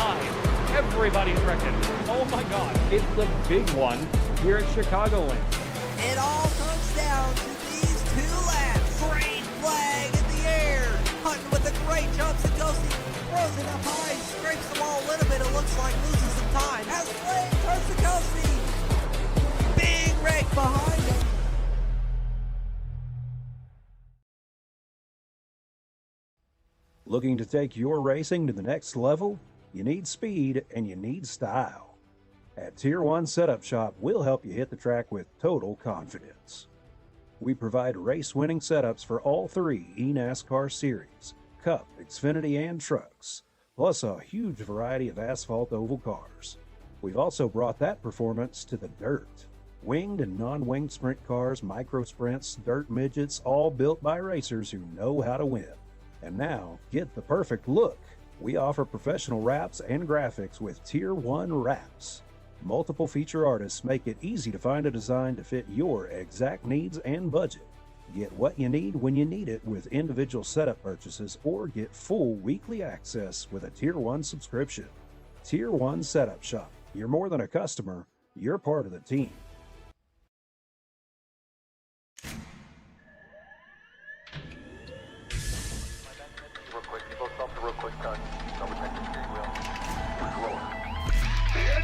behind. Everybody's wrecking. Oh my God, it's the big one here at Chicagoland. It all comes down to these 2 laps. Green flag in the air. Hunting with a great jump. Sagosi throws it up high, scrapes the wall a little bit. It looks like losing some time. As Flame turns Sagosi. Big wreck behind him. Looking to take your racing to the next level? You need speed and you need style. At Tier 1 Setup Shop, we'll help you hit the track with total confidence. We provide race-winning setups for all 3 eNASCAR series, Cup, Xfinity, and trucks, plus a huge variety of asphalt oval cars. We've also brought that performance to the dirt. Winged and non-winged sprint cars, micro sprints, dirt midgets, all built by racers who know how to win. And now, get the perfect look. We offer professional wraps and graphics with Tier 1 wraps. Multiple feature artists make it easy to find a design to fit your exact needs and budget. Get what you need when you need it with individual setup purchases, or get full weekly access with a Tier 1 subscription. Tier 1 Setup Shop. You're more than a customer, you're part of the team. Real quick, double check the steering wheel.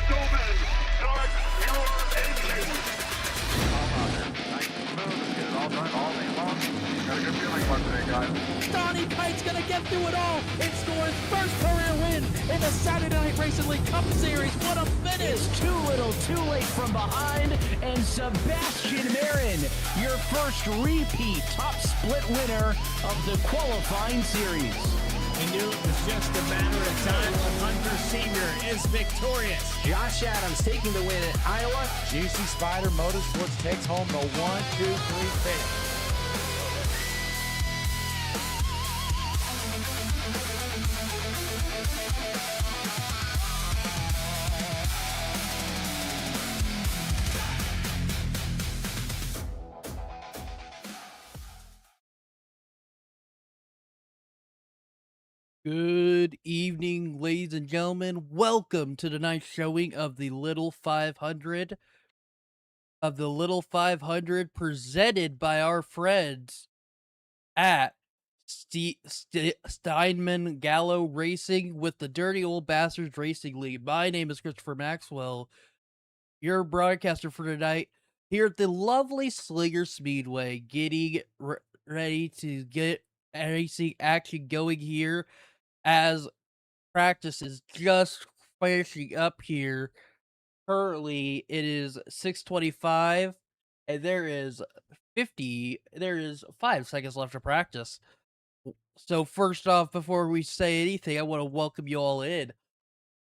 Gentlemen, start your engines. Nice and smooth. Get it all done all day long. Got a good feeling about today, guys. Donnie Kite's gonna get through it all and score his first career win in the Saturday Night Racing League Cup Series. What a finish! Too little, too late from behind, and Sebastian Marin, your first repeat top split winner of the qualifying series. We knew it was just a matter of time when Hunter Sr. is victorious. Josh Adams taking the win at Iowa. Juicy Spider Motorsports takes home the 1, 2, 3 finish. Good evening, ladies and gentlemen. Welcome to tonight's showing of the Little 500. Presented by our friends at Steinman Gallo Racing with the Dirty Old Bastards Racing League. My name is Christopher Maxwell, your broadcaster for tonight, here at the lovely Slinger Speedway, getting ready to get racing action going here as practice is just finishing up here. Currently, it is 6:25, and there is 5 seconds left to practice. So first off, before we say anything, I want to welcome you all in.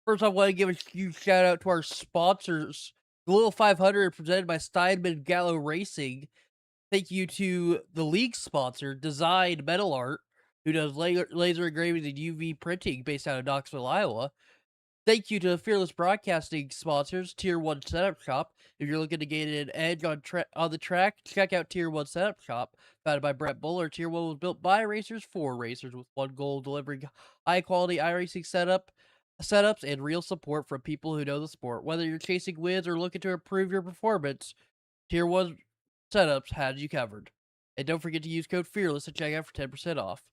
First, I want to give a huge shout out to our sponsors. The Little 500 presented by Steinman Gallo Racing. Thank you to the league sponsor, Design Metal Art, who does laser engraving and UV printing based out of Knoxville, Iowa. Thank you to Fearless Broadcasting sponsors, Tier 1 Setup Shop. If you're looking to gain an edge on the track, check out Tier 1 Setup Shop, founded by Brett Buller. Tier 1 was built by racers for racers with one goal: delivering high-quality iRacing setups and real support from people who know the sport. Whether you're chasing wins or looking to improve your performance, Tier 1 Setups has you covered. And don't forget to use code FEARLESS to check out for 10% off.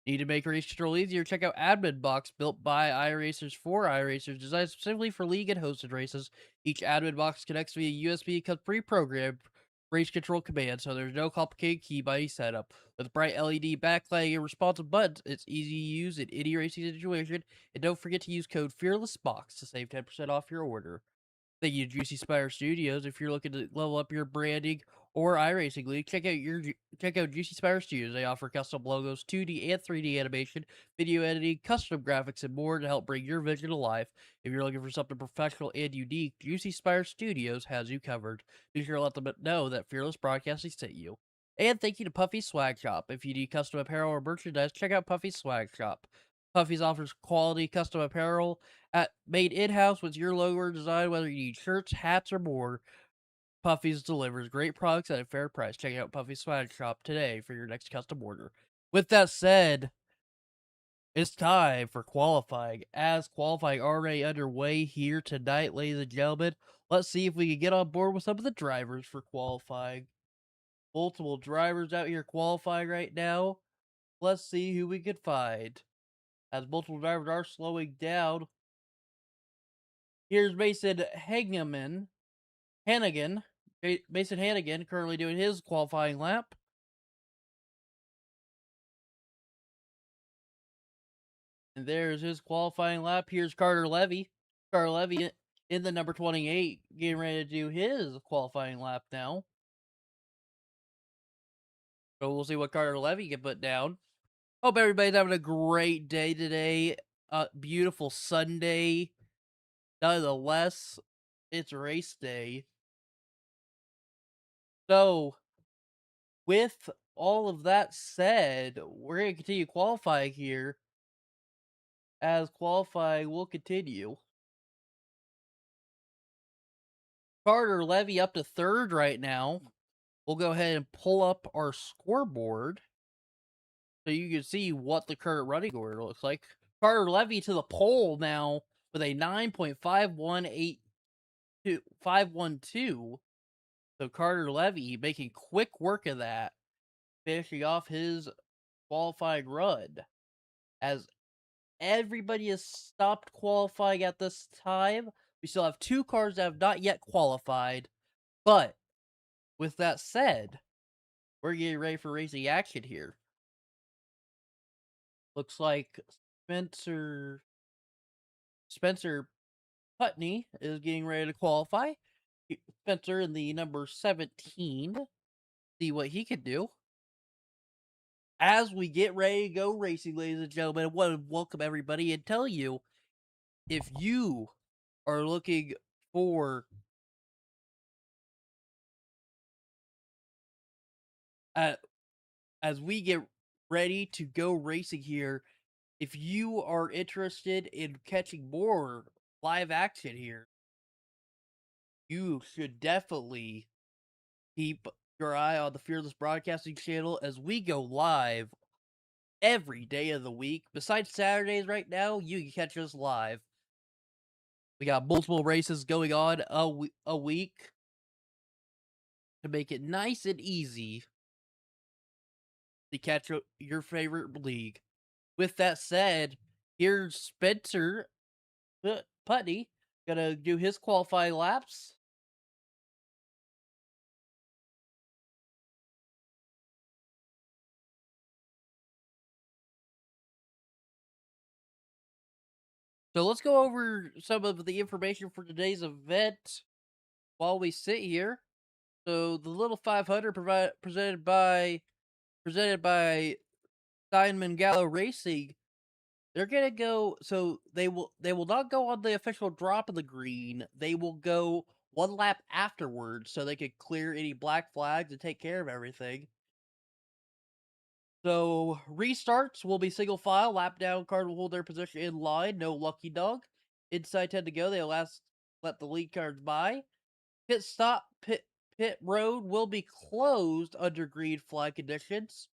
Need to make race control easier? Check out Admin Box, built by iRacers for iRacers, designed specifically for league and hosted races. Each Admin Box connects via USB and comes pre-programmed race control commands, so there's no complicated key binding setup. With bright LED backlighting and responsive buttons, it's easy to use in any racing situation. And don't forget to use code FEARLESSBOX to save 10% off your order. Thank you to Juicy Spire Studios. If you're looking to level up your branding or iRacing League, check out Juicy Spire Studios. They offer custom logos, 2D and 3D animation, video editing, custom graphics, and more to help bring your vision to life. If you're looking for something professional and unique, Juicy Spire Studios has you covered. Be sure to let them know that Fearless Broadcasting sent you. And thank you to Puffy's Swag Shop. If you need custom apparel or merchandise, check out Puffy's Swag Shop. Puffy's offers quality custom apparel made in-house with your logo or design, whether you need shirts, hats, or more. Puffy's delivers great products at a fair price. Check out Puffy's Swag Shop today for your next custom order. With that said, It's time for qualifying. As qualifying already underway here tonight, ladies and gentlemen, let's see if we can get on board with some of the drivers for qualifying. Multiple drivers out here qualifying right now. Let's see who we can find. As multiple drivers are slowing down. Here's Mason Hannigan. Mason Hannigan currently doing his qualifying lap. And there's his qualifying lap. Here's Carter Levy. Carter Levy in the number 28, getting ready to do his qualifying lap now. So we'll see what Carter Levy can put down. Hope everybody's having a great day today. Beautiful Sunday. Nonetheless, it's race day. So, with all of that said, we're going to continue qualifying here. As qualifying will continue. Carter Levy up to third right now. We'll go ahead and pull up our scoreboard so you can see what the current running order looks like. Carter Levy to the pole now with a 9.512. So Carter Levy making quick work of that, finishing off his qualifying run. As everybody has stopped qualifying at this time, we still have 2 cars that have not yet qualified. But with that said, we're getting ready for racing action here. Looks like Spencer Putney is getting ready to qualify. Spencer in the number 17. See what he can do. As we get ready to go racing, ladies and gentlemen, I want to welcome everybody and tell you, if you are looking for as we get ready to go racing here, if you are interested in catching more live action here, you should definitely keep your eye on the Fearless Broadcasting channel as we go live every day of the week. Besides Saturdays right now, you can catch us live. We got multiple races going on a week to make it nice and easy to catch your favorite league. With that said, here's Spencer Putney gonna do his qualifying laps. So let's go over some of the information for today's event while we sit here. So the little 500 presented by Steinman Gallo Racing. They're gonna go. So they will not go on the official drop of the green. They will go 1 lap afterwards, so they could clear any black flags and take care of everything. So restarts will be single file. Lap down card will hold their position in line. No lucky dog. Inside 10 to go. They'll let the lead cards by. Pit road will be closed under green flag conditions.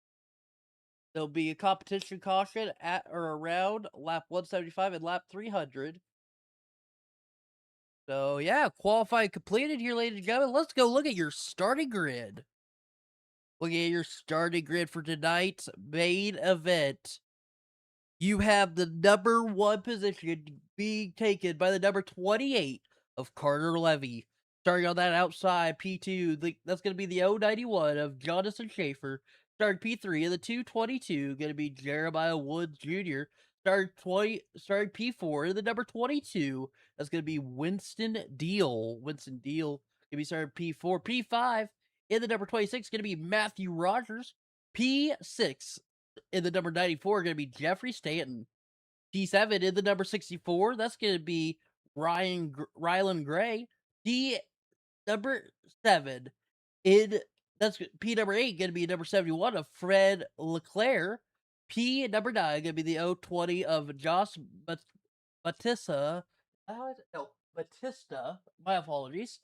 There'll be a competition caution at or around lap 175 and lap 300. So yeah, qualifying completed here, ladies and gentlemen. Let's go look at your starting grid. Looking at your starting grid for tonight's main event. You have the number 1 position being taken by the number 28 of Carter Levy. Starting on that outside P2, that's going to be the 091 of Jonathan Schaefer. Starting P3 in the 222, going to be Jeremiah Woods Jr. Starting P4 in the number 22, that's going to be Winston Deal. Winston Deal going to be starting P4. P5 in the number 26, going to be Matthew Rogers. P6 in the number 94, going to be Jeffrey Stanton. P7 in the number 64, that's going to be Rylan Gray. P number 7 that's P number 8 going to be number 71 of Fred Leclerc. P number 9 going to be the 020 of Josh Batista. Batista. My apologies.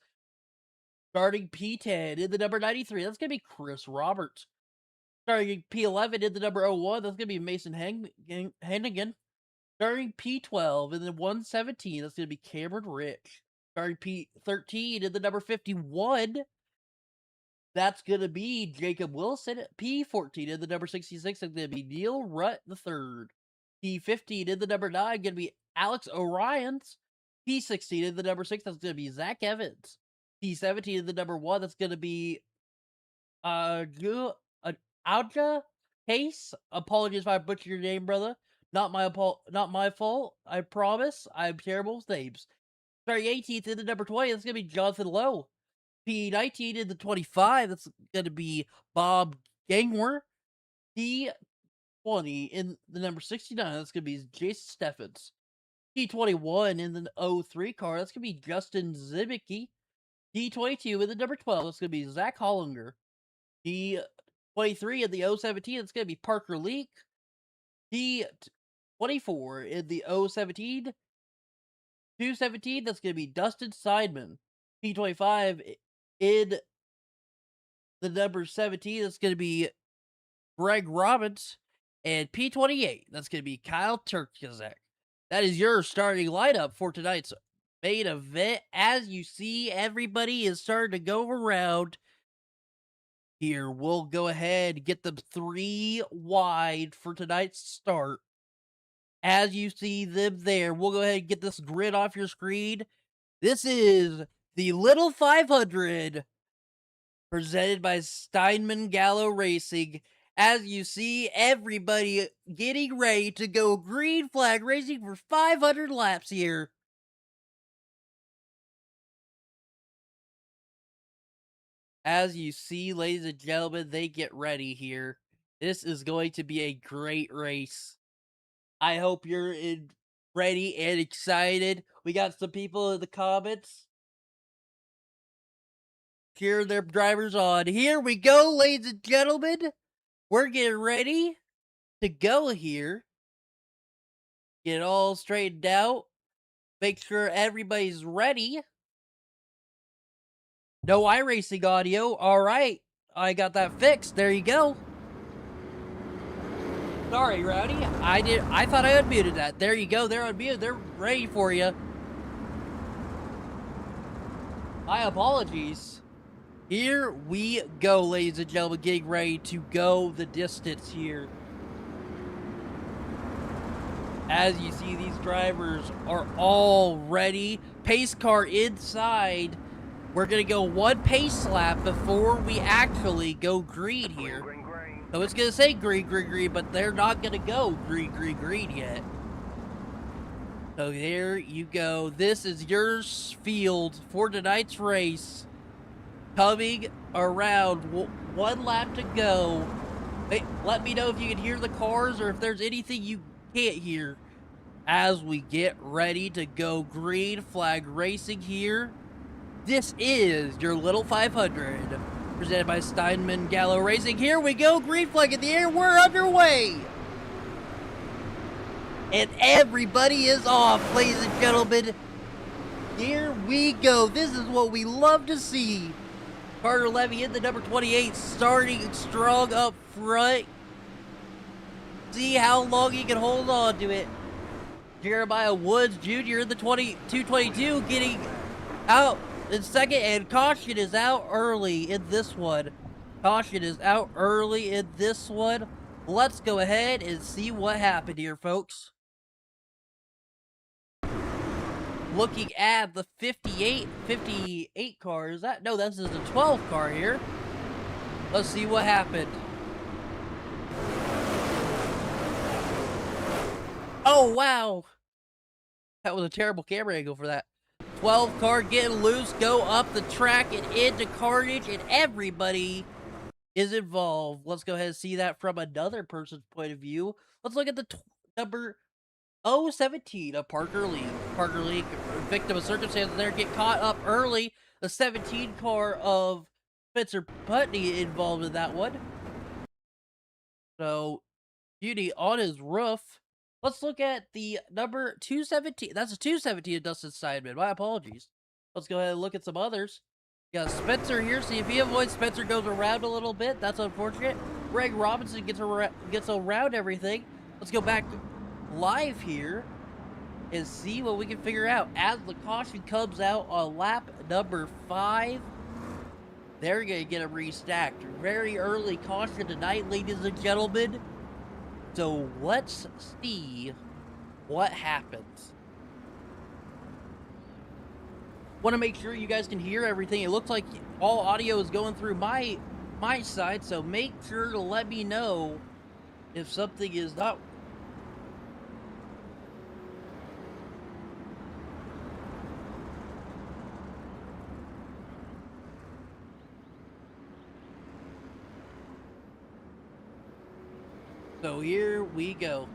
Starting P10 in the number 93, that's going to be Chris Roberts. Starting P11 in the number 01, that's going to be Mason Hannigan. Starting P12 in the 117, that's going to be Cameron Rich. Starting P13 in the number 51, that's going to be Jacob Wilson. P14 in the number 66, that's going to be Neil Rutt III. P15 in the number 9, going to be Alex Orions. P16 in the number 6, that's going to be Zach Evans. P17 in the number 1, that's going to be Alja Case. Apologies if I butchered your name, brother. Not my fault. I promise. I'm terrible with names. Starting 18th in the number 20, that's gonna be Jonathan Lowe. P19 in the 25, that's gonna be Bob Gangwer. P20 in the number 69, that's gonna be Jason Steffens. P21 in the 03 car, that's gonna be Justin Zibicki. P22 in the number 12, that's gonna be Zach Hollinger. P23 in the 017, it's going to be Parker Leak. P24 in the 017, 217, that's going to be Dustin Seidman. P25 in the number 17, that's going to be Greg Robbins. And P28, that's going to be Kyle Turkazek. That is your starting lineup for tonight's main event. As you see, everybody is starting to go around. Here, we'll go ahead and get them 3 wide for tonight's start. As you see them there, we'll go ahead and get this grid off your screen. This is the Little 500 presented by Steinman Gallo Racing. As you see, everybody getting ready to go green flag racing for 500 laps here. As you see, ladies and gentlemen, they get ready here. This is going to be a great race. I hope you're ready and excited. We got some people in the comments cheering their drivers on. Here we go, ladies and gentlemen. We're getting ready to go here. Get it all straightened out. Make sure everybody's ready. No iRacing audio. All right. I got that fixed. There you go. Sorry, Rowdy. I thought I unmuted that. There you go. They're unmuted. They're ready for you. My apologies. Here we go, ladies and gentlemen. Getting ready to go the distance here. As you see, these drivers are all ready. Pace car inside. We're going to go 1 pace lap before we actually go green here. Green, green. So it's going to say green, green, green, but they're not going to go green, green, green yet. So there you go. This is your field for tonight's race. Coming around, 1 lap to go. Hey, let me know if you can hear the cars or if there's anything you can't hear. As we get ready to go green flag racing here. This is your Little 500, presented by Steinman Gallo Racing. Here we go, green flag in the air, we're underway! And everybody is off, ladies and gentlemen. Here we go, this is what we love to see. Carter Levy in the number 28, starting strong up front. See how long he can hold on to it. Jeremiah Woods Jr. in the 222 getting out in second, and caution is out early in this one. Caution is out early in this one. Let's go ahead and see what happened here, folks. Looking at the 58 car, is that? No, this is the 12 car here. Let's see what happened. Oh, wow. That was a terrible camera angle for that. 12 car getting loose, go up the track and into carnage, and everybody is involved. Let's go ahead and see that from another person's point of view. Let's look at the number 017 of Parker League. Parker League, victim of circumstances there, get caught up early. The 17 car of Spencer Putney involved in that one. So, Beauty on his roof. Let's look at the number 217. That's a 217 of Dustin Steinman. My apologies. Let's go ahead and look at some others. We got Spencer here. See if he avoids. Spencer goes around a little bit. That's unfortunate. Greg Robinson gets around everything. Let's go back live here and see what we can figure out. As the caution comes out on lap number 5, they're going to get a restacked. Very early caution tonight, ladies and gentlemen. So let's see what happens. Want to make sure you guys can hear everything. It looks like all audio is going through my side, so make sure to let me know if something is not. So here we go.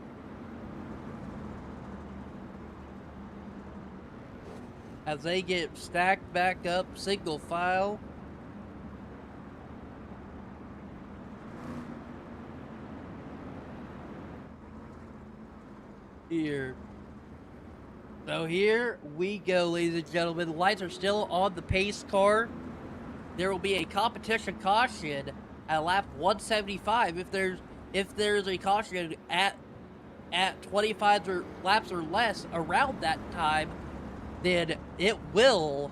As they get stacked back up, single file. Here. So here we go, ladies and gentlemen. The lights are still on the pace car. There will be a competition caution at lap 175 if there's a caution at 25 laps or less around that time, then it will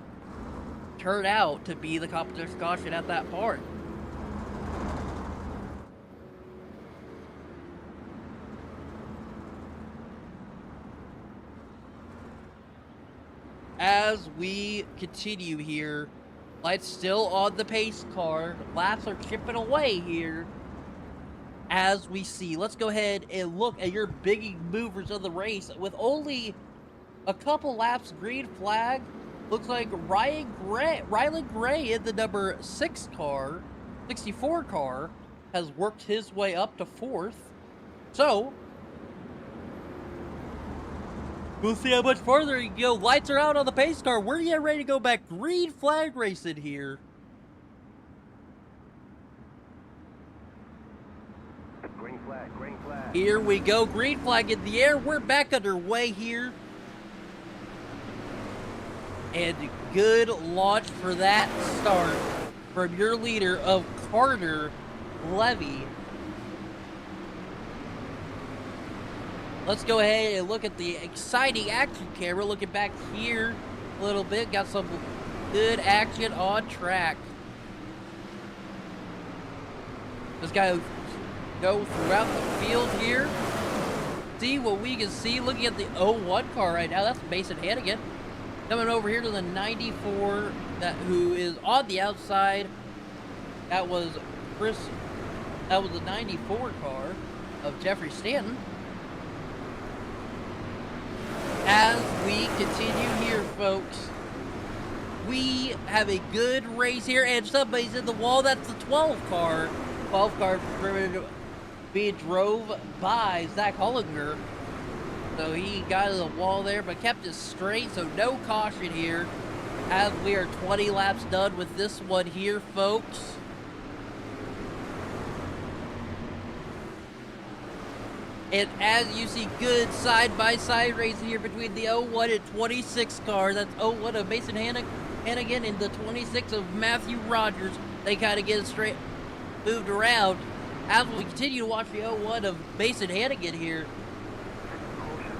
turn out to be the competition caution at that part. As we continue here, lights still on the pace car. Laps are chipping away here. As we see, let's go ahead and look at your big movers of the race. With only a couple laps, green flag. Looks like Riley Gray in the number 64 car, has worked his way up to 4th. So, we'll see how much farther you can go. Lights are out on the pace car. We're getting ready to go back green flag racing here. Green flag, green flag. Here we go, green flag in the air. We're back underway here. And good launch for that start from your leader of Carter Levy. Let's go ahead and look at the exciting action camera. Looking back here a little bit. Got some good action on track. Just gotta go throughout the field here. See what we can see. Looking at the 01 car right now. That's Mason Hannigan. Coming over here to the 94, who is on the outside. That was the 94 car of Jeffrey Stanton. As we continue here, folks, we have a good race here, and somebody's in the wall. That's the 12 car. 12 car being drove by Zach Hollinger. So he got to the wall there, but kept it straight, so no caution here. As we are 20 laps done with this one here, folks. And as you see, good side-by-side racing here between the 01 and 26 car. That's 01 of Mason Hannigan and the 26 of Matthew Rogers. They kind of get straight moved around. As we continue to watch the 01 of Mason Hannigan here.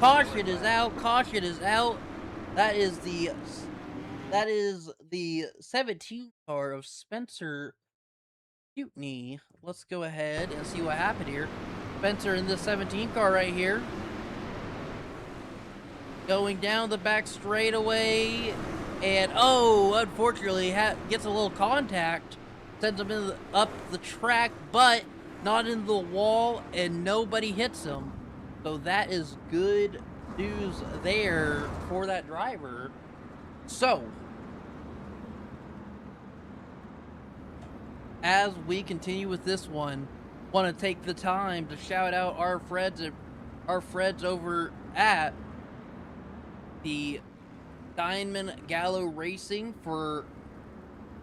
Caution is out. Caution is out. That is the 17 car of Spencer Putney. Let's go ahead and see what happened here. Spencer in the 17 car right here. Going down the back straightaway. And, oh, unfortunately, gets a little contact. Sends him up the track, but not in the wall, and nobody hits him. So that is good news there for that driver. So, as we continue with this one, want to take the time to shout out our friends over at the Diamond Gallo Racing for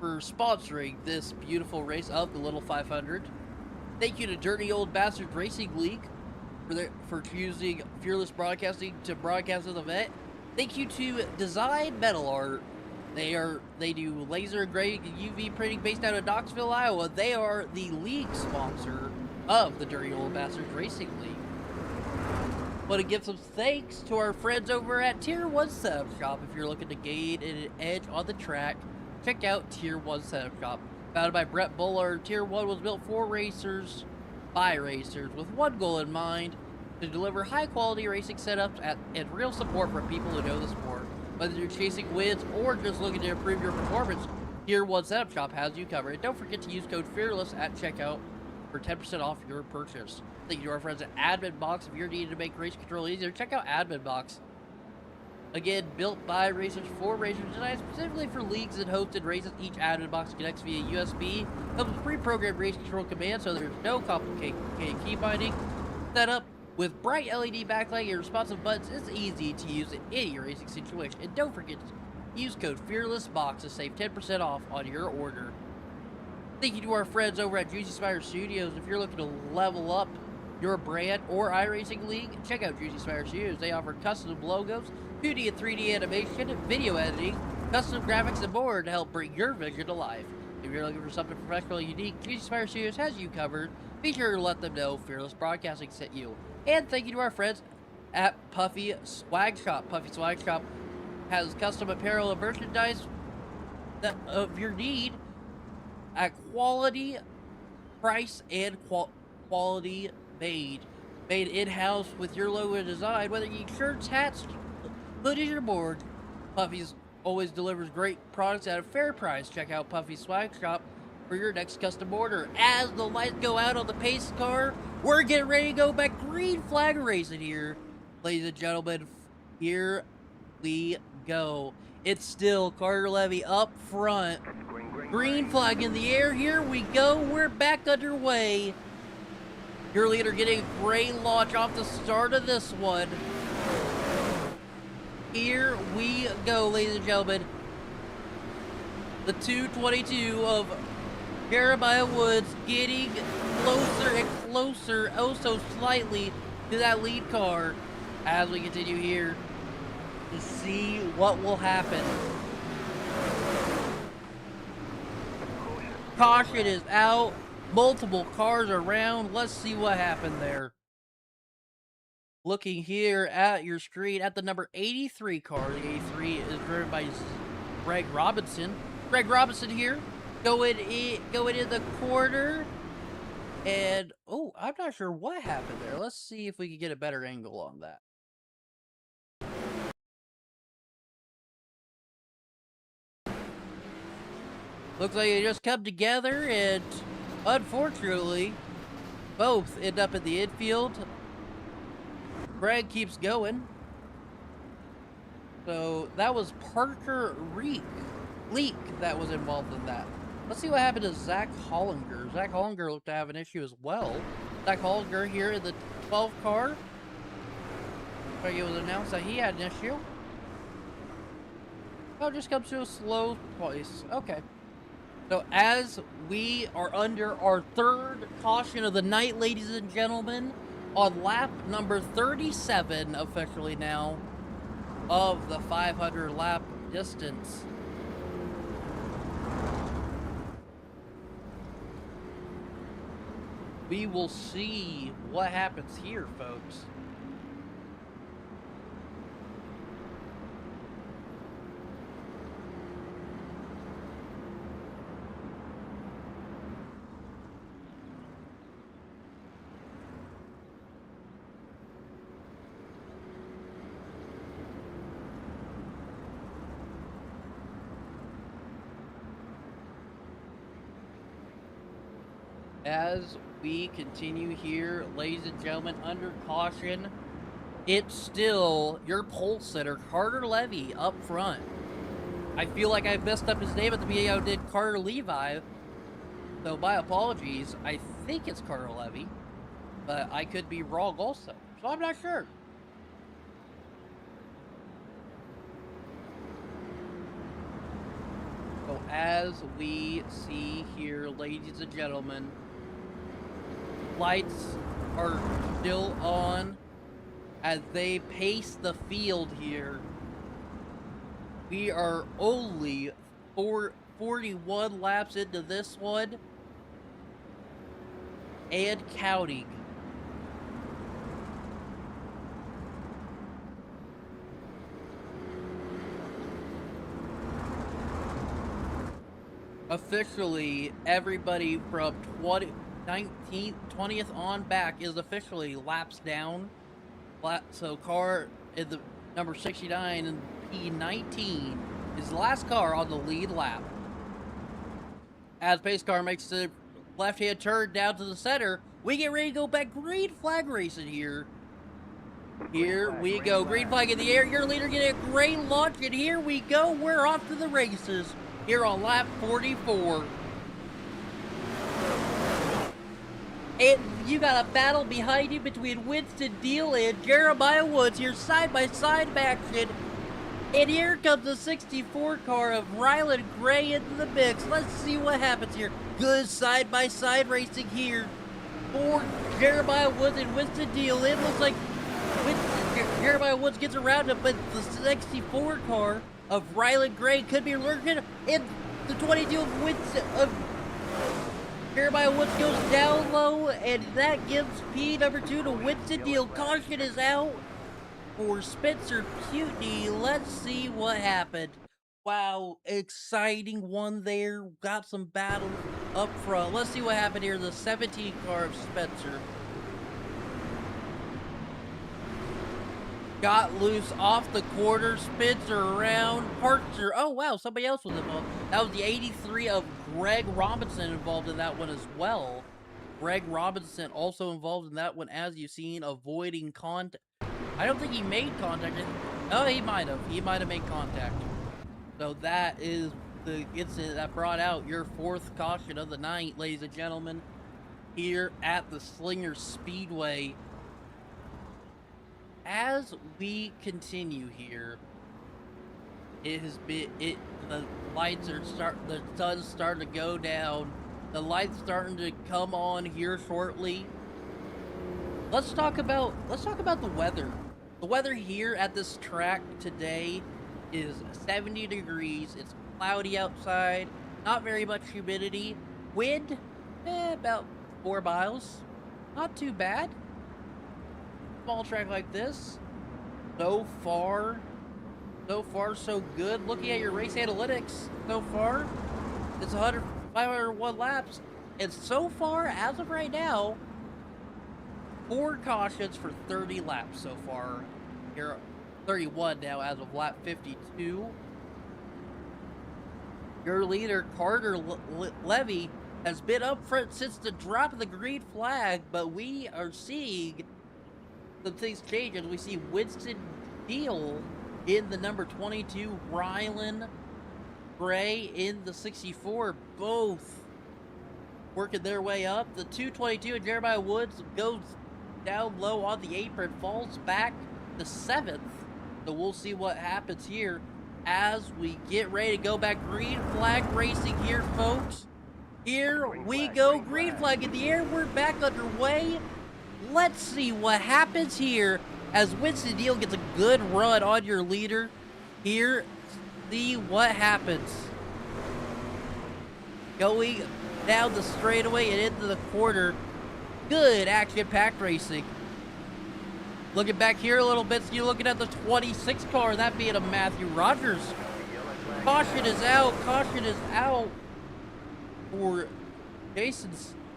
sponsoring this beautiful race of the Little 500. Thank you to Dirty Old Bastards Racing League for choosing Fearless Broadcasting to broadcast the event. Thank you to Design Metal Art. They do laser engraving and UV printing based out of Knoxville, Iowa. They are the league sponsor of the Dirty Old Bastards Racing League. Want to give some thanks to our friends over at Tier 1 Setup Shop. If you're looking to gain an edge on the track, check out Tier 1 Setup Shop. Founded by Brett Bullard, Tier 1 was built for racers, by racers, with one goal in mind, to deliver high-quality racing setups and real support for people who know the sport. Whether you're chasing wins or just looking to improve your performance, Tier 1 Setup Shop has you covered. And don't forget to use code FEARLESS at checkout for 10% off your purchase. Thank you to our friends at Admin Box. If you're needing to make race control easier, check out Admin Box. Again, built by racers for racers, designed specifically for leagues and hosted races. Each Admin Box connects via USB, comes with pre-programmed race control commands, so there's no complicated key binding. Set up with bright LED backlight and responsive buttons, it's easy to use in any racing situation. And don't forget to use code FEARLESSBOX to save 10% off on your order. Thank you to our friends over at Juicy Spire Studios. If you're looking to level up your brand or iRacing League, check out Juicy Spire Studios. They offer custom logos, 2D and 3D animation, video editing, custom graphics, and more to help bring your vision to life. If you're looking for something professional and unique, Juicy Spire Studios has you covered. Be sure to let them know Fearless Broadcasting sent you. And thank you to our friends at Puffy Swag Shop. Puffy Swag Shop has custom apparel and merchandise of your need at quality price and quality made in-house with your logo design. Whether you need shirts, hats, hoodies, or more, Puffy's always delivers great products at a fair price. Check out Puffy Swag Shop for your next custom order. As the lights go out on the pace car, we're getting ready to go back green flag racing here. Ladies and gentlemen, here we go. It's still Carter Levy up front. Green flag in the air. Here we go. We're back underway. Your leader getting a great launch off the start of this one. Here we go, ladies and gentlemen. The 222 of Jeremiah Woods getting closer and closer, oh so slightly, to that lead car as we continue here to see what will happen. Caution is out. Multiple cars around. Let's see what happened there. Looking here at your screen at the number 83 car. The 83 is driven by Greg Robinson. Greg Robinson here. Going in the corner. And, oh, I'm not sure what happened there. Let's see if we can get a better angle on that. Looks like they just come together, and unfortunately, both end up in the infield. Greg keeps going. So that was Parker Leak that was involved in that. Let's see what happened to Zach Hollinger. Zach Hollinger looked to have an issue as well. Zach Hollinger here in the 12 car. I think it was announced that he had an issue. Oh, just comes to a slow place. Okay. So as we are under our third caution of the night, ladies and gentlemen, on lap number 37 officially now of the 500 lap distance. We will see what happens here, folks. As we continue here, ladies and gentlemen, under caution, it's still your pole sitter, Carter Levy, up front. I feel like I messed up his name at the beginning. I did Carter Levi, so my apologies. I think it's Carter Levy, but I could be wrong also, so I'm not sure. So as we see here, ladies and gentlemen, lights are still on as they pace the field here. We are only 41 laps into this one. and counting. Officially, everybody from 20th on back is officially laps down. So car in the number 69 and P19 is the last car on the lead lap. As pace car makes the left-hand turn down to the center, we get ready to go back green flag racing here. Here we go, green flag in the air. Your leader getting a great launch, and here we go. We're off to the races here on lap 44. And you got a battle behind you between Winston Deal and Jeremiah Woods here, side-by-side action. And here comes the 64 car of Ryland Gray into the mix. Let's see what happens here. Good side-by-side racing here for Jeremiah Woods and Winston Deal. It looks like Jeremiah Woods gets around him, but the 64 car of Ryland Gray could be lurking in the 22 of Winston of Jeremiah Woods goes down low, and that gives P number 2 to Winston Deal. Caution is out for Spencer Putney. Let's see what happened. Wow, exciting one there. Got some battles up front. Let's see what happened here. The 17 car of Spencer got loose off the quarter, spins her around, parks her. Oh, wow, somebody else was involved. That was the 83 of Greg Robinson involved in that one as well. Greg Robinson also involved in that one, as you've seen, avoiding contact. I don't think he made contact. Oh, he might have. He might have made contact. So that is the incident that brought out your fourth caution of the night, ladies and gentlemen, here at the Slinger Speedway. As we continue here, it has been the lights are the sun's starting to go down. The lights starting to come on here shortly. Let's talk about the weather. The weather here at this track today is 70 degrees. It's cloudy outside, not very much humidity. Wind, about 4 miles. Not too bad. Small track like this. So far so good. Looking at your race analytics so far, it's 501 laps, and so far, as of right now, 4 cautions for 30 laps so far. Here, 31 now as of lap 52. Your leader, Carter Levy, has been up front since the drop of the green flag, but we are seeing some things change as we see Winston Deal in the number 22, Rylan Gray in the 64, both working their way up. The 222 and Jeremiah Woods goes down low on the apron, falls back to 7th. So we'll see what happens here as we get ready to go back. Green flag racing here, folks. Here we go, green flag in the air. We're back underway. Let's see what happens here as Winston Deal gets a good run on your leader. Here, see what happens. Going down the straightaway and into the corner. Good action-packed racing. Looking back here a little bit, so you're looking at the 26 car, that being a Matthew Rogers. Caution is out for Jason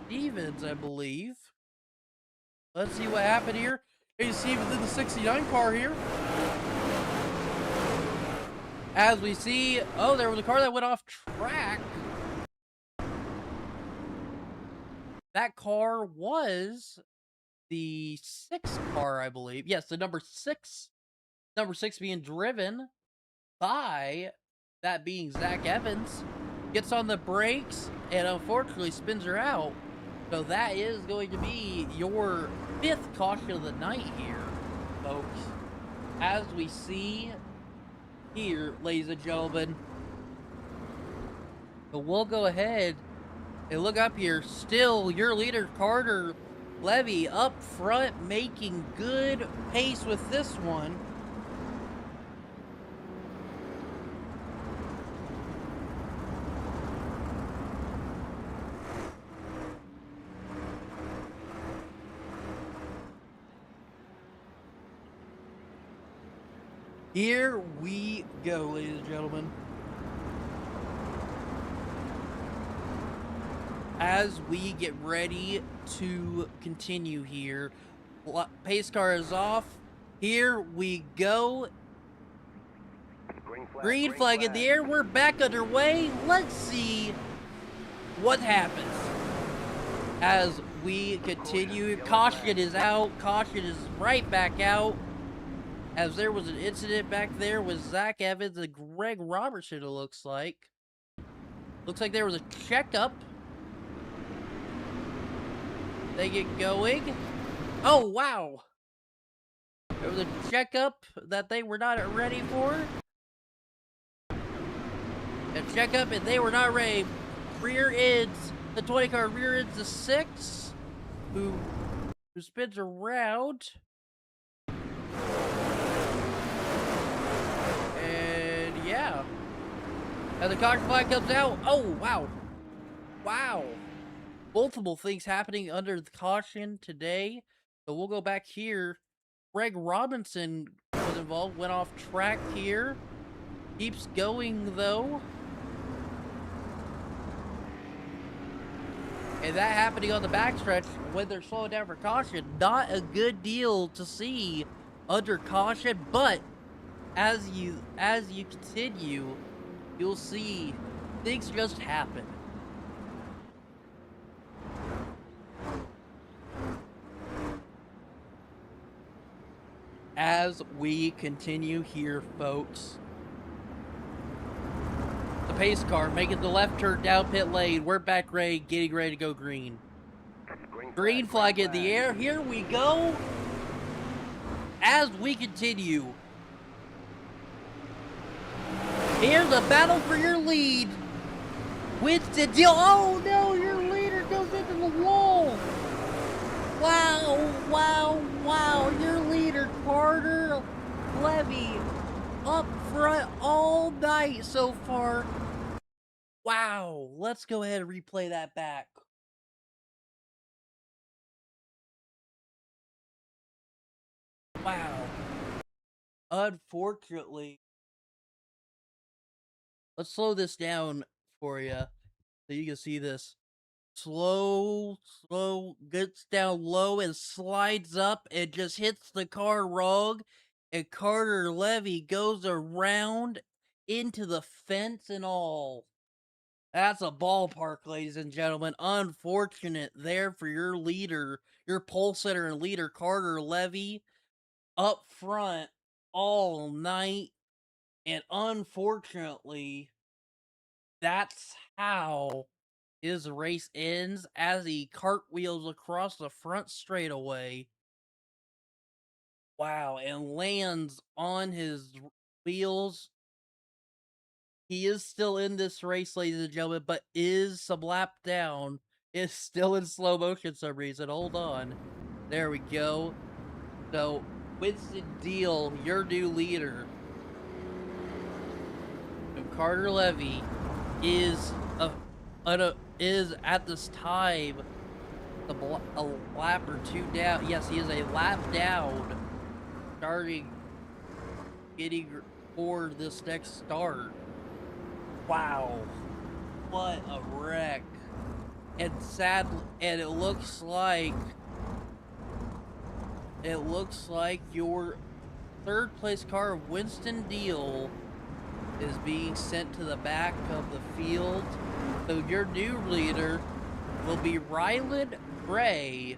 Stevens, I believe. Let's see what happened here. Jason Stevens in the 69 car here. As we see, oh, there was a car that went off track. That car was the 6th car, I believe. Yes, the number 6. Number 6 being driven by, that being Zach Evans. Gets on the brakes and unfortunately spins her out. So that is going to be your 5th caution of the night here, folks. As we see here, ladies and gentlemen. But we'll go ahead and look up here. Still, your leader, Carter Levy, up front, making good pace with this one. Here we go, ladies and gentlemen. As we get ready to continue here, pace car is off. Here we go. Green flag in the air. We're back underway. Let's see what happens as we continue. Caution is out. Caution is right back out. As there was an incident back there with Zach Evans and Greg Robertson, it looks like. Looks like there was a checkup. They get going. Oh, wow. There was a checkup that they were not ready for. A checkup and they were not ready. Rear ends. The 20 car rear ends the 6. Who spins around. And yeah. And the caution flag comes out. Oh, wow. Wow. Multiple things happening under the caution today. So we'll go back here. Greg Robinson was involved, went off track here. Keeps going though. And that happening on the backstretch when they're slowing down for caution. Not a good deal to see under caution, but as you continue, you'll see things just happen. As we continue here, folks. The pace car making the left turn down pit lane. We're back ready, getting ready to go green. Green flag in the air. Here we go. As we continue. Here's a battle for your lead. Winston Deal. Oh no, your leader goes into the wall. Wow, wow, wow. Your leader, Carter Levy, up front all night so far. Wow. Let's go ahead and replay that back. Wow. Unfortunately. Let's slow this down for you so you can see this. Slow, gets down low and slides up and just hits the car wrong. And Carter Levy goes around into the fence and all. That's a ballpark, ladies and gentlemen. Unfortunate there for your leader, your pole sitter and leader, Carter Levy, up front all night. And unfortunately, that's how his race ends as he cartwheels across the front straightaway. Wow, and lands on his wheels. He is still in this race, ladies and gentlemen, but is some lap down. Is still in slow motion for some reason. Hold on. There we go. So, Winston Deal, your new leader. And Carter Levy is at this time a lap or two down. Yes, he is a lap down, getting for this next start. Wow, what a wreck! And sadly, and it looks like your third place car of Winston Deal is being sent to the back of the field. So your new leader will be Ryland Gray.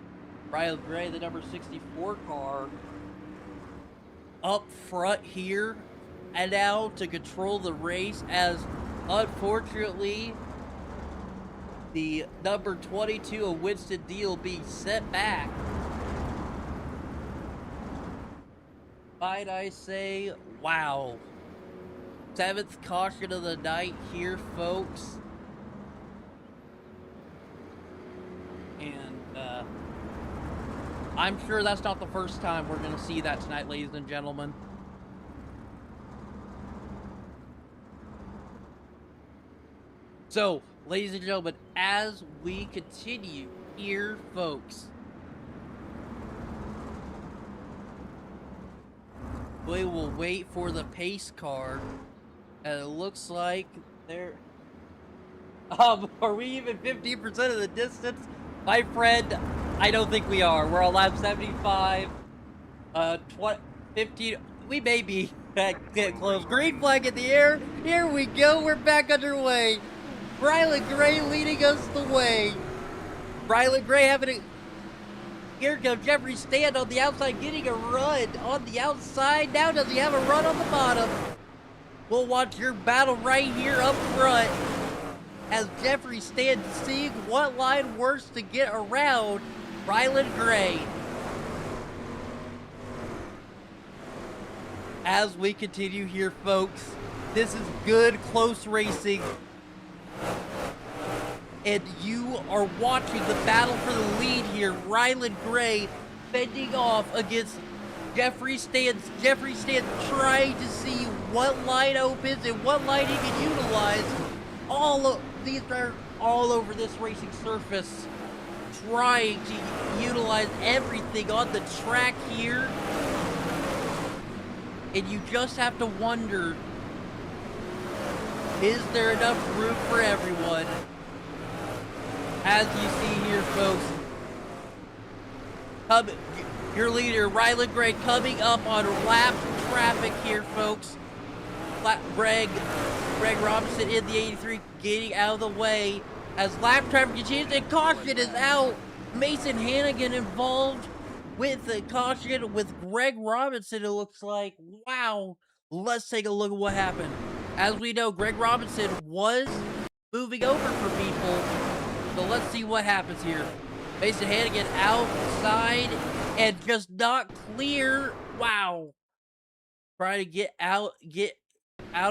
Ryland Gray, the number 64 car, up front here. And now to control the race, as unfortunately the number 22 of Winston Deal being sent back. Might I say, wow. 7th caution of the night here, folks. And I'm sure that's not the first time we're going to see that tonight, ladies and gentlemen. So, ladies and gentlemen, as we continue here, folks, We will wait for the pace car. And it looks like they're... are we even 50% of the distance? My friend, I don't think we are. We're on lap 75. 15. We may be getting close. Green flag in the air. Here we go. We're back underway. Ryland Gray leading us the way. Ryland Gray having a... Here comes Jeffrey Stand on the outside, getting a run on the outside. Now does he have a run on the bottom? We'll watch your battle right here up front as Jeffrey Stand seeing what line works to get around Ryland Gray. As we continue here, folks, this is good, close racing. And you are watching the battle for the lead here. Ryland Gray fending off against Jeffrey Stand. Jeffrey Stand trying to see what line opens and what line he can utilize. These are all over this racing surface, trying to utilize everything on the track here. And you just have to wonder, is there enough room for everyone? As you see here, folks, your leader, Ryland Gray, coming up on lap traffic here, folks. Greg Robinson in the 83 getting out of the way as lap traffic continues, and caution is out. Mason Hannigan involved with the caution with Greg Robinson, it looks like. Wow. Let's take a look at what happened. As we know, Greg Robinson was moving over for people. So let's see what happens here. Mason Hannigan outside and just not clear. Wow. Trying to get out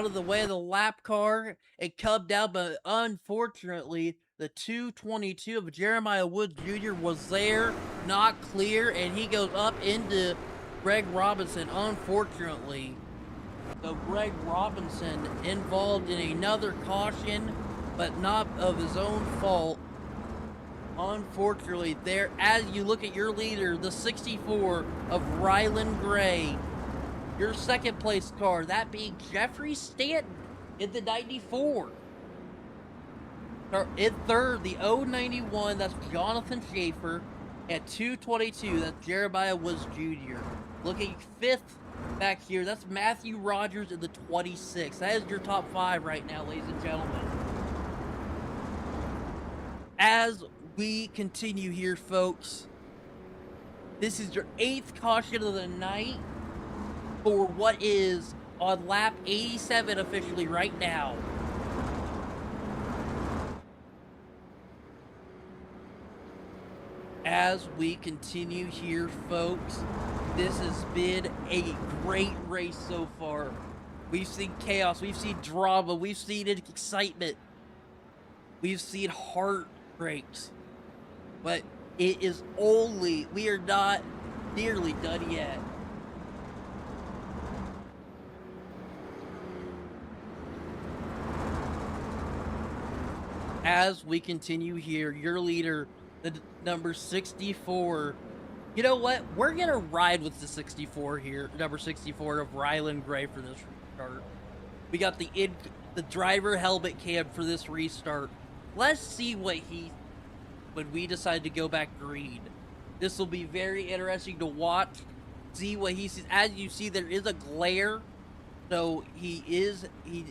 of the way of the lap car and come down, but unfortunately, the 222 of Jeremiah Woods Jr. was there, not clear, and he goes up into Greg Robinson, unfortunately. So Greg Robinson involved in another caution, but not of his own fault. Unfortunately, there, as you look at your leader, the 64 of Ryland Gray, your second place car, that being Jeffrey Stanton in the 94. In third, the 091, that's Jonathan Schaefer. At 222, that's Jeremiah Woods Jr. Looking fifth back here, that's Matthew Rogers in the 26. That is your top five right now, ladies and gentlemen. As we continue here, folks, this is your 8th caution of the night for what is on lap 87 officially right now. As we continue here, folks, this has been a great race so far. We've seen chaos, we've seen drama, we've seen excitement, we've seen heartbreaks, but it is only, we are not nearly done yet. As we continue here, your leader, the number 64. You know what? We're going to ride with the 64 here, number 64 of Ryland Gray for this restart. We got the driver helmet cam for this restart. Let's see what when we decide to go back green. This will be very interesting to watch, see what he sees. As you see, there is a glare. So he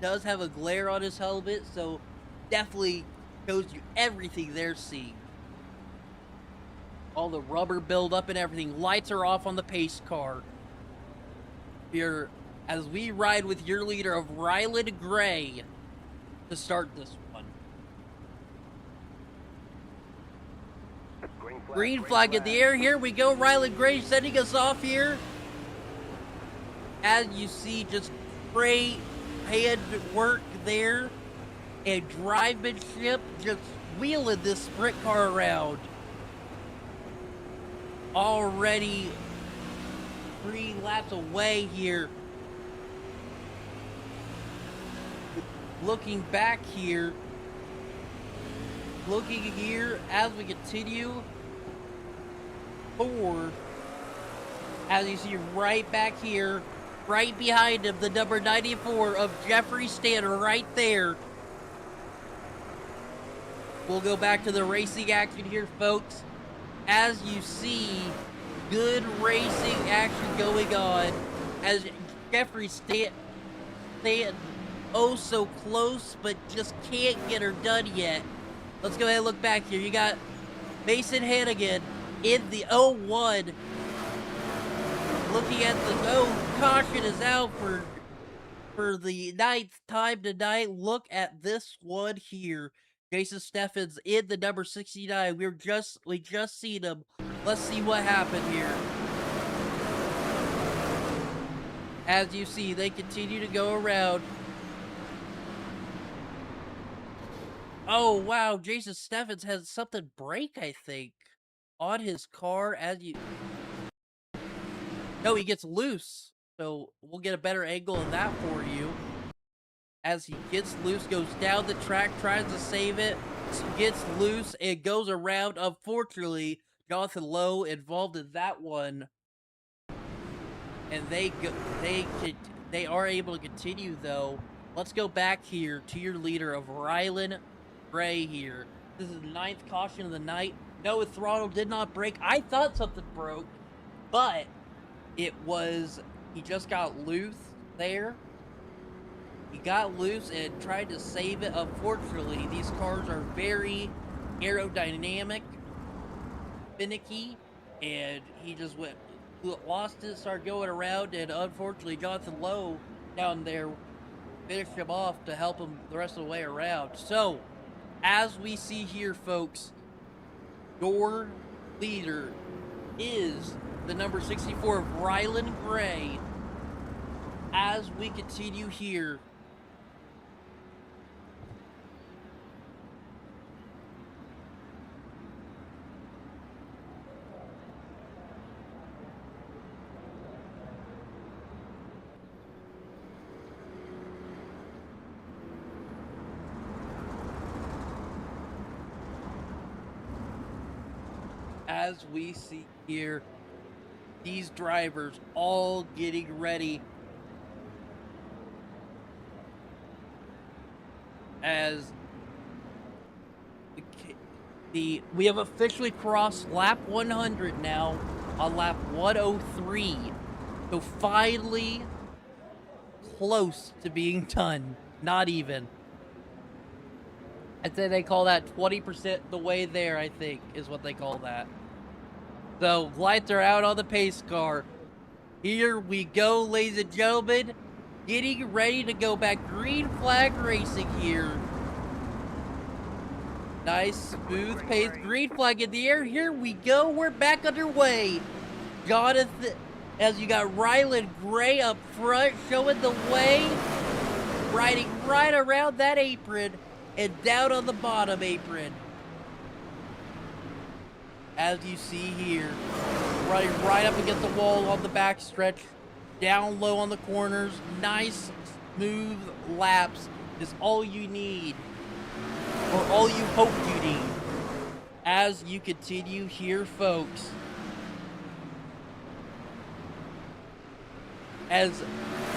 does have a glare on his helmet, so definitely shows you everything they're seeing. All the rubber buildup and everything. Lights are off on the pace car. Here, as we ride with your leader of Ryland Gray to start this one. Green flag in the air. Here we go. Ryland Gray sending us off here. As you see, just great hand work there. And drivemanship, just wheeling this sprint car around. Already 3 laps away here. Looking back here. Looking here as we continue forward. As you see right back here, right behind him, the number 94 of Jeffrey Stanner right there. We'll go back to the racing action here, folks. As you see, good racing action going on. As Jeffrey Stanton, oh so close, but just can't get her done yet. Let's go ahead and look back here. You got Mason Hannigan in the 01. Looking at the caution is out for the 9th time tonight. Look at this one here. Jason Steffens in the number 69. We just seen him. Let's see what happened here. As you see, they continue to go around. Oh wow, Jason Steffens has something break, I think, on his car. No, he gets loose. So we'll get a better angle of that for you. As he gets loose, goes down the track, tries to save it, gets loose, and goes around. Unfortunately, Jonathan Lowe involved in that one. And they are able to continue, though. Let's go back here to your leader of Rylan Gray here. This is the 9th caution of the night. No, his throttle did not break. I thought something broke, but it was, he just got loose there. He got loose and tried to save it. Unfortunately, these cars are very aerodynamic, finicky, and he just lost it, started going around, and unfortunately, Jonathan Lowe down there finished him off to help him the rest of the way around. So, as we see here, folks, your leader is the number 64 of Rylan Gray. As we continue here, as we see here, these drivers all getting ready as we have officially crossed lap 100 now on lap 103. So finally close to being done. Not even. I'd say they call that 20% the way there, I think, is what they call that. So, lights are out on the pace car. Here we go, ladies and gentlemen. Getting ready to go back. Green flag racing here. Nice, smooth pace. Green flag in the air. Here we go. We're back underway. Jonathan, as you got Rylan Gray up front, showing the way. Riding right around that apron and down on the bottom apron. As you see here, running right up against the wall on the back stretch, down low on the corners. Nice, smooth laps is all you need, or all you hope you need. As you continue here, folks, as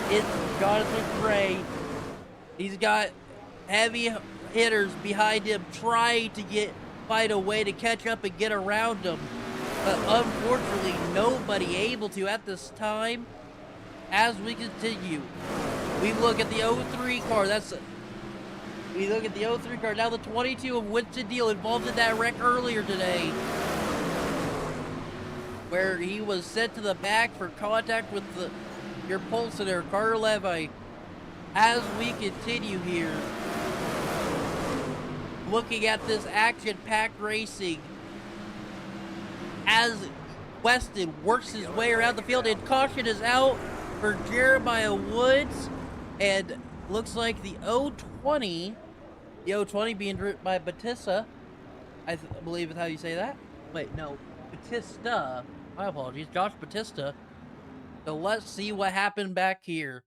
it's Jonathan Gray, he's got heavy hitters behind him trying to find a way to catch up and get around him, but unfortunately nobody able to at this time. As we continue, we look at the 03 car. We look at the 03 car. Now the 22 of Winston Deal involved in that wreck earlier today, where he was sent to the back for contact with your pulse there, Carter Levy. As we continue here, looking at this action-packed racing, as Weston works his way around the field, and caution is out for Jeremiah Woods, and looks like the 020 being driven by Batista, I believe is how you say that. Wait, no, Batista. My apologies, Josh Batista. So let's see what happened back here.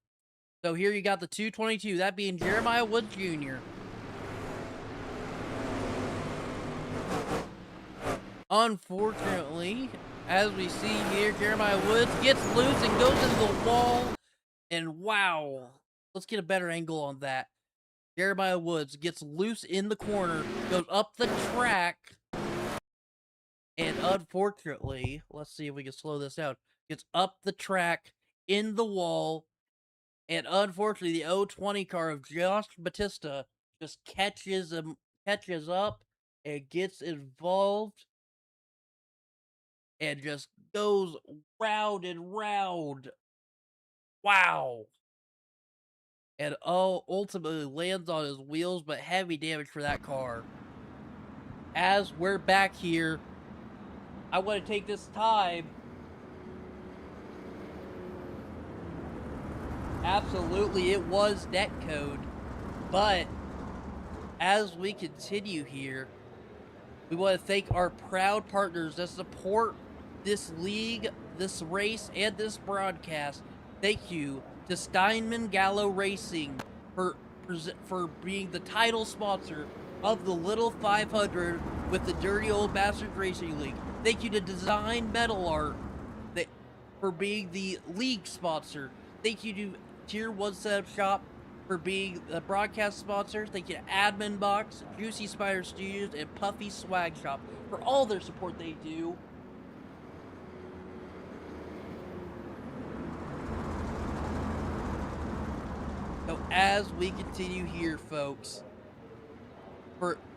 So here you got the 222, that being Jeremiah Woods Jr. Unfortunately, As we see here, Jeremiah Woods gets loose and goes into the wall. And wow, let's get a better angle on that. Jeremiah Woods gets loose in the corner, goes up the track, and unfortunately, let's see if we can slow this down, gets up the track in the wall, and unfortunately, the 020 car of Josh Batista just catches up, and gets involved, and just goes round and round. Wow. And ultimately lands on his wheels, but heavy damage for that car. As we're back here, I want to take this time. Absolutely, it was netcode, but as we continue here, we want to thank our proud partners that support this league, this race, and this broadcast. Thank you to Steinman Gallo Racing for being the title sponsor of the Little 500 with the Dirty Old Bastards Racing League. Thank you to Design Metal Art for being the league sponsor. Thank you to Tier 1 Setup Shop for being the broadcast sponsor. Thank you to Admin Box, Juicy Spider Studios, and Puffy Swag Shop for all their support they do. So as we continue here, folks,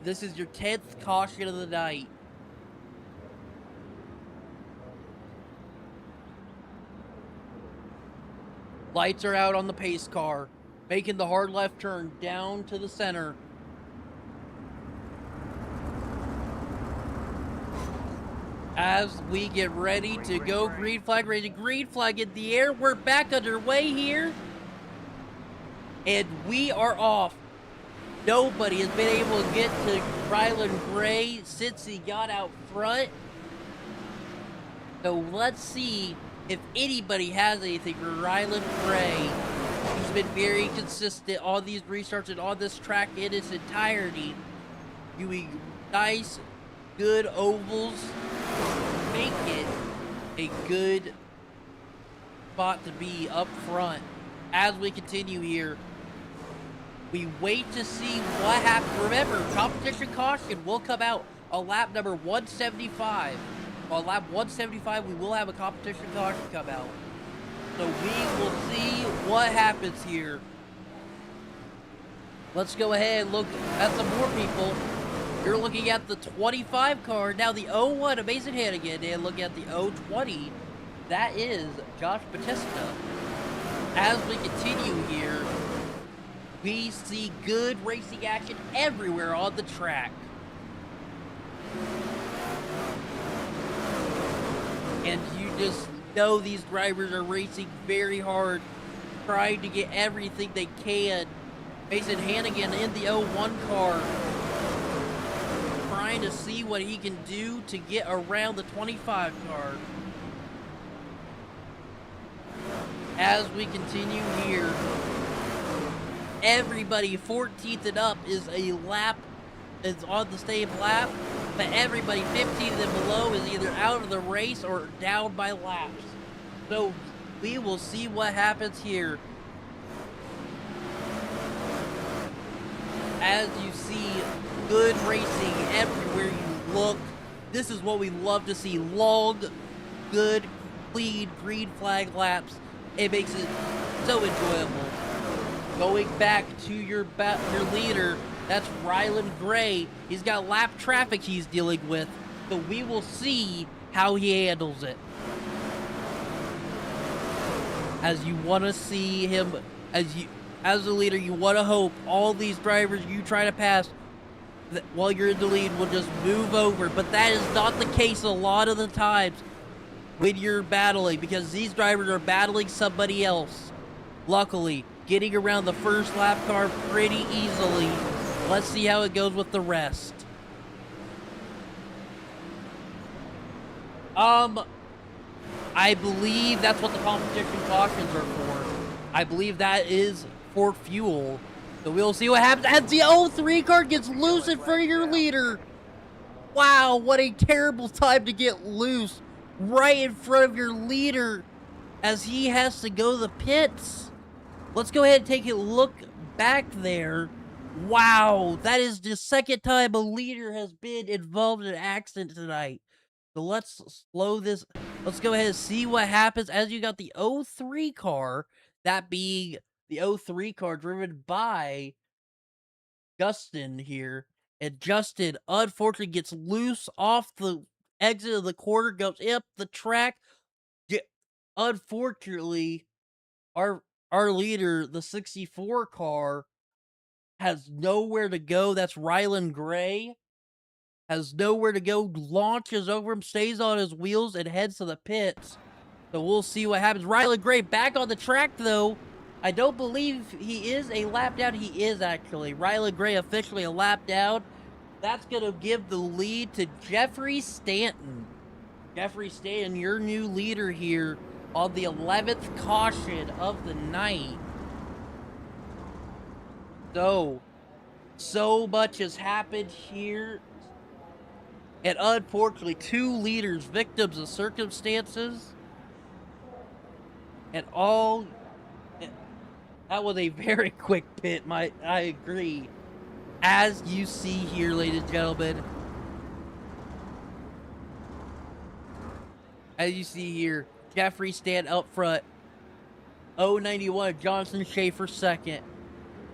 this is your 10th caution of the night. Lights are out on the pace car, making the hard left turn down to the center. As we get ready to go, green flag racing, green flag in the air. We're back underway here. And we are off. Nobody has been able to get to Ryland Gray since he got out front. So let's see if anybody has anything for Ryland Gray. He's been very consistent on these restarts and on this track in its entirety. Doing nice, good ovals. Make it a good spot to be up front. As we continue here, we wait to see what happens. Remember, competition caution will come out on lap number 175. On lap 175, we will have a competition caution come out. So we will see what happens here. Let's go ahead and look at some more people. You're looking at the 25 car. Now the 01, Amazing Hannigan, and look at the 020. That is Josh Batista. As we continue here, we see good racing action everywhere on the track. And you just know these drivers are racing very hard, trying to get everything they can. Mason Hannigan in the 01 car, trying to see what he can do to get around the 25 car. As we continue here, everybody 14th and up is on the same lap, but everybody 15th and below is either out of the race or down by laps. So we will see what happens here. As you see, good racing everywhere you look. This is what we love to see. Long, good, clean, green flag laps. It makes it so enjoyable. Going back to your leader, that's Ryland Gray. He's got lap traffic he's dealing with, so we will see how he handles it. As you want to see him, as a leader, you want to hope all these drivers you try to pass while you're in the lead will just move over, but that is not the case a lot of the times when you're battling, because these drivers are battling somebody else. Luckily, getting around the first lap car pretty easily. Let's see how it goes with the rest. I believe that's what the competition cautions are for. I believe that is for fuel. So we'll see what happens as the 03 car gets loose in front of your leader. Wow, what a terrible time to get loose right in front of your leader as he has to go to the pits. Let's go ahead and take a look back there. Wow, that is the second time a leader has been involved in an accident tonight. So let's slow this. Let's go ahead and see what happens as you got the 03 car, that being the 03 car driven by Justin here. And Justin, unfortunately, gets loose off the exit of the corner, goes up the track. Unfortunately, our leader, the 64 car, has nowhere to go. That's Rylan Gray. Has nowhere to go, launches over him, stays on his wheels, and heads to the pits. So we'll see what happens. Rylan Gray back on the track, though. I don't believe he is a lap down. He is, actually. Rylan Gray officially a lap down. That's going to give the lead to Jeffrey Stanton. Jeffrey Stanton, your new leader here on the 11th caution of the night. So much has happened here. And unfortunately, 2 leaders, victims of circumstances. And all... That was a very quick pit, I agree. As you see here, ladies and gentlemen. As you see here, Jeffrey Stanton up front. 091, Johnson Schaefer second.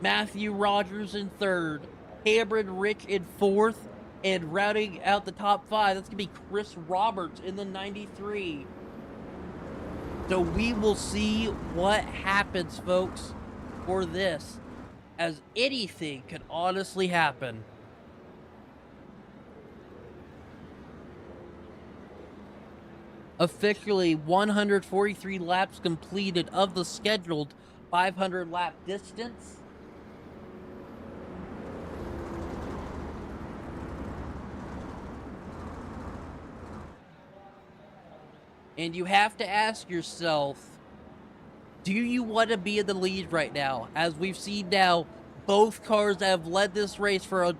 Matthew Rogers in third. Cameron Rich in fourth. And rounding out the top 5, that's going to be Chris Roberts in the 93. So we will see what happens, folks, for this, as anything could honestly happen. Officially, 143 laps completed of the scheduled 500 lap distance. And you have to ask yourself, do you want to be in the lead right now? As we've seen now, both cars that have led this race for a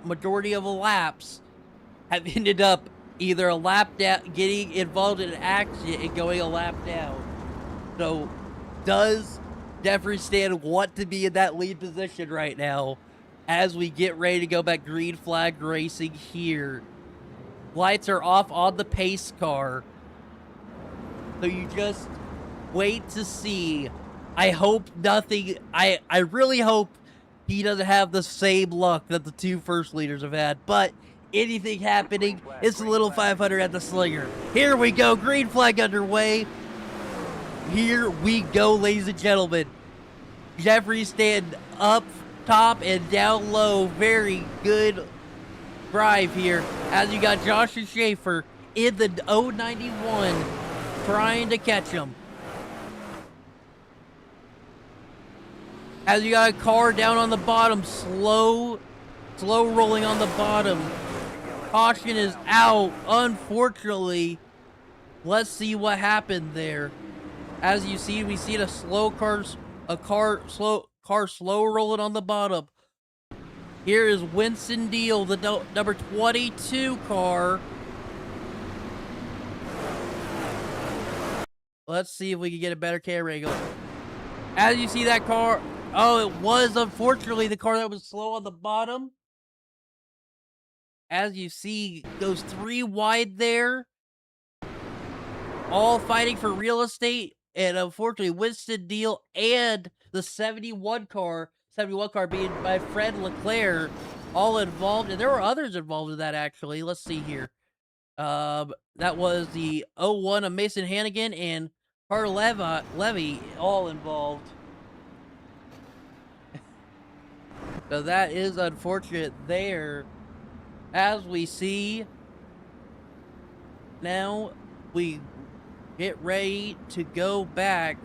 majority of the laps have ended up either a lap down, getting involved in an accident and going a lap down. So, does Jeffrey Stanton want to be in that lead position right now as we get ready to go back green flag racing here? Lights are off on the pace car. So you just wait to see. I hope nothing... I really hope he doesn't have the same luck that the 2 first leaders have had. But anything happening, it's a little 500 at the slinger. Here we go. Green flag underway. Here we go, ladies and gentlemen. Jeffrey Stanton up top and down low. Very good drive here. As you got Josh Schaefer in the 091 trying to catch him. As you got a car down on the bottom, slow rolling on the bottom. Caution is out, unfortunately. Let's see what happened there. As you see, we see the car slow rolling on the bottom. Here is Winston Deal, the number 22 car. Let's see if we can get a better camera angle. As you see that car, oh, it was unfortunately the car that was slow on the bottom. As you see, goes 3 wide there. All fighting for real estate. And unfortunately, Winston Deal and the 71 car being by Fred Leclerc, all involved. And there were others involved in that, actually. Let's see here. That was the 01 of Mason Hannigan and Carl Levy, all involved. So that is unfortunate there. As we see, now we get ready to go back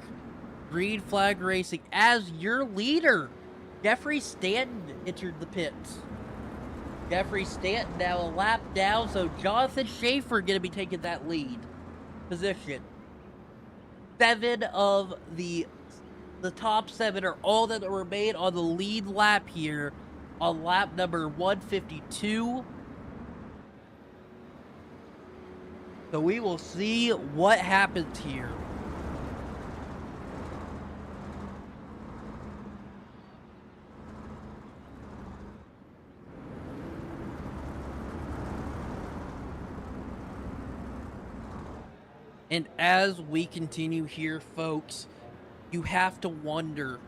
green flag racing as your leader, Jeffrey Stanton, entered the pits. Jeffrey Stanton now a lap down, so Jonathan Schaefer going to be taking that lead position. 7 of the top 7 are all that were made on the lead lap here on lap number 152. So we will see what happens here. And as we continue here, folks, you have to wonder,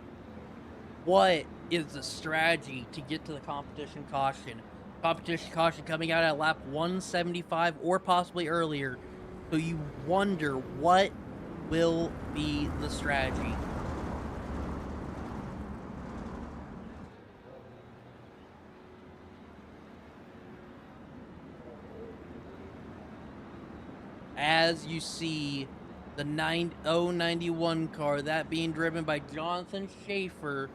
what is the strategy to get to the competition caution? Competition caution coming out at lap 175 or possibly earlier. So you wonder, what will be the strategy? As you see the 091 car, that being driven by Jonathan Schaefer,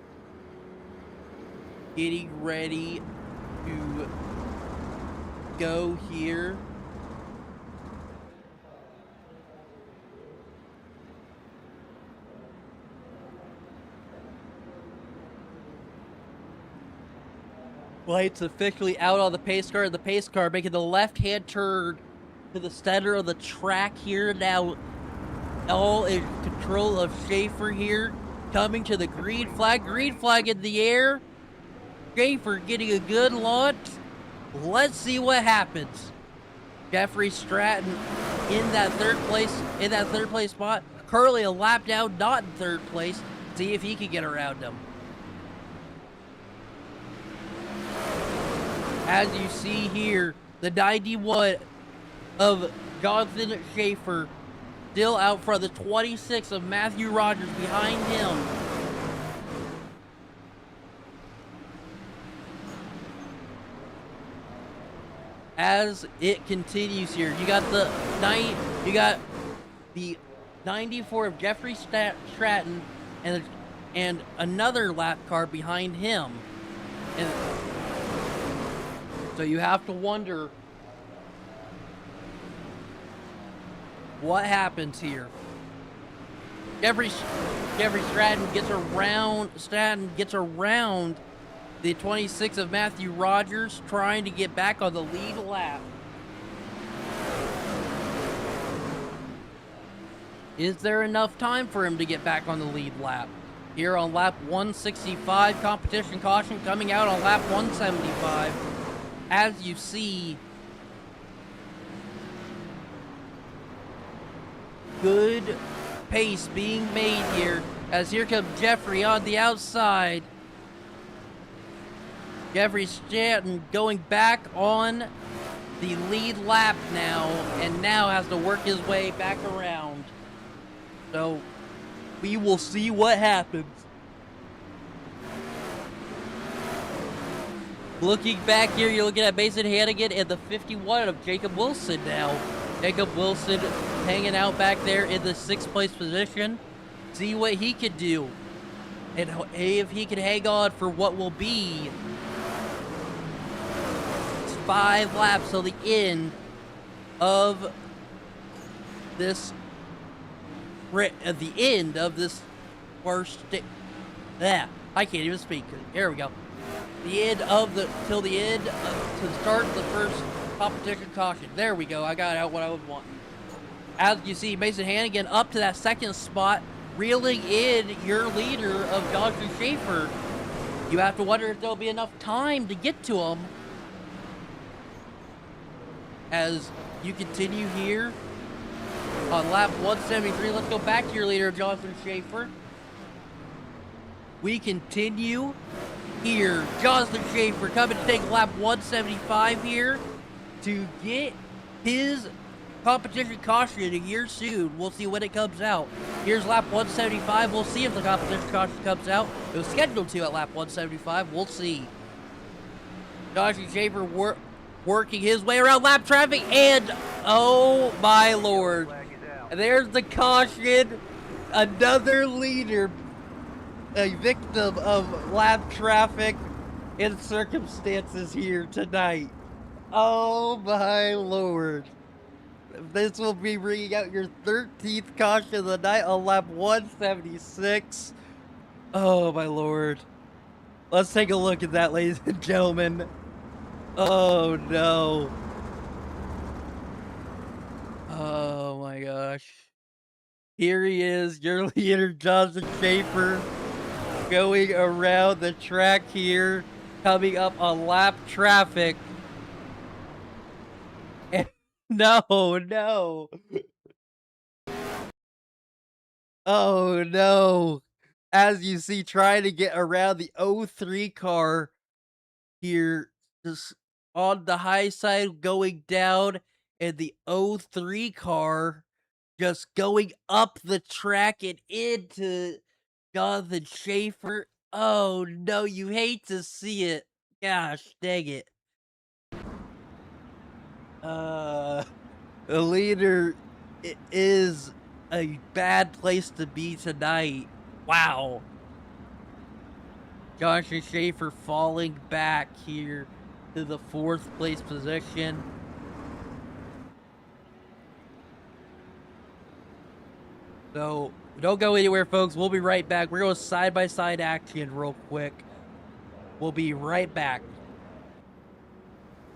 getting ready to go here. Lights officially out on the pace car. The pace car making the left-hand turn to the center of the track here. Now, all in control of Schaefer here. Coming to the green flag. Green flag in the air. Schaefer getting a good launch. Let's see what happens. Jeffrey Stratton in that third place spot. Currently a lap down, not in third place. See if he can get around him. As you see here, the 91 of Jonathan Schaefer still out front. The 26 of Matthew Rogers behind him. As it continues here, you got the 94 of Jeffrey Stratton and another lap car behind him. And so you have to wonder what happens here. Jeffrey Stratton gets around the 26 of Matthew Rogers, trying to get back on the lead lap. Is there enough time for him to get back on the lead lap? Here on lap 165, competition caution coming out on lap 175. As you see, good pace being made here, as here comes Jeffrey on the outside. Jeffrey Stratton going back on the lead lap now, and now has to work his way back around. So we will see what happens. Looking back here, you're looking at Mason Hannigan and the 51 of Jacob Wilson now. Jacob Wilson hanging out back there in the 6th place position. See what he can do. And if he can hang on for what will be 5 laps till the end of this first I can't even speak. Here we go. To start the first competition caution. There we go. I got out what I would want. As you see, Mason Hannigan up to that 2nd spot, reeling in your leader of Jonathan Schaefer. You have to wonder if there'll be enough time to get to him. As you continue here on lap 173, let's go back to your leader, Jonathan Schaefer. We continue here. Jonathan Schaefer coming to take lap 175 here to get his competition caution here soon. We'll see when it comes out. Here's lap 175. We'll see if the competition caution comes out. It was scheduled to at lap 175. We'll see. Jonathan Schaefer working his way around lap traffic, and oh my lord, there's the caution. Another leader, a victim of lap traffic and circumstances here tonight. Oh my lord. This will be bringing out your 13th caution of the night on lap 176. Oh my lord. Let's take a look at that, ladies and gentlemen. Oh no. Oh my gosh. Here he is, your leader, Johnson Schaefer, going around the track here, coming up on lap traffic. And no. Oh no. As you see, trying to get around the 03 car here, just on the high side going down, and the 03 car just going up the track and into Jonathan Schaefer. Oh no, you hate to see it. Gosh dang it. The leader is a bad place to be tonight. Wow. Jonathan Schaefer falling back here to the 4th place position. So, don't go anywhere, folks. We'll be right back. We're going side-by-side action real quick. We'll be right back.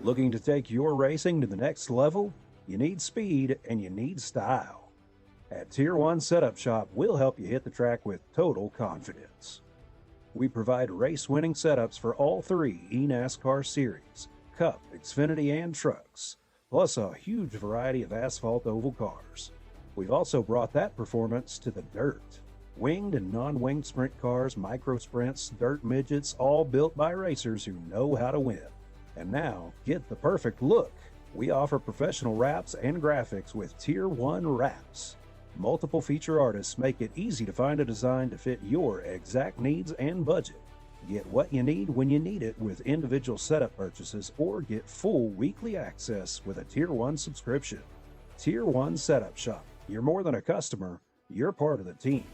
Looking to take your racing to the next level? You need speed and you need style. At Tier 1 Setup Shop, we'll help you hit the track with total confidence. We provide race-winning setups for all 3 eNASCAR series, Cup, Xfinity, and trucks, plus a huge variety of asphalt oval cars. We've also brought that performance to the dirt. Winged and non-winged sprint cars, micro sprints, dirt midgets, all built by racers who know how to win. And now, get the perfect look. We offer professional wraps and graphics with Tier 1 wraps. Multiple feature artists make it easy to find a design to fit your exact needs and budget. Get what you need when you need it with individual setup purchases, or get full weekly access with a Tier 1 subscription. Tier 1 Setup Shop. You're more than a customer, you're part of the team.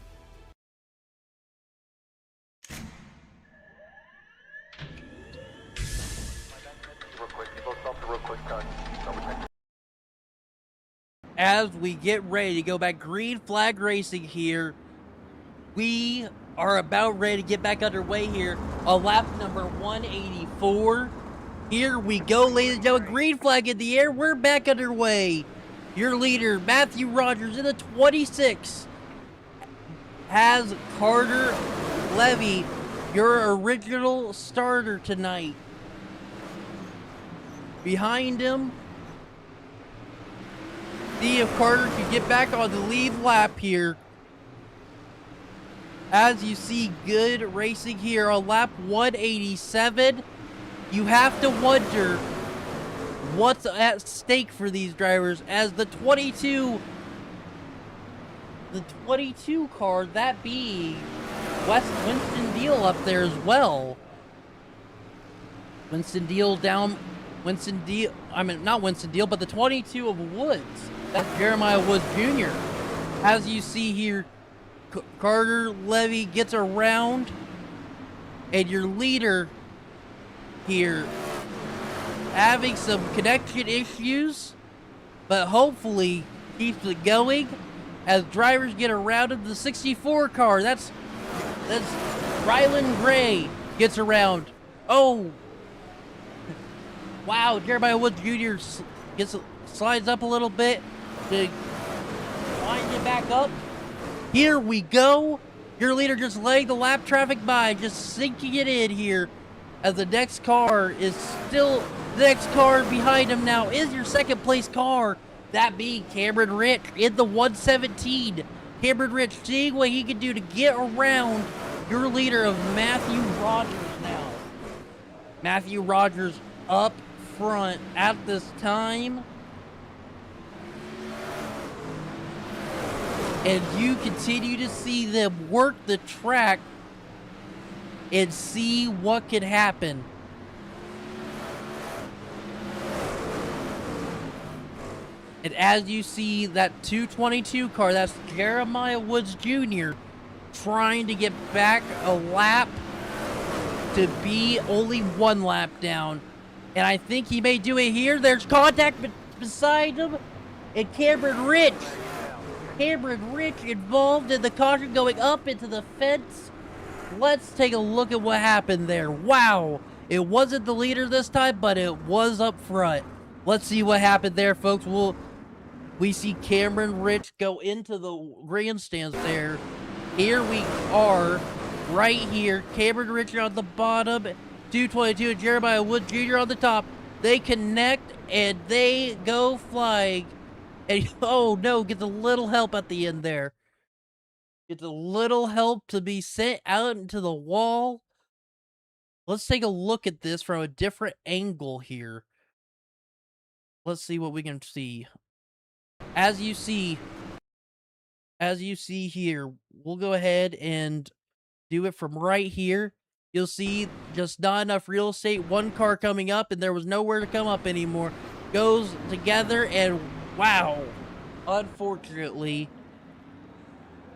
As we get ready to go back, green flag racing here. We are about ready to get back underway here on lap number 184. Here we go, ladies and gentlemen. Green flag in the air. We're back underway. Your leader, Matthew Rogers, in the 26, has Carter Levy, your original starter tonight. Behind him, see if Carter can get back on the lead lap here. As you see, good racing here on lap 187. You have to wonder what's at stake for these drivers, as the 22 car, that being Winston Deal up there as well. Winston Deal, not Winston Deal, but the 22 of Woods. That's Jeremiah Woods Jr. As you see here, Carter Levy gets around, and your leader here having some connection issues, but hopefully keeps it going as drivers get around in the 64 car. That's Rylan Gray gets around. Oh, wow, Jeremiah Woods Jr. slides up a little bit to wind it back up. Here we go. Your leader just laying the lap traffic by, just sinking it in here, as the next car is still, the next car behind him now is your second place car, that being Cameron Rich in the 117. Cameron Rich seeing what he can do to get around your leader of Matthew Rogers now. Matthew Rogers up front at this time. And you continue to see them work the track and see what can happen. And as you see that 222 car, that's Jeremiah Woods Jr. trying to get back a lap to be only one lap down. And I think he may do it here. There's contact beside him. And Cameron Rich involved in the caution going up into the fence. Let's take a look at what happened there. Wow. It wasn't the leader this time, but it was up front. Let's see what happened there, folks. We see Cameron Rich go into the grandstands there. Here we are, right here. Cameron Rich on the bottom, 222, and Jeremiah Wood Jr. on the top. They connect, and they go flying. And, oh no, gets a little help at the end there. Gets a little help to be sent out into the wall. Let's take a look at this from a different angle here. Let's see what we can see. As you see here, we'll go ahead and do it from right here. You'll see just not enough real estate. One car coming up, and there was nowhere to come up anymore. Goes together, and wow. Unfortunately,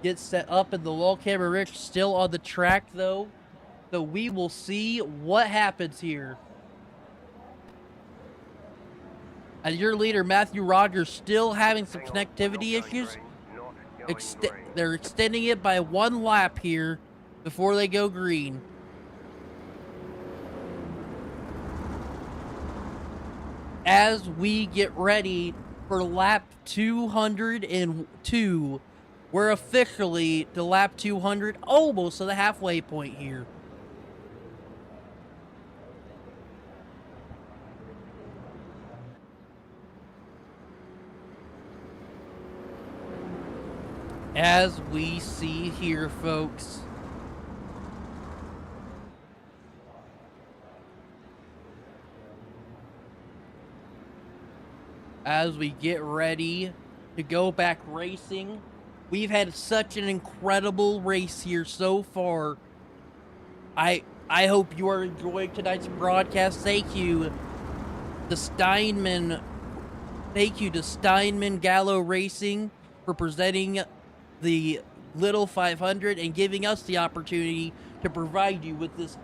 gets set up in the wall. Cameron Rich still on the track, though. So we will see what happens here. As your leader, Matthew Rogers, still having some connectivity issues. They're extending it by 1 lap here before they go green. As we get ready for lap 202, we're officially to lap 200, almost to the halfway point here. As we see here, folks, as we get ready to go back racing, we've had such an incredible race here so far. I hope you are enjoying tonight's broadcast. Thank you to Steinman Gallo Racing for presenting the Little 500 and giving us the opportunity to provide you with this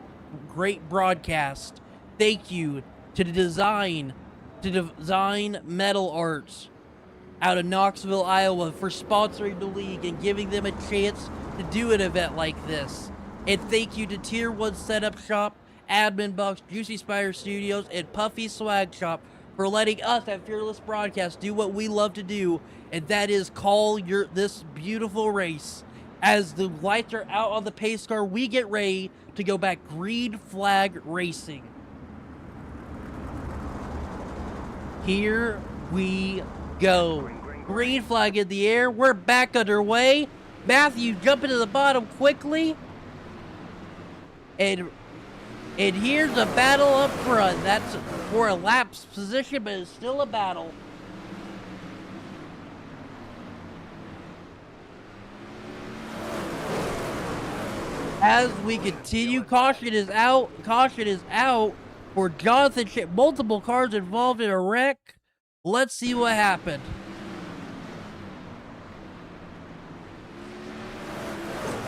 great broadcast. Thank you to Design Metal Arts out of Knoxville, Iowa for sponsoring the league and giving them a chance to do an event like this. And thank you to Tier 1 Setup Shop, Admin Box, Juicy Spider Studios, and Puffy Swag Shop for letting us at Fearless Broadcast do what we love to do, and that is call this beautiful race. As the lights are out on the pace car, we get ready to go back green flag racing. Here we go. Green flag in the air. We're back underway. Matthew jumping to the bottom quickly. And here's a battle up front. That's for a lap's position, but it's still a battle. As we continue, caution is out for Jonathan Shea. Multiple cars involved in a wreck. Let's see what happened.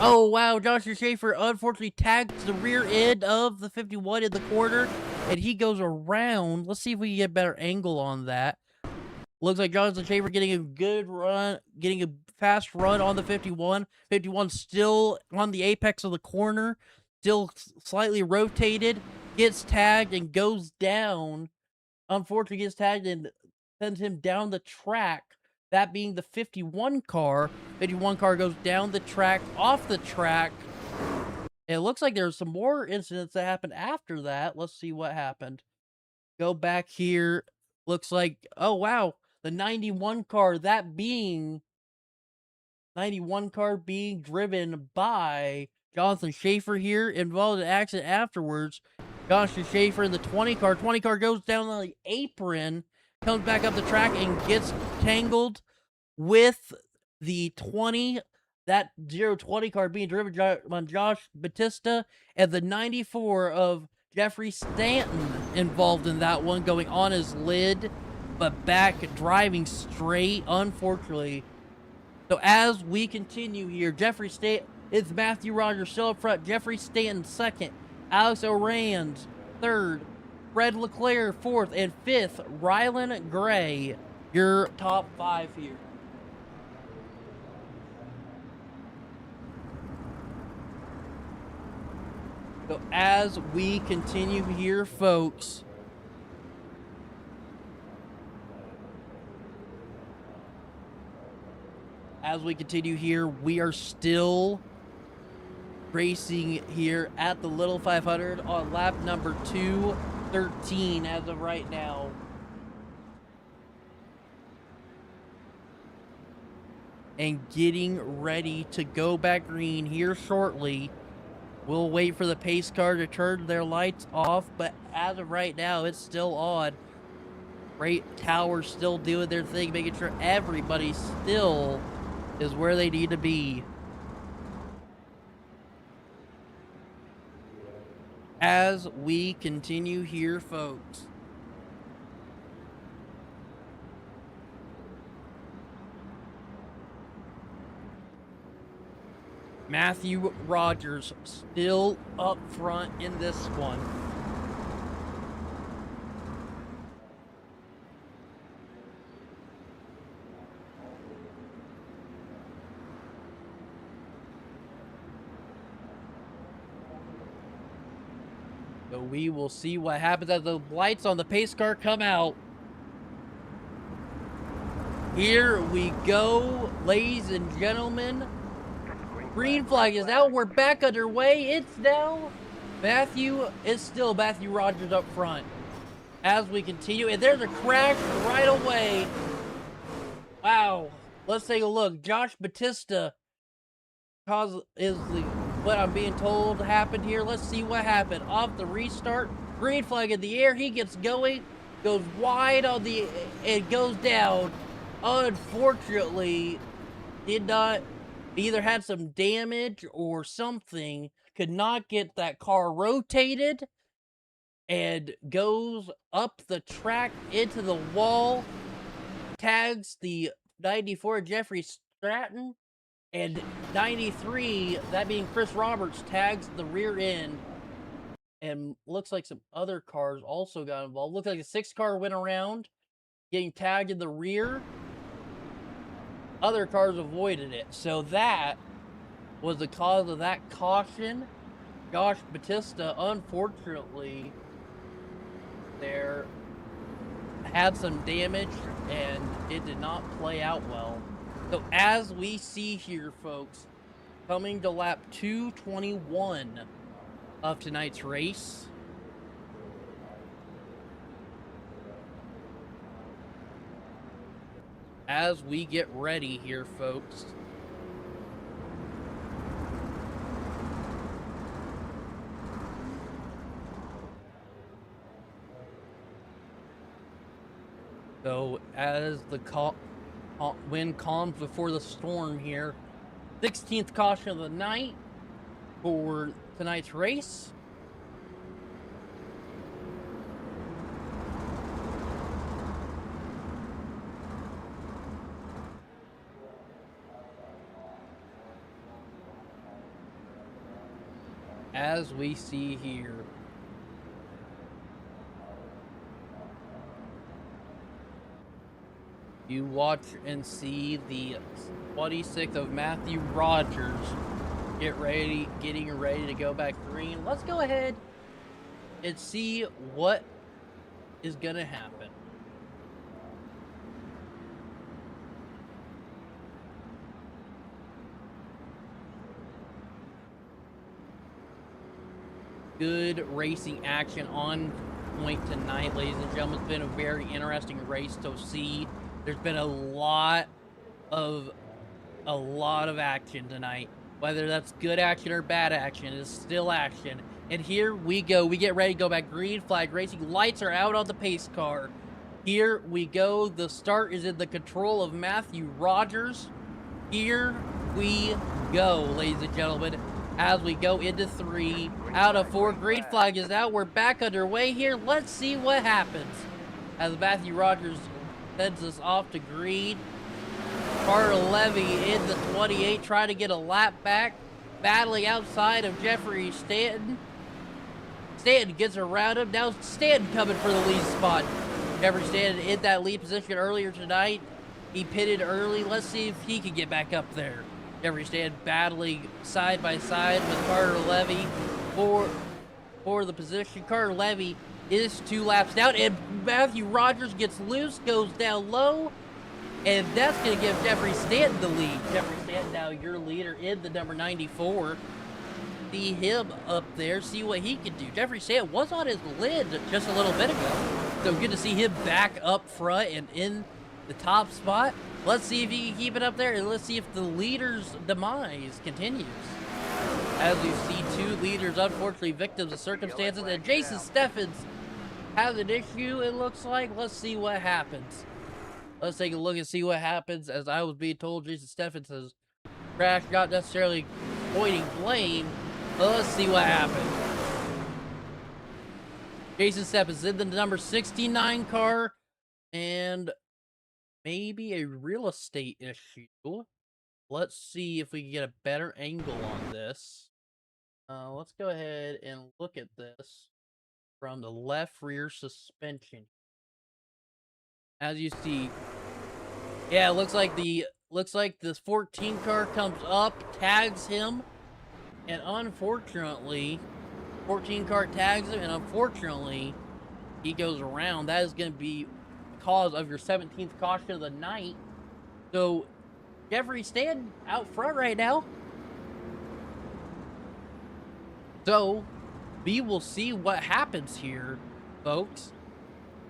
Oh, wow. Jonathan Schaefer unfortunately tags the rear end of the 51 in the corner, and he goes around. Let's see if we can get a better angle on that. Looks like Jonathan Schaefer getting a good run, getting a fast run on the 51. 51 still on the apex of the corner, still slightly rotated, gets tagged and goes down. Unfortunately, gets tagged and sends him down the track. That being the 51 car. 51 car goes down the track, off the track. It looks like there's some more incidents that happened after that. Let's see what happened. Go back here. Looks like, oh wow, the 91 car, that being 91 car being driven by Jonathan Schaefer here, involved in an accident afterwards. Jonathan Schaefer in the 20 car. 20 car goes down on the apron, comes back up the track and gets tangled with the 20. That 020 car being driven by Josh Batista, and the 94 of Jeffrey Stanton involved in that one, going on his lid, but back driving straight, unfortunately. So as we continue here, Jeffrey Stanton, it's Matthew Rogers still up front, Jeffrey Stanton second, Alex Orans third, Fred Leclerc fourth, and fifth, Rylan Gray, your top five here. So as we continue here, folks, as we continue here, we are still racing here at the Little 500 on lap number 213 as of right now. And getting ready to go back green here shortly. We'll wait for the pace car to turn their lights off, but as of right now, it's still on. Great Tower's still doing their thing, making sure everybody still is where they need to be. As we continue here, folks. Matthew Rogers still up front in this one. So we will see what happens as the lights on the pace car come out. Here we go, ladies and gentlemen. Green flag is out. We're back underway. It's now still Matthew Rogers up front. As we continue, and there's a crash right away. Wow. Let's take a look. Josh Batista what I'm being told happened here. Let's see what happened. Off the restart, green flag in the air. He gets going, goes wide on the, and goes down. Unfortunately, either had some damage or something, could not get that car rotated, and goes up the track into the wall, tags the 94 Jeffrey Stratton, and 93, that being Chris Roberts, tags the rear end, and looks like some other cars also got involved. Looks like a 6 car went around, getting tagged in the rear. Other cars avoided it. So that was the cause of that caution. Josh Batista, unfortunately, there had some damage and it did not play out well. So as we see here, folks, coming to lap 221 of tonight's race, as we get ready here, folks. So as the wind calms before the storm here, 16th caution of the night for tonight's race. As we see here, you watch and see the 26th of Matthew Rogers getting ready to go back green. Let's go ahead and see what is going to happen. Good racing action on point tonight, ladies and gentlemen. It's been a very interesting race to see. There's been a lot of action tonight. Whether that's good action or bad action, it's still action. And here we go. We get ready to go back green flag racing. Lights are out on the pace car. Here we go. The start is in the control of Matthew Rogers. Here we go, ladies and gentlemen. As we go into 3 out of 4, green flag is out. We're back underway here. Let's see what happens as Matthew Rogers sends us off to green. Carter Levy in the 28, trying to get a lap back, battling outside of Jeffrey Stanton. Stanton gets around him. Now Stanton coming for the lead spot. Jeffrey Stanton in that lead position earlier tonight. He pitted early. Let's see if he can get back up there. Jeffrey Stanton battling side by side with Carter Levy for the position. Carter Levy is 2 laps down, and Matthew Rogers gets loose, goes down low, And that's going to give Jeffrey Stanton the lead. Jeffrey Stanton now your leader in the number 94. See him up there, see what he can do. Jeffrey Stanton was on his lid just a little bit ago. So good to see him back up front and in the top spot. Let's see if he can keep it up there, and let's see if the leader's demise continues. As we see two leaders, unfortunately, victims of circumstances, and Jason Steffens has an issue, it looks like. Let's see what happens. Let's take a look and see what happens. As I was being told, Jason Steffens has crashed, not necessarily pointing blame, but let's see what happens. Jason Steffens in the number 69 car, and maybe a real estate issue. Let's see if we can get a better angle on this. Let's go ahead and look at this from the left rear suspension. As you see, yeah, it looks like this 14 car comes up, tags him, and unfortunately, 14 car tags him, and unfortunately, he goes around. That is going to be the cause of your 17th caution of the night. So, Jeffrey Stanton out front right now. So, we will see what happens here, folks.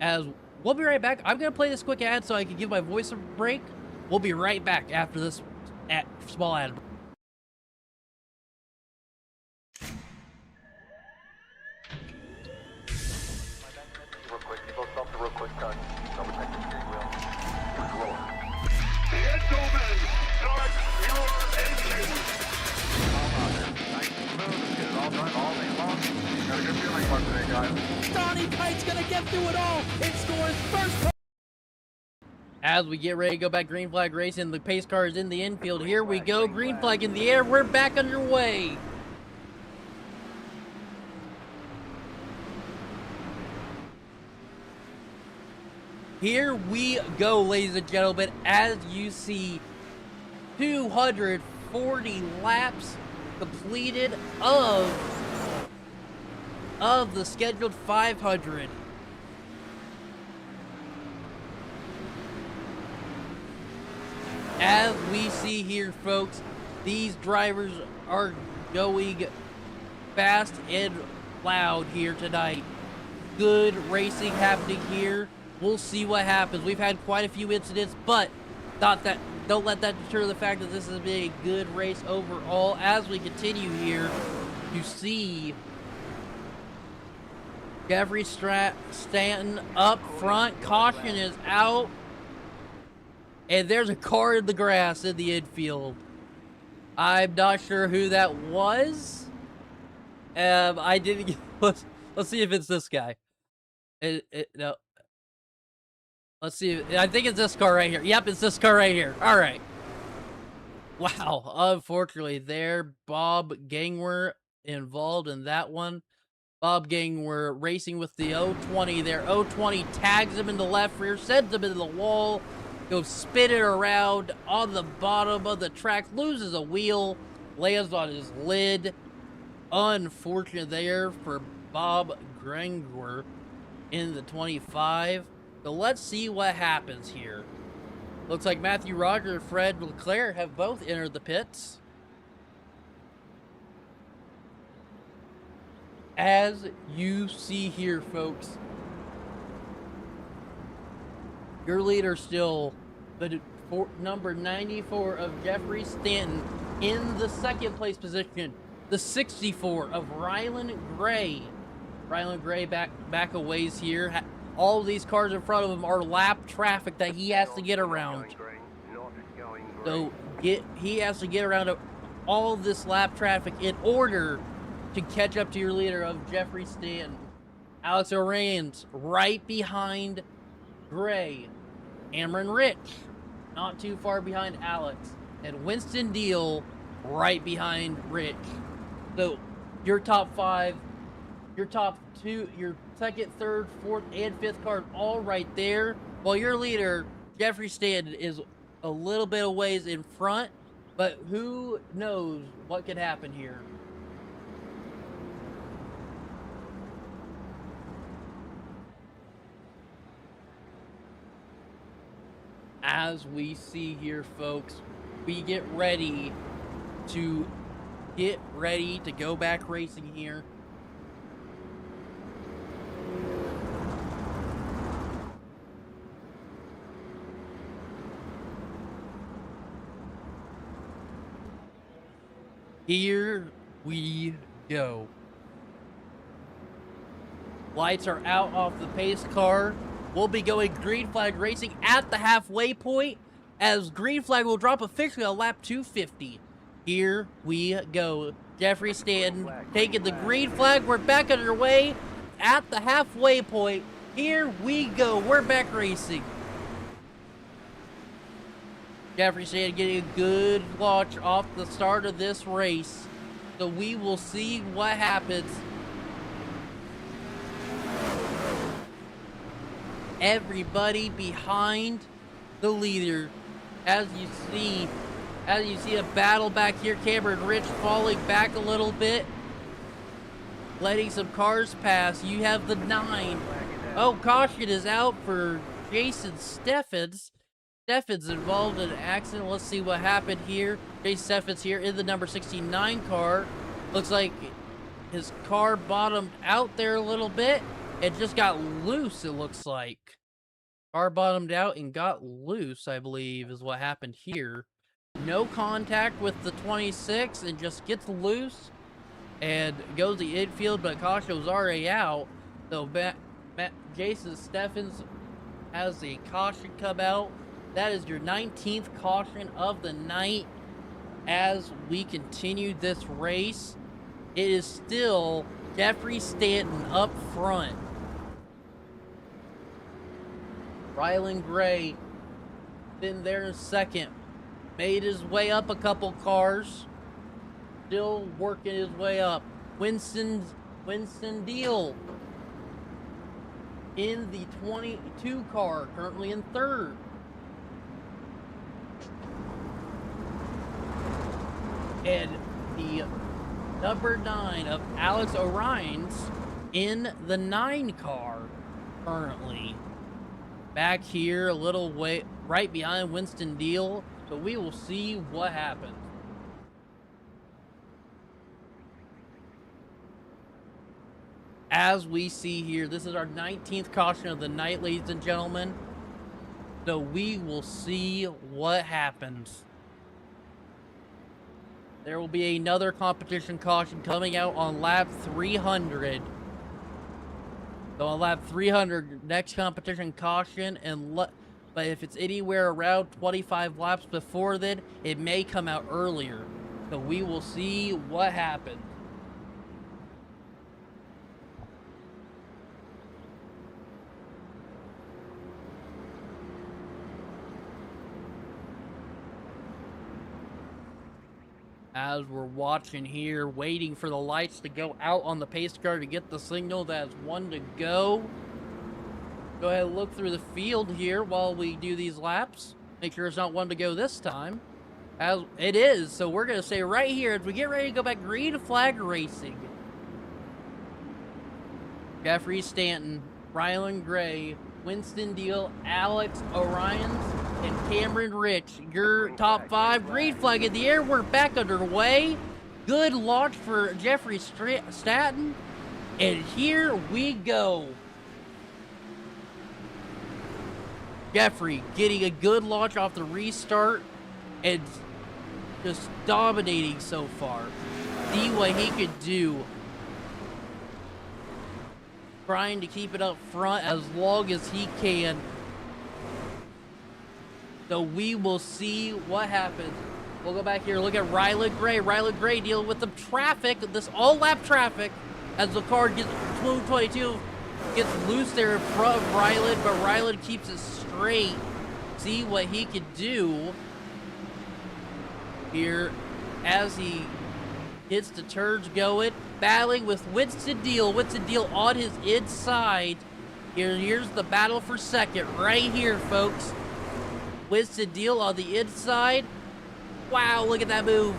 As we'll be right back. I'm going to play this quick ad so I can give my voice a break. We'll be right back after this small ad. Real quick, you both stop real quick, cut. Double check the steering wheel. Gentlemen, start your engines. Nice and smooth. Get it all done all day long. Got a good feeling about today, guys. Donnie Kite's gonna get through it all and score his first. As we get ready to go back green flag racing, the pace car is in the infield. Here we go, green flag in the air. We're back underway. Here we go, ladies and gentlemen, as you see 240 laps completed of the scheduled 500. As we see here, folks, these drivers are going fast and loud here tonight. Good racing happening here. We'll see what happens. We've had quite a few incidents, but don't let that deter the fact that this has been a good race overall. As we continue here to see Jeffrey Stanton up front. Caution is out. And there's a car in the grass in the infield. I'm not sure who that was. I didn't get, let's see if it's this guy. No. Let's see. I think it's this car right here. Yep, it's this car right here. All right. Wow. Unfortunately, there, Bob Gangwer involved in that one. Bob Gangwer racing with the 020 there. 020 tags him in the left rear, sends him into the wall, goes spinning around on the bottom of the track, loses a wheel, lands on his lid. Unfortunate there for Bob Gangwer in the 25. So let's see what happens here. Looks like Matthew Rogers and Fred Leclerc have both entered the pits. As you see here, folks, your leader still, the number 94 of Jeffrey Stanton in the second place position. The 64 of Rylan Gray. Rylan Gray back a ways here. All of these cars in front of him are lap traffic that he has to get around. So he has to get around all this lap traffic in order to catch up to your leader of Jeffrey Stanton. Alex Orans right behind Gray. Cameron Rich not too far behind Alex. And Winston Deal right behind Rich. So your top five, your top two, your second, third, fourth, and fifth cars all right there. While your leader, Jeffrey Stanton, is a little bit of ways in front. But who knows what could happen here. As we see here, folks, we get ready to go back racing here. Here we go. Lights are out off the pace car. We'll be going green flag racing at the halfway point, as green flag will drop officially on lap 250. Here we go. Jeffrey Stanton taking the green flag. We're back underway at the halfway point. Here we go. We're back racing. Jeffrey Stanton getting a good launch off the start of this race. So we will see what happens. Everybody behind the leader. As you see a battle back here. Cameron Rich falling back a little bit, letting some cars pass. You have the 9. Oh, caution is out for Jason Steffens. Steffens involved in an accident. Let's see what happened here. Jason Steffens here in the number 69 car. Looks like his car bottomed out there a little bit. It just got loose, it looks like. Car bottomed out and got loose, I believe, is what happened here. No contact with the 26 and just gets loose and goes to the infield, but caution was already out. So Jason Steffens has a caution come out. That is your 19th caution of the night. As we continue this race, it is still Jeffrey Stanton up front. Rylan Gray been there in second. Made his way up a couple cars. Still working his way up. Winston Deal in the 22 car, currently in third. And the number 9 of Alex Orion's in the 9 car currently. Back here a little way right behind Winston Deal. So we will see what happens. As we see here, this is our 19th caution of the night, ladies and gentlemen. So we will see what happens. There will be another competition caution coming out on lap 300. So on lap 300, next competition caution, but if it's anywhere around 25 laps before then, it may come out earlier. So we will see what happens. As we're watching here, waiting for the lights to go out on the pace car to get the signal that it's 1 to go. Go ahead and look through the field here while we do these laps. Make sure it's not 1 to go this time. As it is, so we're going to say right here, as we get ready to go back green flag racing. Jeffrey Stanton, Rylan Gray, Winston Deal, Alex Orions, and Cameron Rich, your top 5. Green flag in the air. We're back underway. Good launch for Jeffrey Stanton. And here we go. Jeffrey getting a good launch off the restart and just dominating so far. See what he could do. Trying to keep it up front as long as he can. So we will see what happens. We'll go back here, look at Rylan Gray. Rylan Gray dealing with the traffic, this all-lap traffic, as the car gets 222 gets loose there in front of Rylan, but Rylan keeps it straight. See what he can do here as he gets the turns going. Battling with Winston Deal. Winston Deal on his inside. Here's the battle for second right here, folks. Winston Deal on the inside. Wow, look at that move.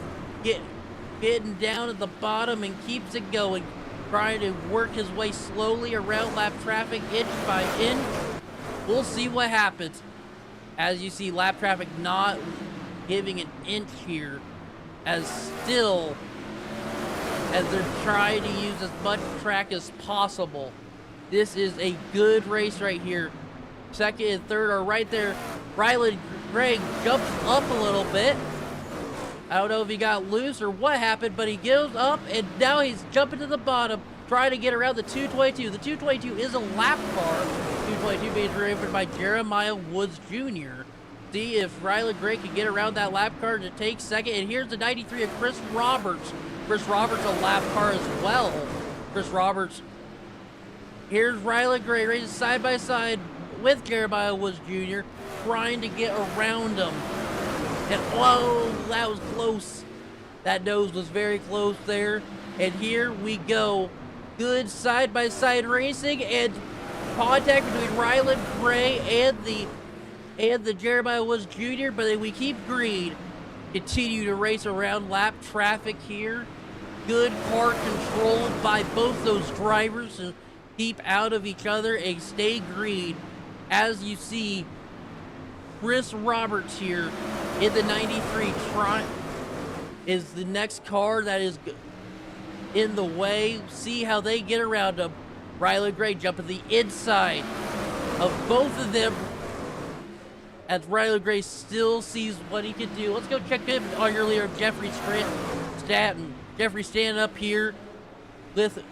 Getting down at the bottom and keeps it going. Trying to work his way slowly around lap traffic inch by inch. We'll see what happens. As you see, lap traffic not giving an inch here, as still as they're trying to use as much track as possible. This is a good race right here. Second and third are right there. Ryland Gray jumps up a little bit. I don't know if he got loose or what happened, but he goes up, and now he's jumping to the bottom, trying to get around the 222. The 222 is a lap car. 222 being driven by Jeremiah Woods Jr. See if Ryland Gray can get around that lap car to take second. And here's the 93 of Chris Roberts. Chris Roberts a lap car as well. Chris Roberts. Here's Ryland Gray racing side by side with Jeremiah Woods Jr. trying to get around him. And whoa, that was close. That nose was very close there. And here we go. Good side-by-side racing and contact between Ryland Gray and the Jeremiah Woods Jr., but then we keep green. Continue to race around lap traffic here. Good car control by both those drivers to keep out of each other and stay green. As you see, Chris Roberts here in the 93 is the next car that is in the way. See how they get around him. Ryland Gray jumping the inside of both of them as Ryland Gray still sees what he can do. Let's go check in on your leader, Jeffrey Stanton. Jeffrey Stanton up here with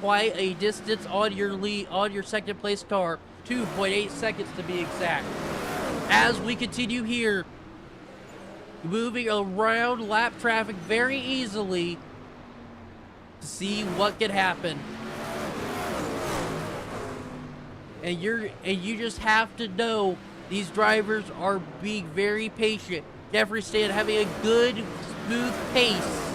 quite a distance on your lead, on your second place car. 2.8 seconds to be exact. As we continue here, moving around lap traffic very easily to see what could happen. And you just have to know these drivers are being very patient. Jeffrey Stanton having a good, smooth pace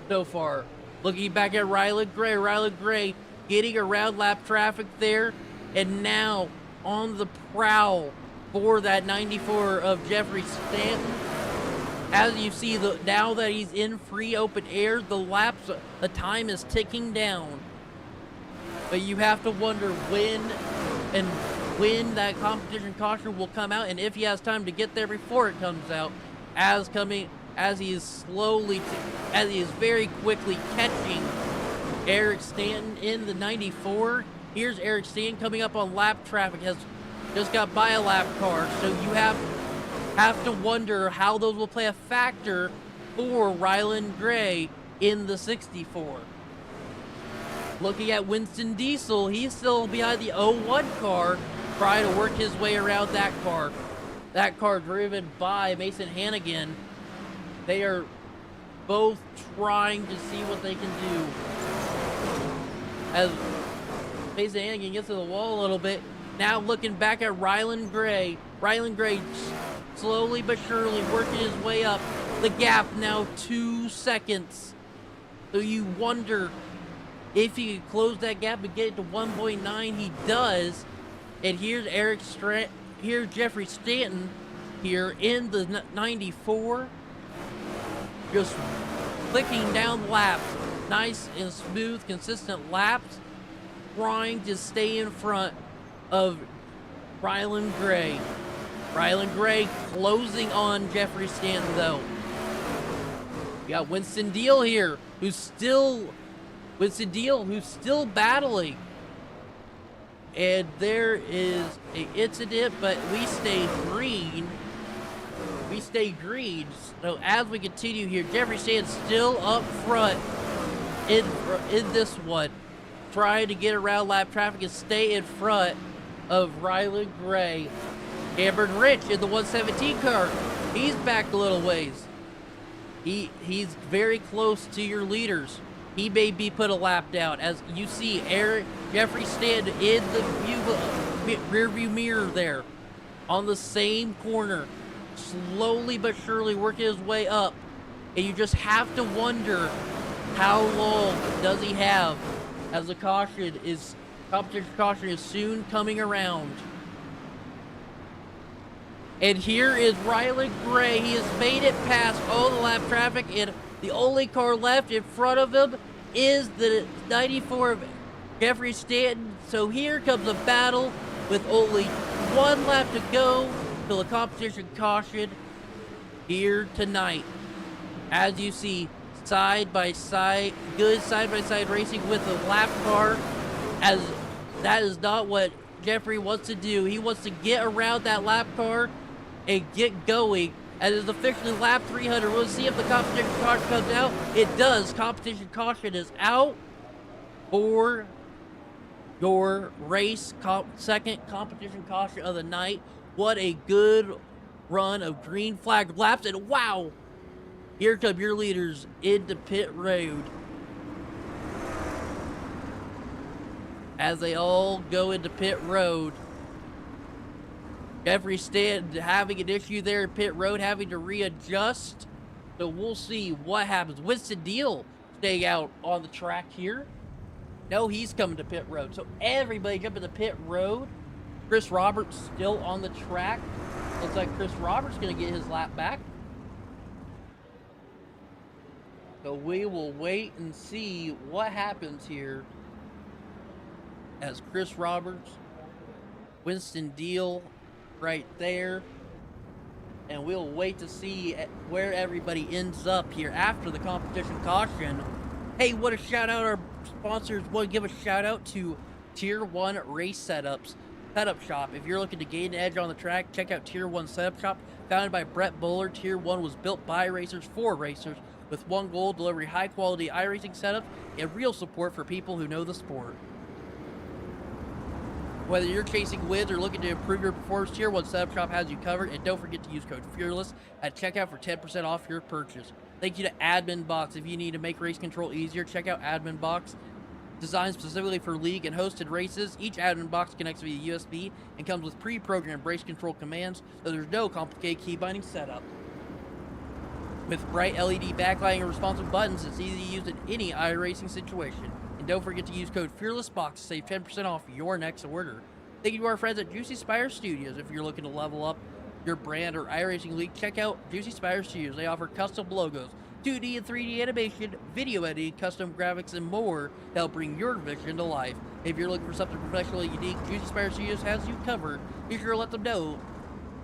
so far. Looking back at Ryland Gray getting around lap traffic there, and now on the prowl for that 94 of Jeffrey Stanton. As you see, now that he's in free open air, the time is ticking down. But you have to wonder when that competition caution will come out, and if he has time to get there before it comes out, as he is very quickly catching Eric Stanton in the 94. Here's Eric Stanton coming up on lap traffic, has just got by a lap car, so you have to wonder how those will play a factor for Ryland Gray in the 64. Looking at Winston Diesel, he's still behind the 01 car, trying to work his way around that car. That car driven by Mason Hannigan. They are both trying to see what they can do. As Mason Hannigan gets to the wall a little bit. Now looking back at Ryland Gray. Ryland Gray slowly but surely working his way up. The gap now 2 seconds. So you wonder if he could close that gap and get it to 1.9. He does. And here's here's Jeffrey Stanton here in the 94. Just clicking down laps. Nice and smooth, consistent laps. Trying to stay in front of Ryland Gray. Ryland Gray closing on Jeffrey Stanton, though. We got Winston Deal here, who's still battling. And there is an incident, but we stay green. So as we continue here, Jeffrey Stanton still up front in this one, trying to get around lap traffic and stay in front of Ryland Gray. Cameron Rich in the 117 car. He's back a little ways. He's very close to your leaders. He may be put a lap down. As you see, Jeffrey Stanton in the rear view mirror there on the same corner, slowly but surely working his way up. And you just have to wonder, how long does he have, as the competition caution is soon coming around. And here is Ryland Gray. He has made it past all the lap traffic, and the only car left in front of him is the 94 of Jeffrey Stanton. So here comes a battle with only 1 lap to go till the competition caution here tonight. As you see, side-by-side, good side-by-side racing with the lap car, as that is not what Jeffrey wants to do. He wants to get around that lap car and get going. And it's officially lap 300. We'll see if the competition caution comes out. It does. Competition caution is out for your race. Second competition caution of the night. What a good run of green flag laps. And wow, here come your leaders into pit road. As they all go into pit road. Jeffrey having an issue there in pit road, having to readjust. So we'll see what happens. Winston Deal staying out on the track here. No, he's coming to pit road. So everybody jumping to pit road. Chris Roberts still on the track. Looks like Chris Roberts going to get his lap back. So we will wait and see what happens here as Chris Roberts, Winston Deal right there, and we'll wait to see where everybody ends up here after the competition caution. Hey, what a shout out our sponsors. Want to give a shout out to Tier 1 Race Setup Shop. If you're looking to gain an edge on the track, check out Tier 1 Setup Shop. Founded by Brett Bowler, Tier 1 was built by racers for racers with one goal: delivering high quality iRacing setups and real support for people who know the sport. Whether you're chasing wins or looking to improve your performance, Tier 1 Setup Shop has you covered, and don't forget to use code FEARLESS at checkout for 10% off your purchase. Thank you to Admin Box. If you need to make race control easier, check out Admin Box. Designed specifically for league and hosted races, each Admin Box connects via USB and comes with pre-programmed race control commands, so there's no complicated key binding setup. With bright LED backlighting and responsive buttons, it's easy to use in any iRacing situation. And don't forget to use code FEARLESSBOX to save 10% off your next order. Thank you to our friends at Juicy Spire Studios. If you're looking to level up your brand or iRacing league, check out Juicy Spire Studios. They offer custom logos, 2D and 3D animation, video editing, custom graphics, and more to help bring your vision to life. If you're looking for something professional and unique, Juicy Spire Studios has you covered. Be sure to let them know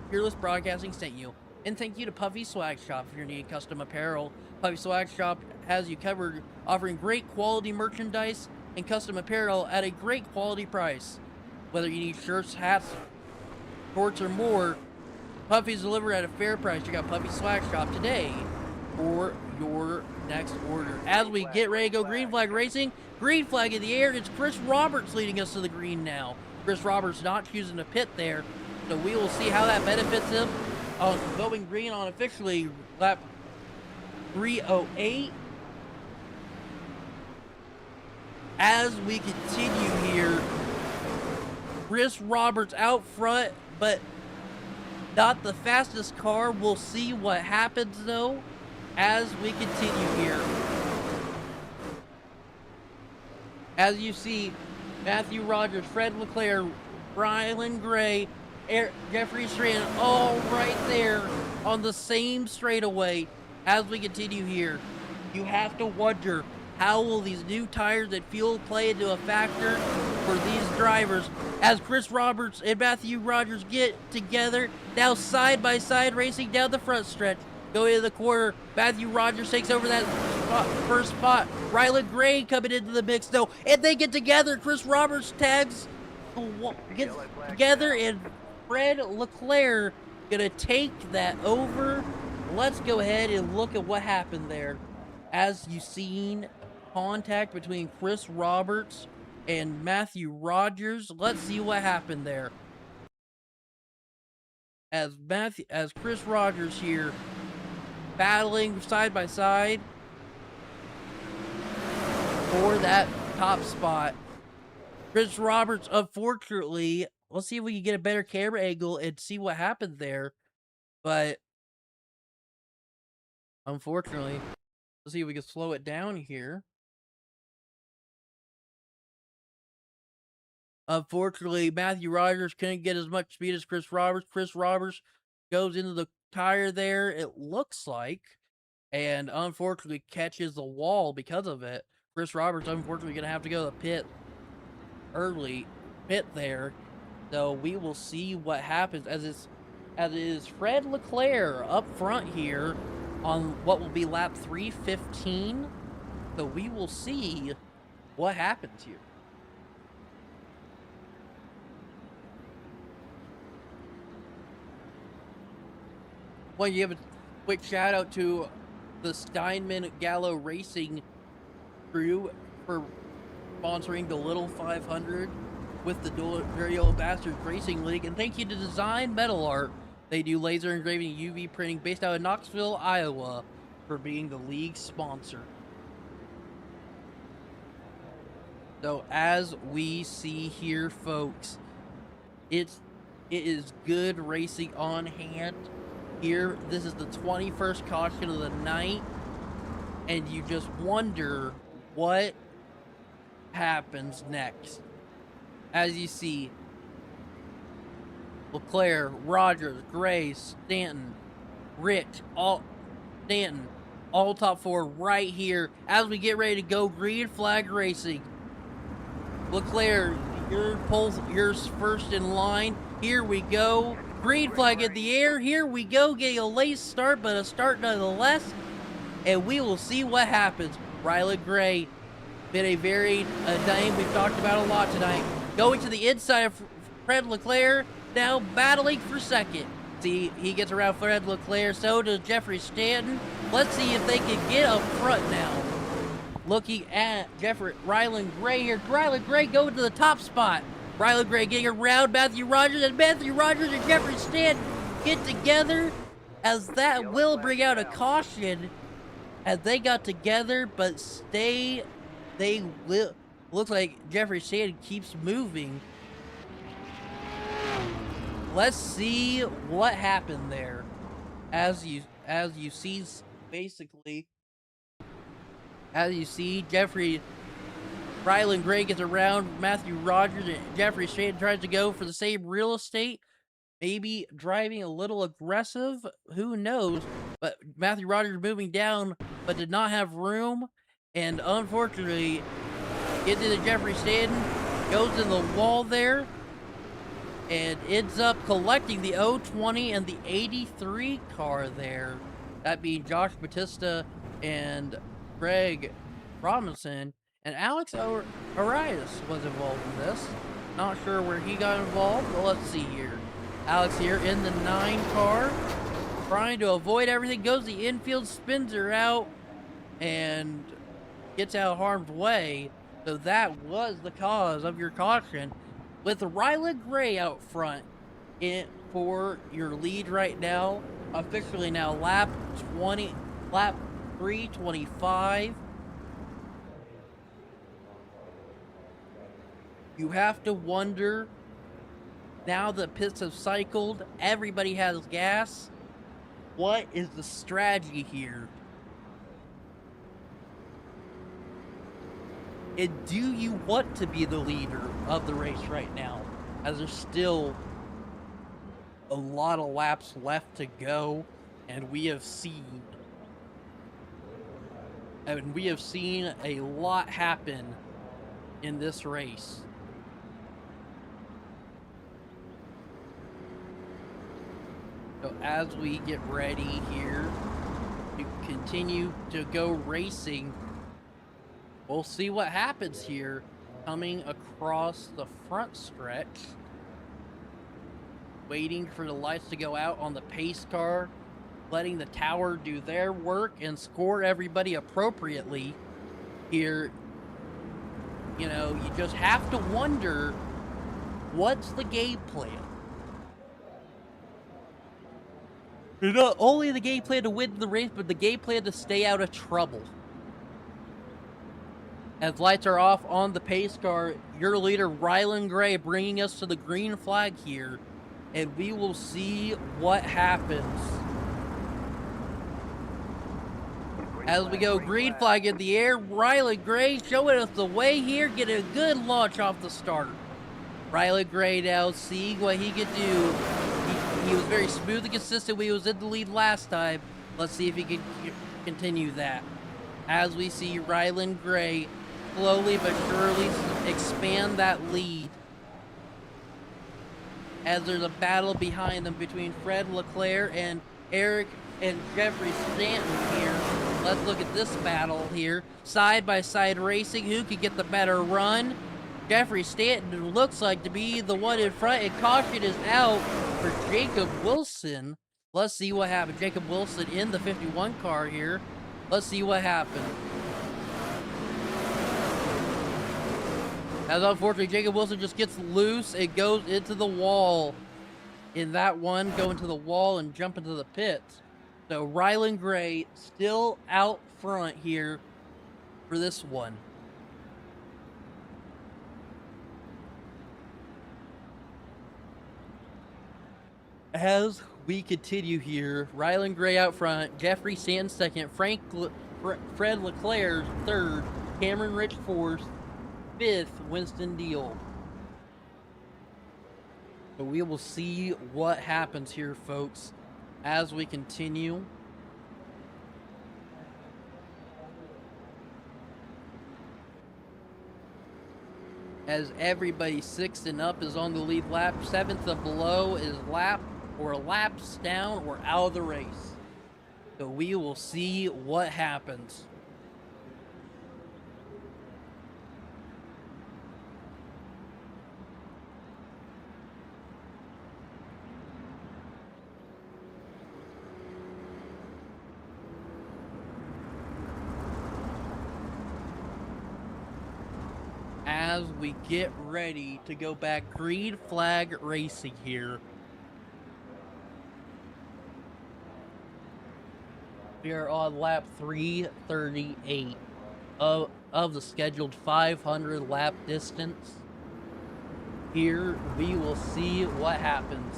Fearless Broadcasting sent you. And thank you to Puffy Swag Shop. If you're needing custom apparel, Puffy Swag Shop has you covered, offering great quality merchandise and custom apparel at a great quality price. Whether you need shirts, hats, shorts, or more, Puffy's delivered at a fair price. Check out Puffy Swag Shop today for your next order. As we get ready to go green flag racing, green flag in the air, it's Chris Roberts leading us to the green now. Chris Roberts not choosing to pit there, so we will see how that benefits him. Going green on officially lap 308. As we continue here, Chris Roberts out front, but not the fastest car. We'll see what happens though as we continue here. As you see, Matthew Rogers, Fred Leclerc, Rylan Gray, Jeffrey Strand, all right there on the same straightaway. As we continue here, you have to wonder, how will these new tires and fuel play into a factor for these drivers? As Chris Roberts and Matthew Rogers get together, now side by side racing down the front stretch. Going into the corner, Matthew Rogers takes over that first spot. Rylan Gray coming into the mix though, and they get together. Chris Roberts tags, gets together, and Fred Leclerc gonna take that over. Let's go ahead and look at what happened there. As you've seen, contact between Chris Roberts and Matthew Rogers. Let's see what happened there. As Chris Rogers here battling side by side for that top spot. Chris Roberts, unfortunately, let's see if we can get a better camera angle and see what happened there. But unfortunately, let's see if we can slow it down here. Unfortunately, Matthew Rogers couldn't get as much speed as Chris Roberts. Chris Roberts goes into the tire there, it looks like, and unfortunately catches the wall because of it. Chris Roberts, unfortunately, going to have to go to the pit there. So we will see what happens as it is Fred Leclerc up front here on what will be lap 315. So we will see what happens here. Well, you have a quick shout out to the Steinman Gallo Racing crew for sponsoring the Little 500 with the Dirty Old Bastards Racing League, and thank you to Design Metal Art. They do laser engraving and UV printing based out of Knoxville, Iowa, for being the league sponsor. So as we see here, folks, it is good racing on hand here. This is the 21st caution of the night, and you just wonder what happens next. As you see, Leclerc, Rogers, Gray, Stanton, Rich, all top four right here as we get ready to go green flag racing. Leclerc, you're first in line. Here we go. Green flag in the air. Here we go. Getting a late start, but a start nonetheless. And we will see what happens. Riley Gray, been a very name we've talked about a lot tonight. Going to the inside of Fred Leclerc, now battling for second. See, he gets around Fred Leclerc, so does Jeffrey Stanton. Let's see if they can get up front now. Looking at Riley Gray here. Riley Gray going to the top spot. Riley Gray getting around Matthew Rogers, and Matthew Rogers and Jeffrey Stanton get together, as that will bring out a caution as they got together, but they will. Looks like Jeffrey Stanton keeps moving. Let's see what happened there. As you see, basically, as you see, Riley Gray gets around Matthew Rogers, and Jeffrey Stanton tries to go for the same real estate. Maybe driving a little aggressive, who knows? But Matthew Rogers moving down, but did not have room, and unfortunately, gets into Jeffrey Stanton, goes in the wall there, and ends up collecting the 020 and the 83 car there. That being Josh Batista and Greg Robinson, and Alex Arias was involved in this. Not sure where he got involved, but let's see here. Alex here in the 9 car, trying to avoid everything, goes the infield, spins her out, and gets out of harm's way. So that was the cause of your caution, with Riley Gray out front for your lead right now. Officially now lap 325. You have to wonder, now that pits have cycled, everybody has gas, what is the strategy here? And do you want to be the leader of the race right now, as there's still a lot of laps left to go, and we have seen a lot happen in this race. So as we get ready here to continue to go racing, we'll see what happens here coming across the front stretch. Waiting for the lights to go out on the pace car, letting the tower do their work and score everybody appropriately here. You know, you just have to wonder, what's the game plan? Not only the game plan to win the race, but the game plan to stay out of trouble. As lights are off on the pace car, your leader, Riley Gray, bringing us to the green flag here. And we will see what happens. As we go green flag in the air, Riley Gray showing us the way here, getting a good launch off the start. Riley Gray now seeing what he could do. He was very smooth and consistent when he was in the lead last time. Let's see if he can continue that. As we see Riley Gray slowly but surely expand that lead. as there's a battle behind them between Fred Leclerc and Eric and Jeffrey Stanton here. Let's look at this battle here. Side-by-side racing. Who could get the better run? Jeffrey Stanton looks like to be the one in front, and caution is out for Jacob Wilson. Let's see what happened. Jacob Wilson in the 51 car here. Let's see what happened. As unfortunately, Jacob Wilson just gets loose. It goes into the wall. In that one, go into the wall and jump into the pits. So Rylan Gray still out front here for this one. As we continue here, Rylan Gray out front, Jeffrey Stanton second, Fred Leclerc third, Cameron Rich fourth, fifth, Winston Deal. So we will see what happens here, folks, as we continue. As everybody sixth and up is on the lead lap, seventh and below is laps down or out of the race. So we will see what happens. As we get ready to go back green flag racing here. We are on lap 338 of the scheduled 500 lap distance. Here we will see what happens.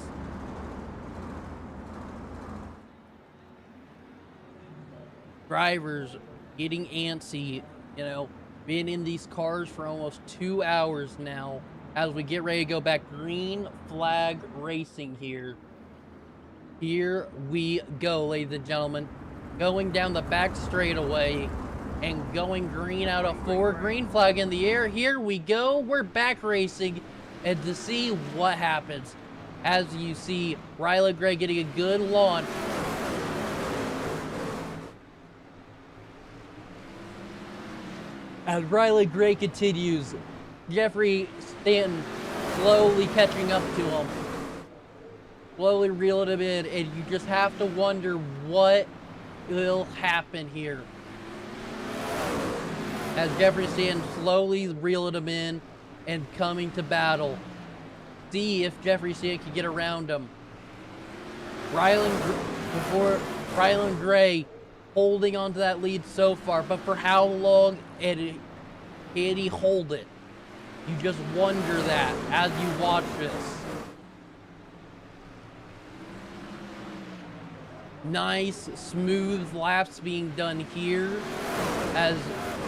Drivers getting antsy, you know, been in these cars for almost 2 hours now as we get ready to go back green flag racing here. Here we go, ladies and gentlemen. Going down the back straightaway and going green out of 4. Green flag in the air. Here we go. We're back racing and to see what happens. As you see, Rylan Gray getting a good launch. As Rylan Gray continues, Jeffrey Stanton slowly catching up to him. Slowly reeling him in, and you just have to wonder what will happen here. As Jeffrey Stanton slowly reeling him in and coming to battle. See if Jeffrey Stanton can get around him. Rylan Gray holding onto that lead so far, but for how long can he hold it? You just wonder that as you watch this. Nice, smooth laps being done here as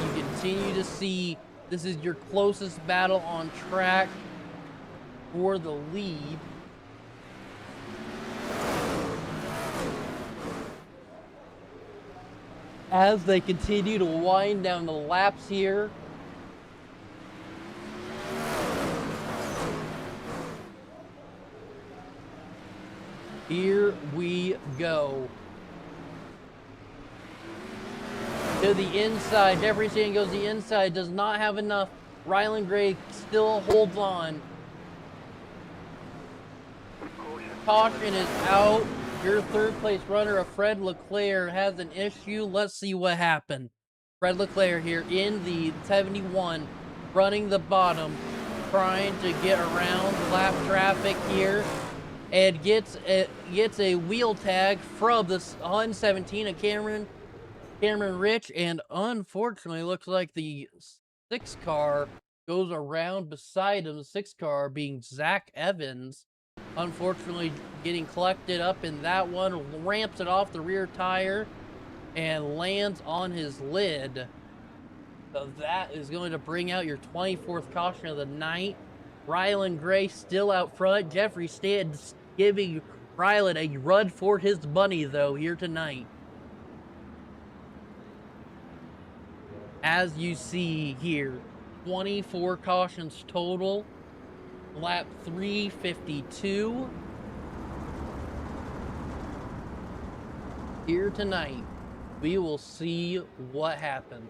you continue to see this is your closest battle on track for the lead. As they continue to wind down the laps here. Here we go. To the inside. Jeffrey Stanton goes the inside. Does not have enough. Rylan Gray still holds on. Caution is out. Your third place runner of Fred Leclerc has an issue. Let's see what happened. Fred Leclerc here in the 71, running the bottom, trying to get around lap traffic here, and gets a wheel tag from the 117 of Cameron Rich, and unfortunately looks like the 6 car goes around beside him. The 6 car being Zach Evans. Unfortunately, getting collected up in that one, ramps it off the rear tire and lands on his lid. So that is going to bring out your 24th caution of the night. Rylan Gray still out front. Jeffrey Stanton giving Rylan a run for his money, though, here tonight. As you see here, 24 cautions total. lap 352 here tonight. We will see what happens.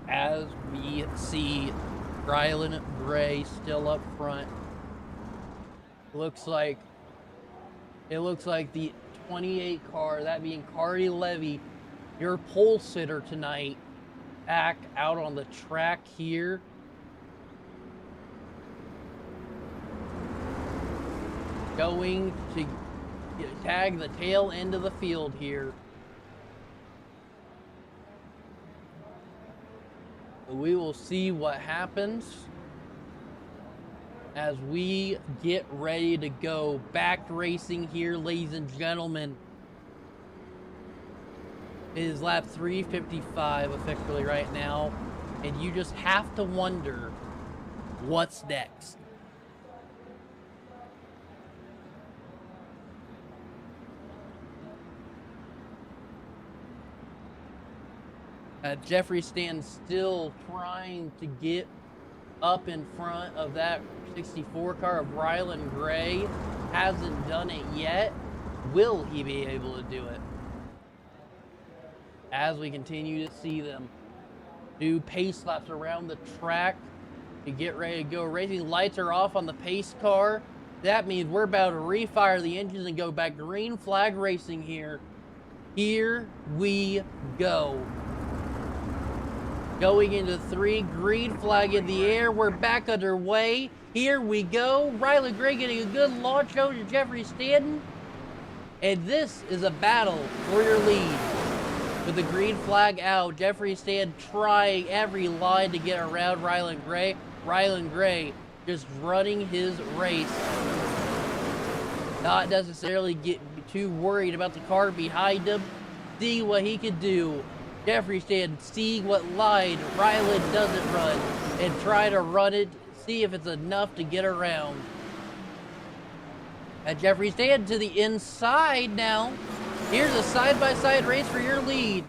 As we see Rylan Gray still up front. It looks like the 28 car, that being Cardi Levy, your pole sitter tonight, back out on the track here. Going to tag the tail end of the field here. We will see what happens as we get ready to go. Back racing here, ladies and gentlemen. It is lap 355 officially right now, and you just have to wonder what's next. Jeffrey Stanton still trying to get up in front of that 64 car of Rylan Gray. Hasn't done it yet. Will he be able to do it? As we continue to see them do pace laps around the track to get ready to go racing. Lights are off on the pace car. That means we're about to refire the engines and go back green flag racing here. Here we go. Going into 3, green flag in the air. We're back underway. Here we go. Rylan Gray getting a good launch over to Jeffrey Stanton. And this is a battle for your lead. With the green flag out, Jeffrey Stanton trying every line to get around Rylan Gray. Rylan Gray just running his race. Not necessarily get too worried about the car behind him. See what he can do. Jeffrey Stanton seeing what line Rylan doesn't run and try to run it, see if it's enough to get around. And Jeffrey Stanton to the inside now. Here's a side-by-side race for your lead.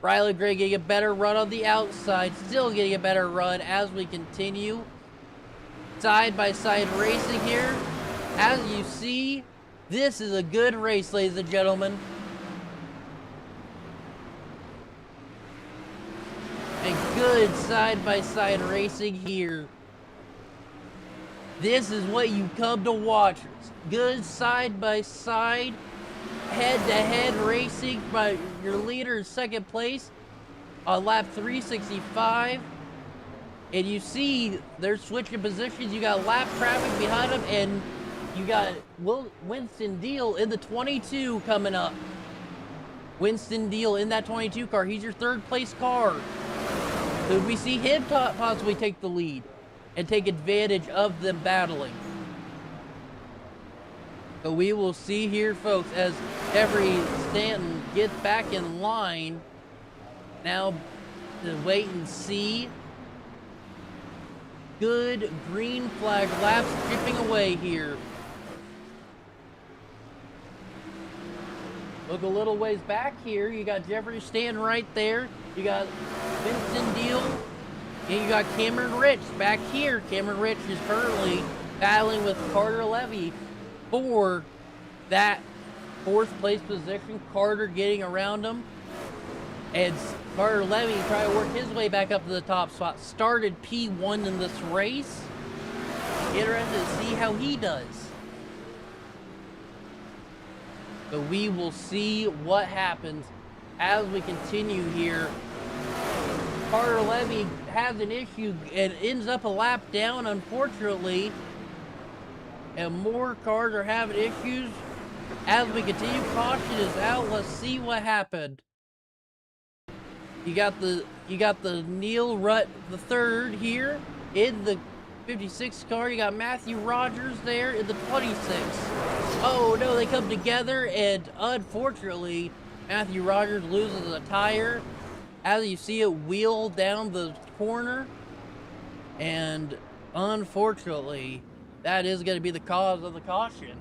Rylan Gray getting a better run on the outside, still getting a better run as we continue. Side-by-side racing here. As you see, this is a good race, ladies and gentlemen. And good side-by-side racing here. This is what you come to watch. Good side-by-side, head-to-head racing by your leader in second place on lap 365. And you see they're switching positions. You got lap traffic behind them, and you got Winston Deal in the 22 coming up. Winston Deal in that 22 car. He's your third place car. Could we see him possibly take the lead and take advantage of them battling? So we will see here, folks, as Jeffrey Stanton gets back in line. Now to wait and see. Good green flag laps chipping away here. Look a little ways back here. You got Jeffrey Stanton right there. You got Winston Deal. And you got Cameron Rich back here. Cameron Rich is currently battling with Carter Levy for that fourth place position. Carter getting around him. And Carter Levy trying to work his way back up to the top spot. Started P1 in this race. Interested to see how he does. So we will see what happens as we continue here. Carter Levy has an issue and ends up a lap down, unfortunately. And more cars are having issues. As we continue, caution is out. Let's see what happened. You got the Neil Rutt the third here in the 56 car. You got Matthew Rogers there in the 26. Oh no, they come together, and unfortunately Matthew Rogers loses a tire as you see it wheel down the corner, and unfortunately that is going to be the cause of the caution.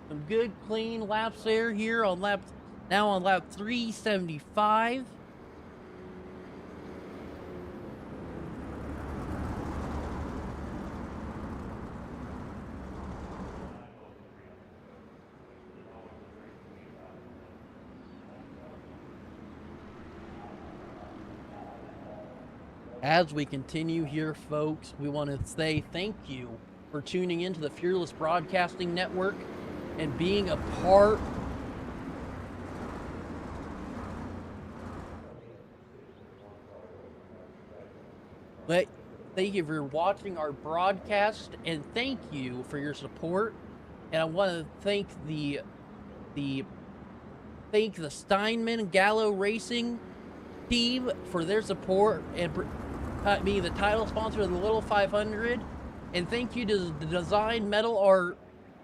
Some good clean laps there here on lap 375. As we continue here, folks, we want to say thank you for tuning into the Fearless Broadcasting Network and being a part thank you for watching our broadcast, and thank you for your support. And I want to thank the Steinman Gallo Racing team for their support and being the title sponsor of the Little 500, and thank you to the Design Metal Art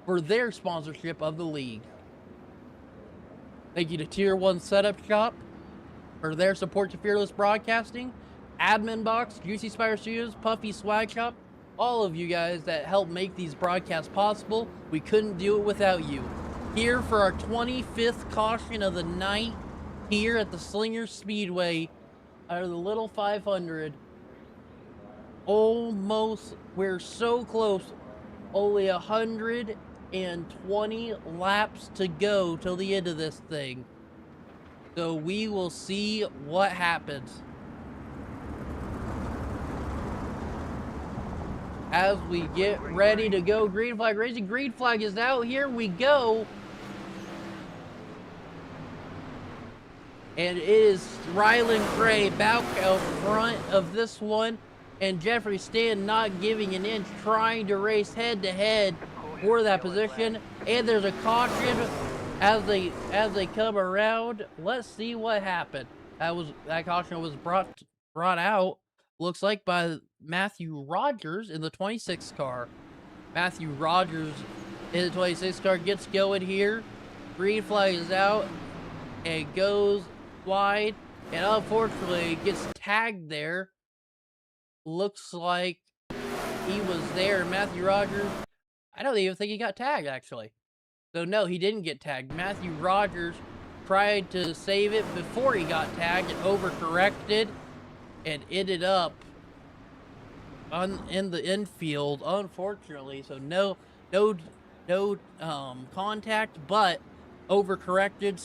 for their sponsorship of the league. Thank you to Tier 1 Setup Shop for their support to Fearless Broadcasting, Admin Box, Juicy Spire Studios, Puffy Swag Shop, all of you guys that help make these broadcasts possible. We couldn't do it without you. Here for our 25th caution of the night here at the Slinger Speedway out of the Little 500. Almost, we're so close. Only 120 laps to go till the end of this thing. So we will see what happens. As we get ready to go, green flag racing. Green flag is out. Here we go. And it is Rylan Gray back out front of this one. And Jeffrey Stanton not giving an inch, trying to race head to head for that position. And there's a caution as they come around. Let's see what happened. That caution was brought out, looks like, by Matthew Rogers in the 26 car. Matthew Rogers in the 26 car gets going here. Green flag is out and goes wide, and unfortunately gets tagged there. Looks like he was there. Matthew Rogers, I don't even think he got tagged, actually. So no, he didn't get tagged. Matthew Rogers tried to save it before he got tagged and overcorrected and ended up in the infield, unfortunately. So no contact, but overcorrected,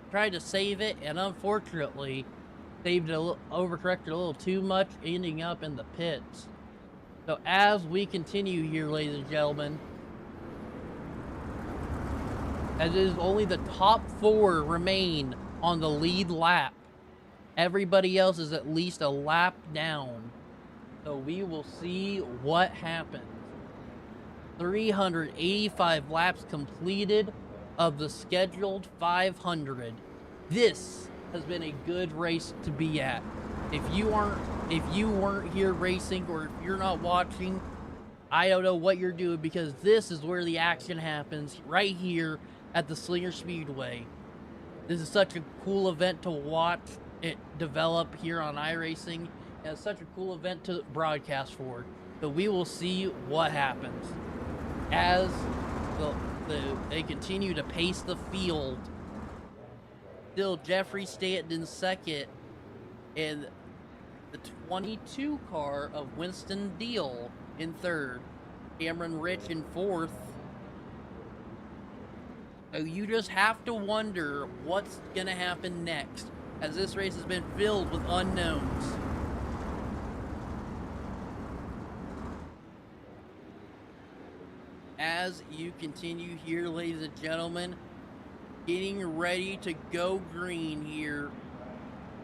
tried to save it, and unfortunately overcorrected a little too much, ending up in the pits. So as we continue here, ladies and gentlemen, as it is only the top 4 remain on the lead lap. Everybody else is at least a lap down. So we will see what happens. 385 laps completed of the scheduled 500. This has been a good race to be at. If you weren't here racing, or if you're not watching, I don't know what you're doing, because this is where the action happens, right here at the Slinger Speedway. This is such a cool event to watch it develop here on iRacing, and it's such a cool event to broadcast for. So we will see what happens as they continue to pace the field. Still Jeffrey Stanton in second, and the 22 car of Winston Deal in third, Cameron Rich in fourth. So you just have to wonder what's gonna happen next, as this race has been filled with unknowns. As you continue here, ladies and gentlemen, getting ready to go green here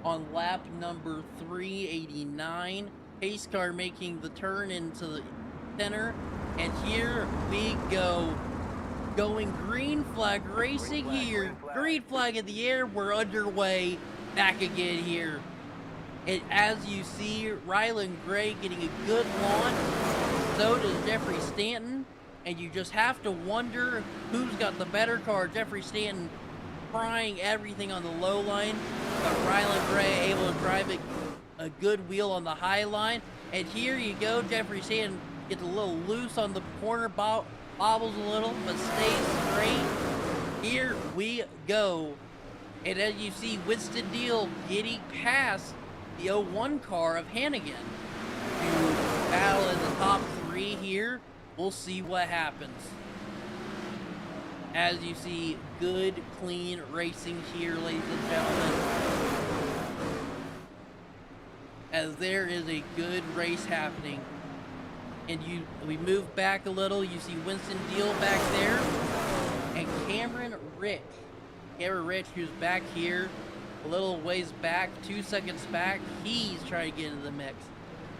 on lap number 389. Pace car making the turn into the center, and here we go. Going green flag racing here. Green flag in the air. We're underway. Back again here. And as you see, Rylan Gray getting a good launch. So does Jeffrey Stanton. And you just have to wonder who's got the better car. Jeffrey Stanton trying everything on the low line, but Rylan Gray able to drive a good wheel on the high line. And here you go, Jeffrey Stanton Gets a little loose on the corner, bobbles a little, but stays straight. Here we go. And as you see, Winston Deal getting past the 01 car of Hannigan to battle in the top 3 here. We'll see what happens. As you see, good, clean racing here, ladies and gentlemen. As there is a good race happening. And we move back a little. You see Winston Deal back there. And Cameron Rich. Cameron Rich, who's back here. A little ways back, 2 seconds back. He's trying to get into the mix.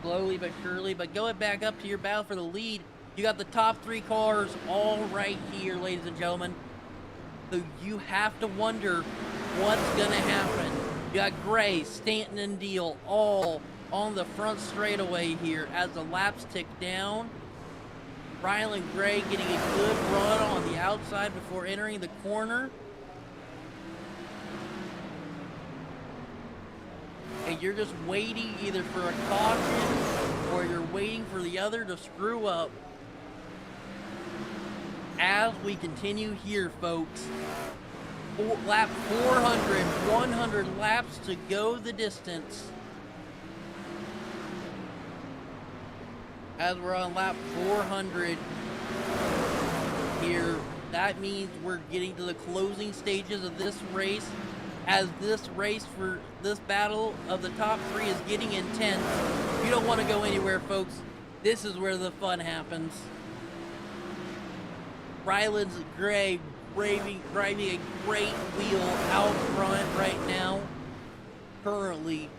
Slowly but surely. But going back up to your battle for the lead. You got the top 3 cars all right here, ladies and gentlemen. So you have to wonder what's going to happen. You got Gray, Stanton, and Deal all on the front straightaway here as the laps tick down. Rylan Gray getting a good run on the outside before entering the corner. And you're just waiting either for a caution or you're waiting for the other to screw up. As we continue here, folks, lap 400, 100 laps to go the distance. As we're on lap 400 here, that means we're getting to the closing stages of this race. As this race for this battle of the top 3 is getting intense. You don't want to go anywhere, folks. This is where the fun happens. Ryland's Gray driving a great wheel out front right now, currently.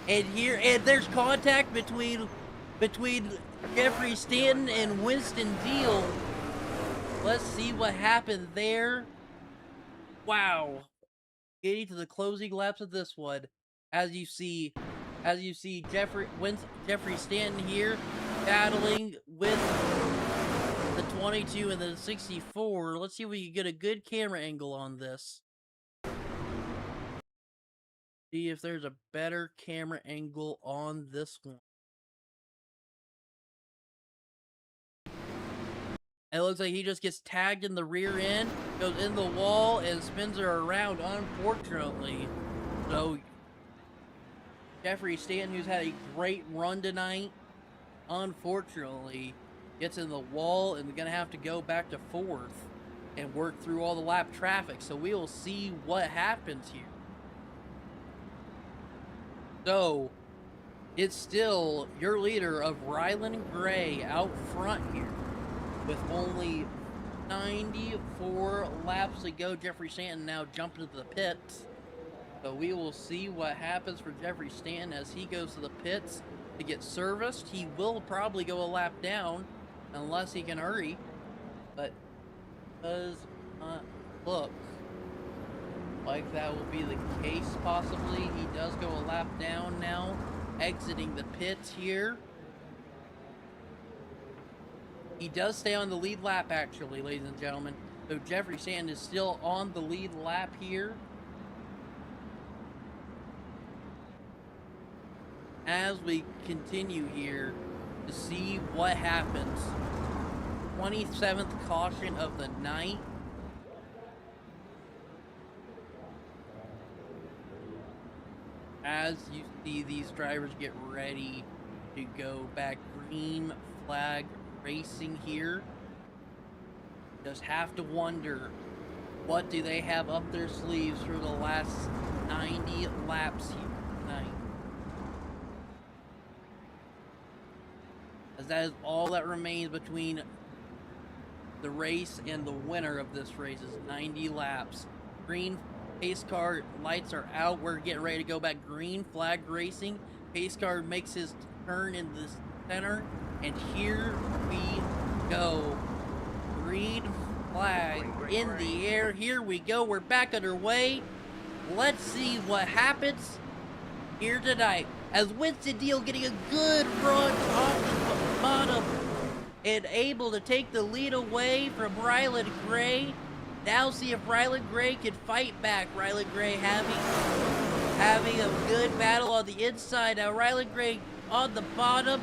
And there's contact between Jeffrey Stanton and Winston Deal. Let's see what happened there. Wow. Getting to the closing laps of this one. As you see Jeffrey Stanton here battling with the 22 and the 64. Let's see if we can get a good camera angle on this. See if there's a better camera angle on this one. It looks like he just gets tagged in the rear end, goes in the wall, and spins her around, unfortunately. So, Jeffrey Stanton, who's had a great run tonight, unfortunately, gets in the wall and going to have to go back to 4th and work through all the lap traffic. So we will see what happens here. So, it's still your leader of Rylan Gray out front here with only 94 laps to go. Jeffrey Stanton now jumping into the pits. So we will see what happens for Jeffrey Stanton as he goes to the pits to get serviced. He will probably go a lap down unless he can hurry, but does not look like that will be the case possibly. He does go a lap down now, exiting the pits here. He does stay on the lead lap actually, ladies and gentlemen. So Jeffrey Stanton is still on the lead lap here. As we continue here to see what happens. 27th caution of the night. As you see these drivers get ready to go back, green flag racing here. Just have to wonder, what do they have up their sleeves for the last 90 laps here tonight? As that is all that remains between the race and the winner of this race is 90 laps. Green pace car lights are out. We're getting ready to go back green flag racing. Pace car makes his turn in the center, and here we go. Green flag in the air. Here we go. We're back underway. Let's see what happens here tonight. As Winston Deal getting a good run off the bottom and able to take the lead away from Ryland Gray. Now see if Ryland Gray can fight back. Ryland Gray having a good battle on the inside. Now Ryland Gray on the bottom.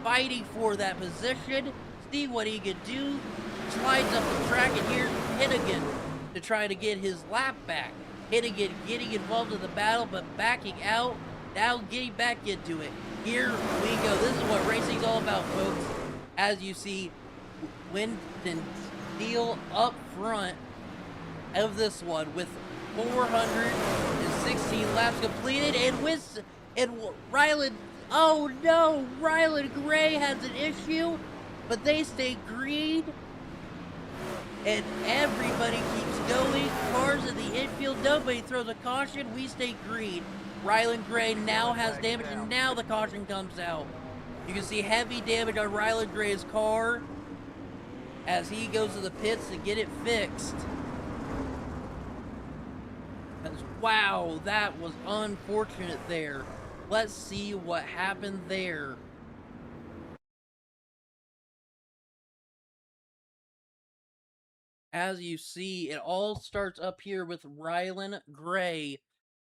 fighting for that position. See what he can do. Slides up the track, and here's Hennigan to try to get his lap back. Hennigan getting involved in the battle, but backing out. Now getting back into it. Here we go. This is what racing's all about, folks. As you see, Winston Steele up front of this one with 416 laps completed, and Ryland, oh no, Ryland Gray has an issue, but they stay green, and everybody keeps going. Cars in the infield, nobody throws a caution, we stay green. Ryland Gray now has damage, and now the caution comes out. You can see heavy damage on Ryland Gray's car as he goes to the pits to get it fixed. Wow, that was unfortunate there. Let's see what happened there. As you see, it all starts up here with Ryland Gray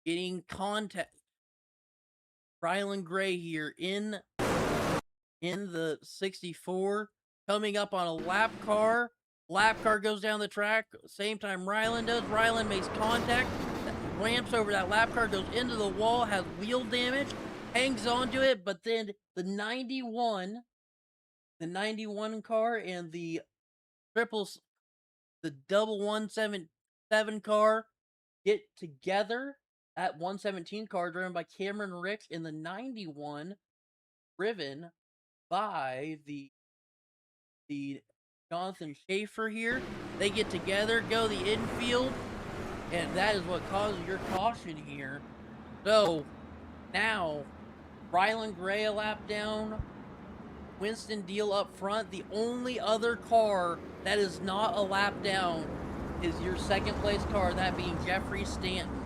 getting contact. Ryland Gray here in the 64, coming up on a lap car. Lap car goes down the track, same time Ryland does. Ryland makes contact, ramps over that lap car, goes into the wall, has wheel damage, hangs onto it, but then the 91 car and the double 177 car get together. That 117 car driven by Cameron Ricks in the 91 driven by the Jonathan Schaefer here. They get together, go the infield, and that is what causes your caution here. So now Ryland Gray a lap down, Winston Deal up front. The only other car that is not a lap down is your second place car, that being Jeffrey Stanton.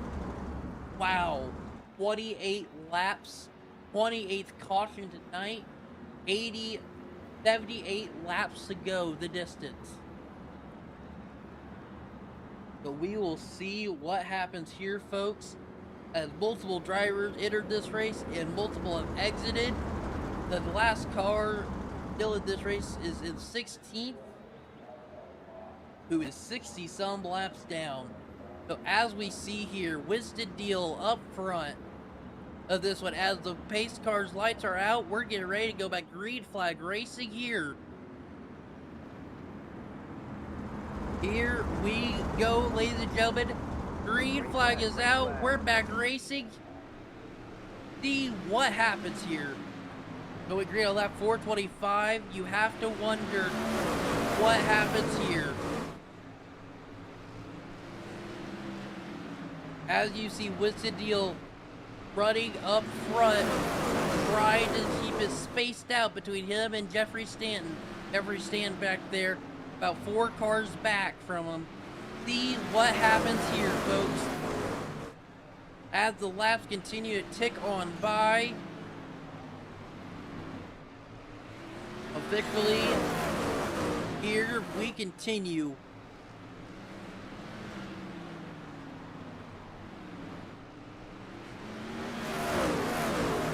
Wow, 28 laps, 28th caution tonight, 78 laps to go the distance. So we will see what happens here, folks, as multiple drivers entered this race and multiple have exited. The last car still in this race is in 16th, who is 60-some laps down. So as we see here, Winston Deal up front of this one. As the pace car's lights are out, we're getting ready to go back green flag racing here. Here we go, ladies and gentlemen. Green flag is out. We're back racing. See what happens here. Going green on lap 425. You have to wonder what happens here. As you see Winston Deal running up front, trying to keep it spaced out between him and Jeffrey Stanton. Jeffrey Stanton back there, about 4 cars back from him. See what happens here, folks. As the laps continue to tick on by. Officially, here we continue.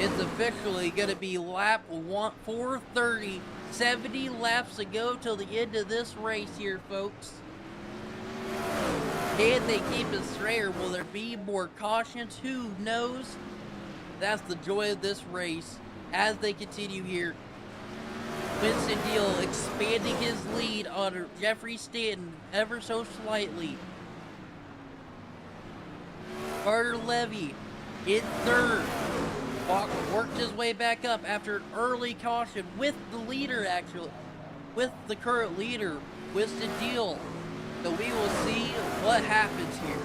It's officially going to be lap 430. 70 laps to go till the end of this race here, folks. Can they keep it straight, or will there be more cautions? Who knows? That's the joy of this race as they continue here. Winston Deal expanding his lead on Jeffrey Stanton ever so slightly. Carter Levy in third. Worked his way back up after an early caution with the leader, actually. With the current leader, Winston Deal. So we will see what happens here.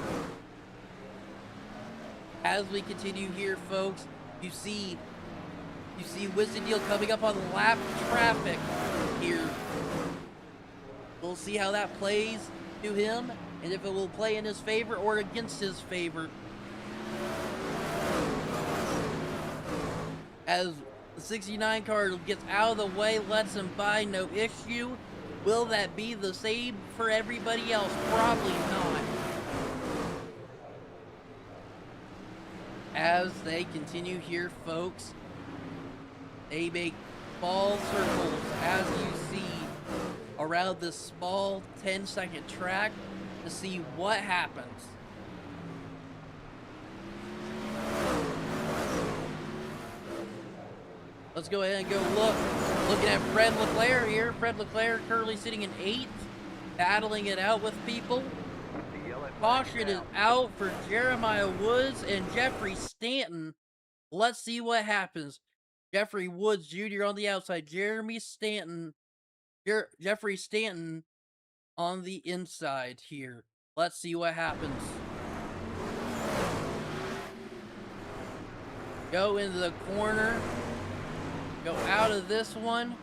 As we continue here, folks, you see Winston Deal coming up on lap traffic here. We'll see how that plays to him, and if it will play in his favor or against his favor. As the 69 car gets out of the way, lets him by, no issue. Will that be the same for everybody else? Probably not. As they continue here, folks, they make small circles as you see around this small 10-second track to see what happens. Let's go ahead and go look. Looking at Fred Leclerc here. Fred Leclerc currently sitting in 8th, battling it out with people. Caution is out for Jeremiah Woods and Jeffrey Stanton. Let's see what happens. Jeffrey Woods Jr. on the outside. Jeffrey Stanton on the inside here. Let's see what happens. Go into the corner. Go out of this one.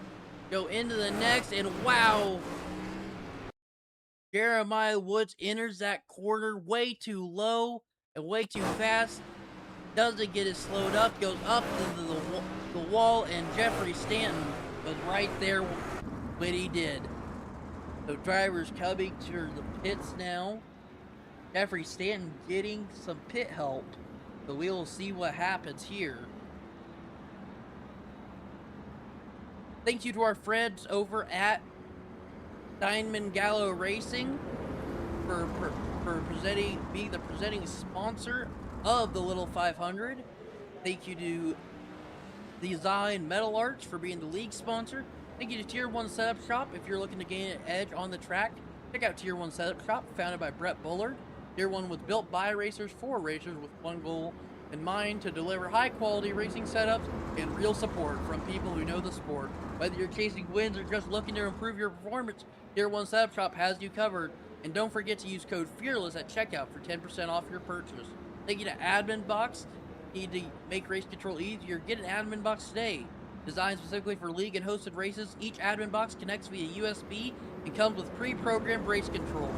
Go into the next. And wow. Jeremiah Woods enters that corner way too low and way too fast. Doesn't get it slowed up. Goes up into the wall. And Jeffrey Stanton was right there when he did. So drivers coming to the pits now. Jeffrey Stanton getting some pit help. So we will see what happens here. Thank you to our friends over at Steinman Gallo Racing for being the presenting sponsor of the Little 500. Thank you to Design Metal Arts for being the league sponsor. Thank you to Tier 1 Setup Shop. If you're looking to gain an edge on the track, check out Tier 1 Setup Shop, founded by Brett Bullard. Tier 1 was built by racers for racers with one goal in mind: to deliver high-quality racing setups and real support from people who know the sport. Whether you're chasing wins or just looking to improve your performance, Tier 1 Setup Shop has you covered. And don't forget to use code FEARLESS at checkout for 10% off your purchase. Thank you to Admin Box. Need to make race control easier? Get an Admin Box today. Designed specifically for league and hosted races, each Admin Box connects via USB and comes with pre-programmed race control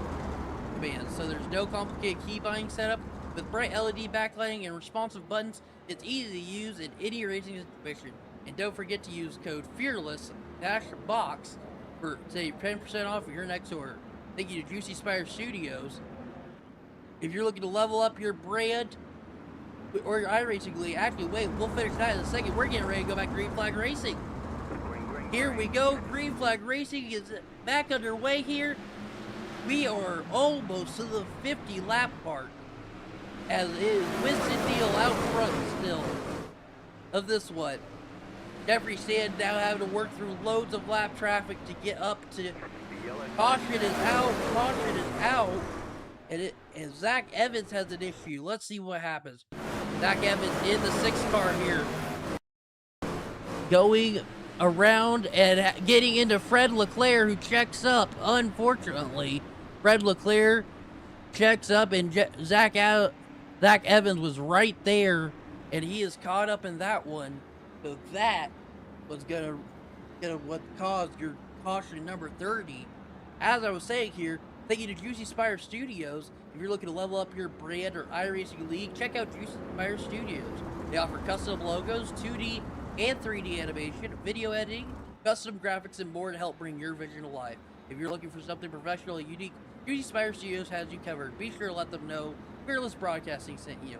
commands. So there's no complicated key binding setup. With bright LED backlighting and responsive buttons, it's easy to use in any racing situation. And don't forget to use code FEARLESS-BOX for save 10% off your next order. Thank you to Juicy Spire Studios. If you're looking to level up your brand or your iRacing league, actually wait, we'll finish that in a second. We're getting ready to go back to Green Flag Racing. Here we go. Green Flag Racing is back underway here. We are almost to the 50 lap mark, as it is Winston Neal out front still of this one. Jeffrey Stanton now having to work through loads of lap traffic to get up to. Caution is out, and Zach Evans has an issue. Let's see what happens. Zach Evans in the 6th car here, going around and getting into Fred Leclerc, who checks up. Unfortunately, Fred Leclerc checks up, and Zach Evans was right there, and he is caught up in that one. So that was gonna what caused your caution number 30. As I was saying here, thank you to Juicy Spire Studios. If you're looking to level up your brand or iRacing league, check out Juicy Spire Studios. They offer custom logos, 2D and 3D animation, video editing, custom graphics, and more to help bring your vision to life. If you're looking for something professional and unique, Juicy Spire Studios has you covered. Be sure to let them know Fearless Broadcasting sent you.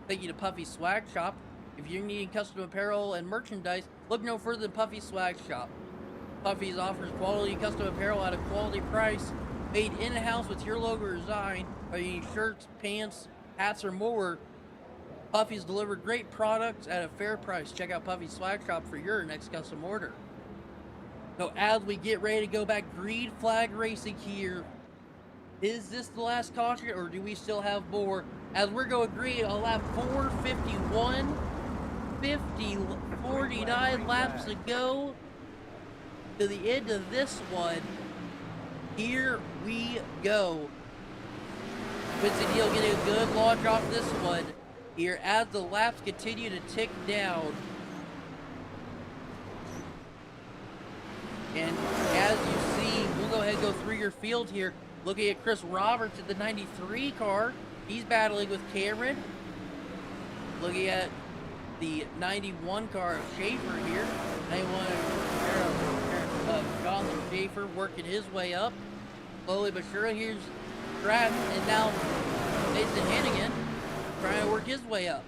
Thank you to Puffy Swag Shop. If you're needing custom apparel and merchandise, look no further than Puffy Swag Shop. Puffy's offers quality custom apparel at a quality price, made in-house with your logo design. Whether you need shirts, pants, hats, or more, Puffy's delivered great products at a fair price. Check out Puffy Swag Shop for your next custom order. So as we get ready to go back, Green Flag Racing here. Is this the last caution, or do we still have more? As we're going green, I'll have 49 laps to go to the end of this one. Here we go. Winston Neal getting a good launch off this one here as the laps continue to tick down. And as you see, we'll go ahead and go through your field here. Looking at Chris Roberts in the 93 car. He's battling with Cameron. Looking at the 91 car of Schaefer here. 91 of Jonathan Schaefer working his way up. Slowly but surely, here's Stratton, and now Mason Hannigan trying to work his way up.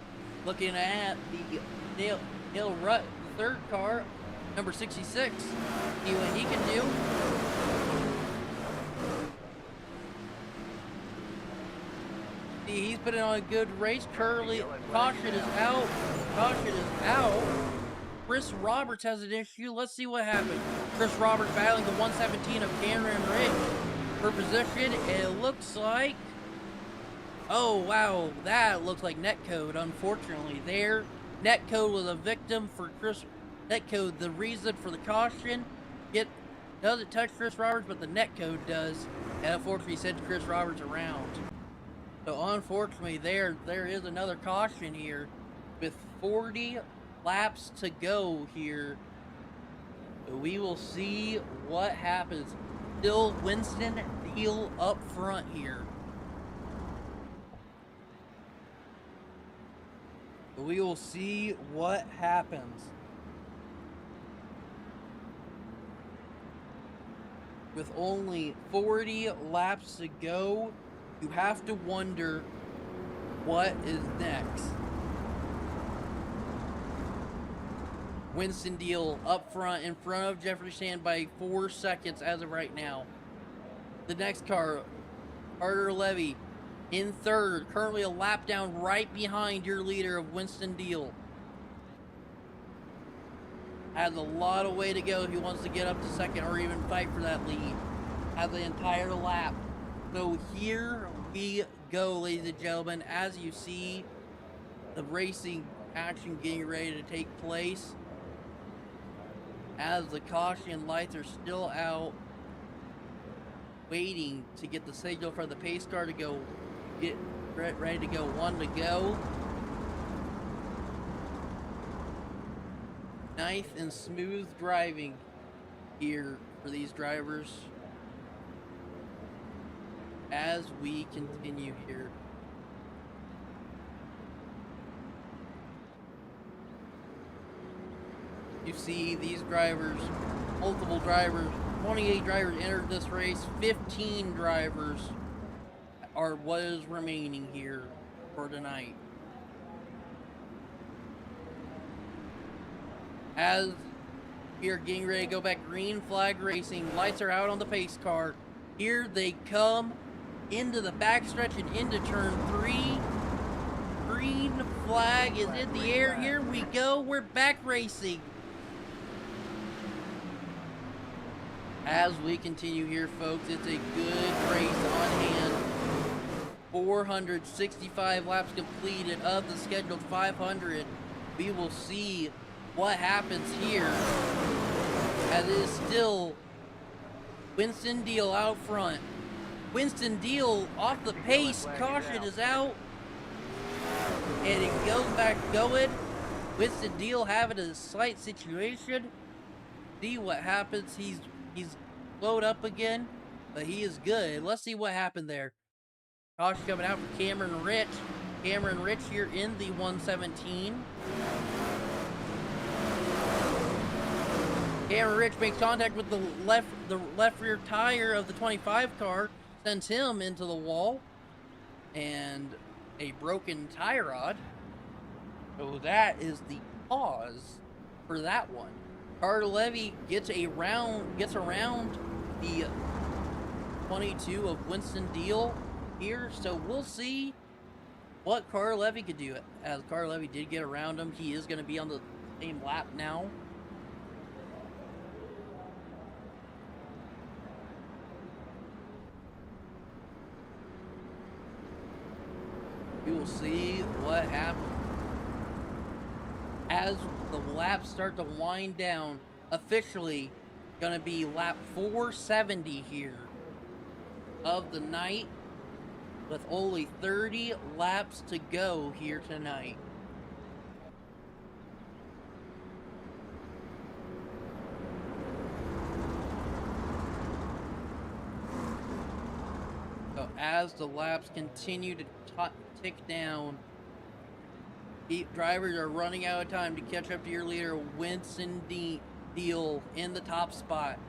Looking at the Dale Rutt, the 3rd car number 66. See what he can do. See, he's putting on a good race. Currently, caution is out. Caution is out. Chris Roberts has an issue. Let's see what happens. Chris Roberts battling the 117 of Cameron Rich for position. It looks like... Oh, wow. That looks like netcode, unfortunately. There, netcode was a victim for Chris... Netcode, the reason for the caution. It doesn't touch Chris Roberts, but the netcode does. And unfortunately sends Chris Roberts around. So unfortunately, there is another caution here with 40 laps to go here. So we will see what happens. Still Winston Deal up front here. So we will see what happens. With only 40 laps to go, you have to wonder what is next. Winston Deal up front, in front of Jeffrey Sand by 4 seconds as of right now. The next car, Carter Levy, in third, currently a lap down right behind your leader of Winston Deal. Has a lot of way to go if he wants to get up to second or even fight for that lead. Has the entire lap. So here we go, ladies and gentlemen. As you see, the racing action getting ready to take place. As the caution lights are still out, waiting to get the signal for the pace car to go, get ready to go, 1 to go. Nice and smooth driving here for these drivers as we continue here. You see these drivers, multiple drivers, 28 drivers entered this race, 15 drivers are what is remaining here for tonight. As we are getting ready to go back, green flag racing, lights are out on the pace car. Here they come into the backstretch and into turn 3. Green flag is in the air. Here we go. We're back racing. As we continue here, folks, it's a good race on hand. 465 laps completed of the scheduled 500. We will see what happens here, as it is still Winston Deal out front. Winston Deal off the pace, caution is out, and it goes back going. Winston Deal having a slight situation. See what happens. He's slowed up again, but he is good. Let's see what happened there. Caution coming out for Cameron Rich. Cameron Rich here in the 117. Cameron Rich makes contact with the left rear tire of the 25 car, sends him into the wall, and a broken tie rod. So that is the cause for that one. Carter Levy gets around the 22 of Winston Deal here, so we'll see what Carter Levy could do. As Carter Levy did get around him, he is going to be on the same lap now. We will see what happens. As the laps start to wind down, officially going to be lap 470 here of the night, with only 30 laps to go here tonight. So as the laps continue to tick down, drivers are running out of time to catch up to your leader, Winston Deal, in the top spot.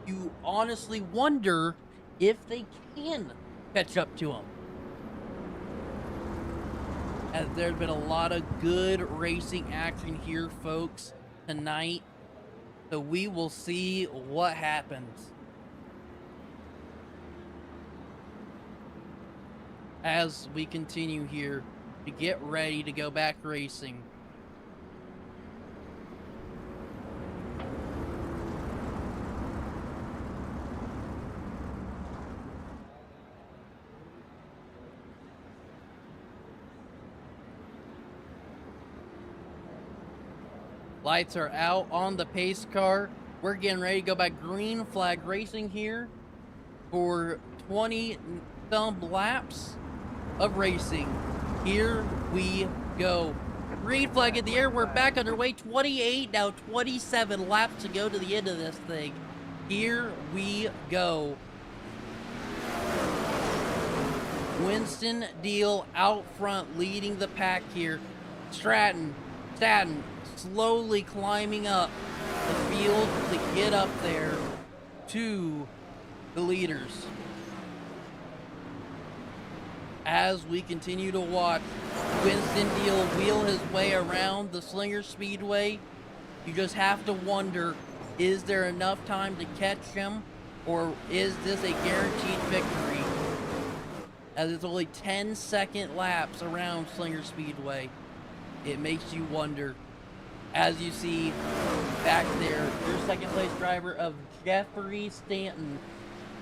You honestly wonder if they can catch up to him, as there's been a lot of good racing action here, folks, tonight. So we will see what happens as we continue here to get ready to go back racing. Lights are out on the pace car. We're getting ready to go back green flag racing here for 20 some laps of racing. Here we go. Green flag in the air. We're back underway. 28, now 27 laps to go to the end of this thing. Here we go. Winston Deal out front leading the pack here. Staten slowly climbing up the field to get up there to the leaders. As we continue to watch Winston Deal wheel his way around the Slinger Speedway, you just have to wonder, is there enough time to catch him, or is this a guaranteed victory? As it's only 10-second laps around Slinger Speedway, it makes you wonder. As you see back there, your second place driver of Jeffrey Stanton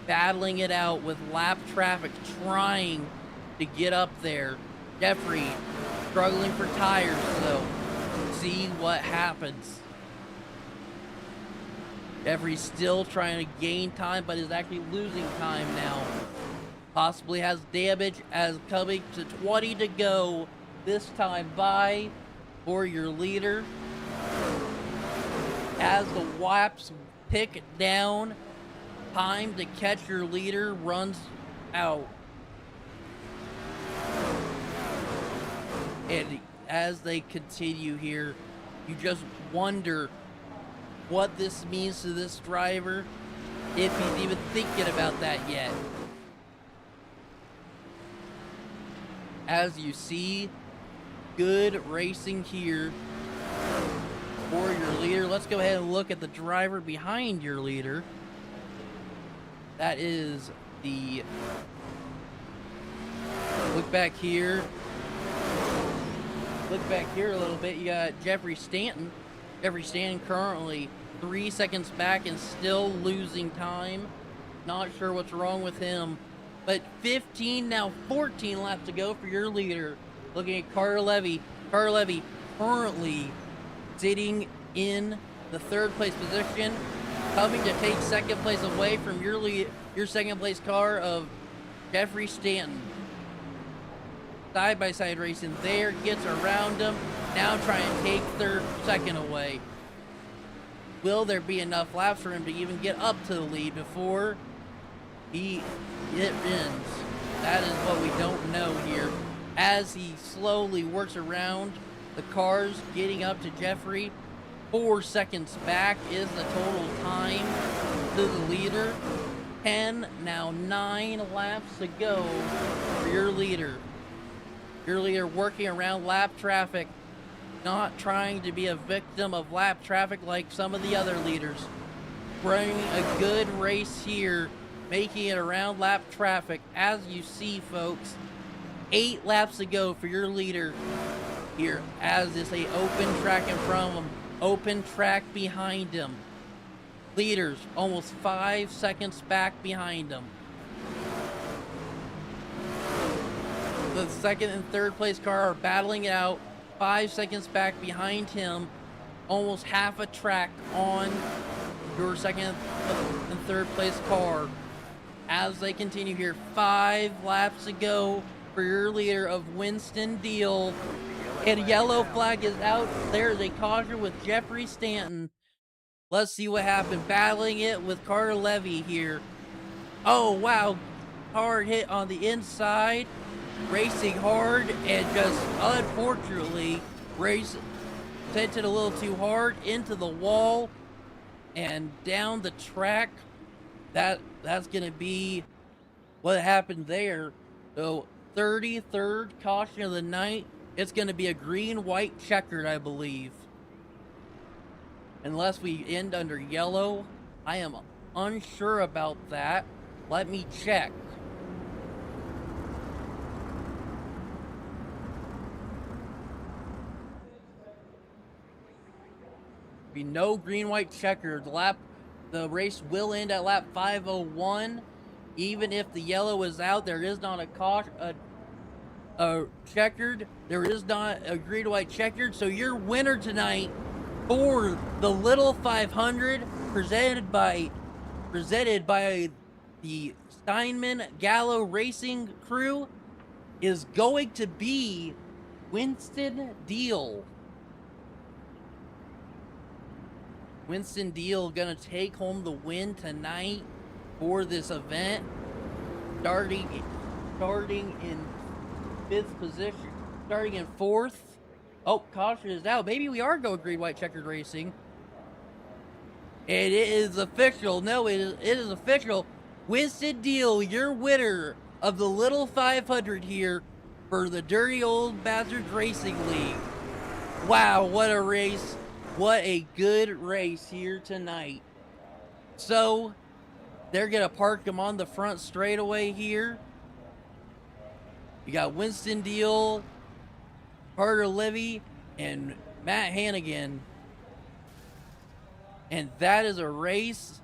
battling it out with lap traffic, trying to get up there. Jeffrey struggling for tires, so see what happens. Jeffrey's still trying to gain time, but is actually losing time now. Possibly has damage as coming to 20 to go. This time by for your leader. As the laps pick down, time to catch your leader runs out. And as they continue here, you just wonder what this means to this driver, if he's even thinking about that yet. As you see, good racing here for your leader. Let's go ahead and look at the driver behind your leader. That is the... Look back here. Look back here a little bit. You got Jeffrey Stanton. Jeffrey Stanton currently 3 seconds back and still losing time. Not sure what's wrong with him. But 15, now 14 laps to go for your leader. Looking at Carter Levy. Carter Levy currently sitting in the third place position, coming to take second place away from your second place car of Jeffrey Stanton. Side by side racing there, gets around him, now trying to take second away. Will there be enough laps for him to even get up to the lead before it ends? That is what we don't know here. As he slowly works around the cars, getting up to Jeffrey, 4 seconds back is the total time to the leader. 10, now 9 laps to go for your leader. Your leader working around lap traffic, not trying to be a victim of lap traffic like some of the other leaders. Running a good race here, making it around lap traffic. As you see, folks, 8 laps to go for your leader here, as it's a open track in front of him, open track behind him. Leaders almost 5 seconds back behind him. The second and third place car are battling it out, 5 seconds back behind him, almost half a track on your second and third place car. As they continue here, 5 laps to go for your leader of Winston Deal. And yellow flag is out. There's a caution with Jeffrey Stanton. Let's see what happened. Battling it with Carter Levy here. Oh, wow. Hard hit on the inside. Racing hard and just unfortunately sent it a little too hard into the wall and down the track. That's going to be what happened there. So 33rd caution of the night. It's going to be a green-white checkered, I believe. unless we end under yellow. I am unsure about that. Let me check. Be no green, white, checkered. The race will end at lap 501. Even if the yellow is out, there is not a checkered. There is not a green, white, checkered. So your winner tonight for the Little 500, presented by the Steinman Gallo Racing crew, is going to be Winston Deal. Winston Deal gonna take home the win tonight for this event, starting in 5th position, starting in 4th. Oh, caution is out. Maybe we are going green, white, checkered racing. And it is official. No, it is official. Winston Deal, your winner of the Little 500 here for the Dirty Old Bastards Racing League. Wow, what a race. What a good race here tonight. So, they're going to park him on the front straightaway here. You got Winston Deal, Carter Livy, and Matt Hannigan. And that is a race.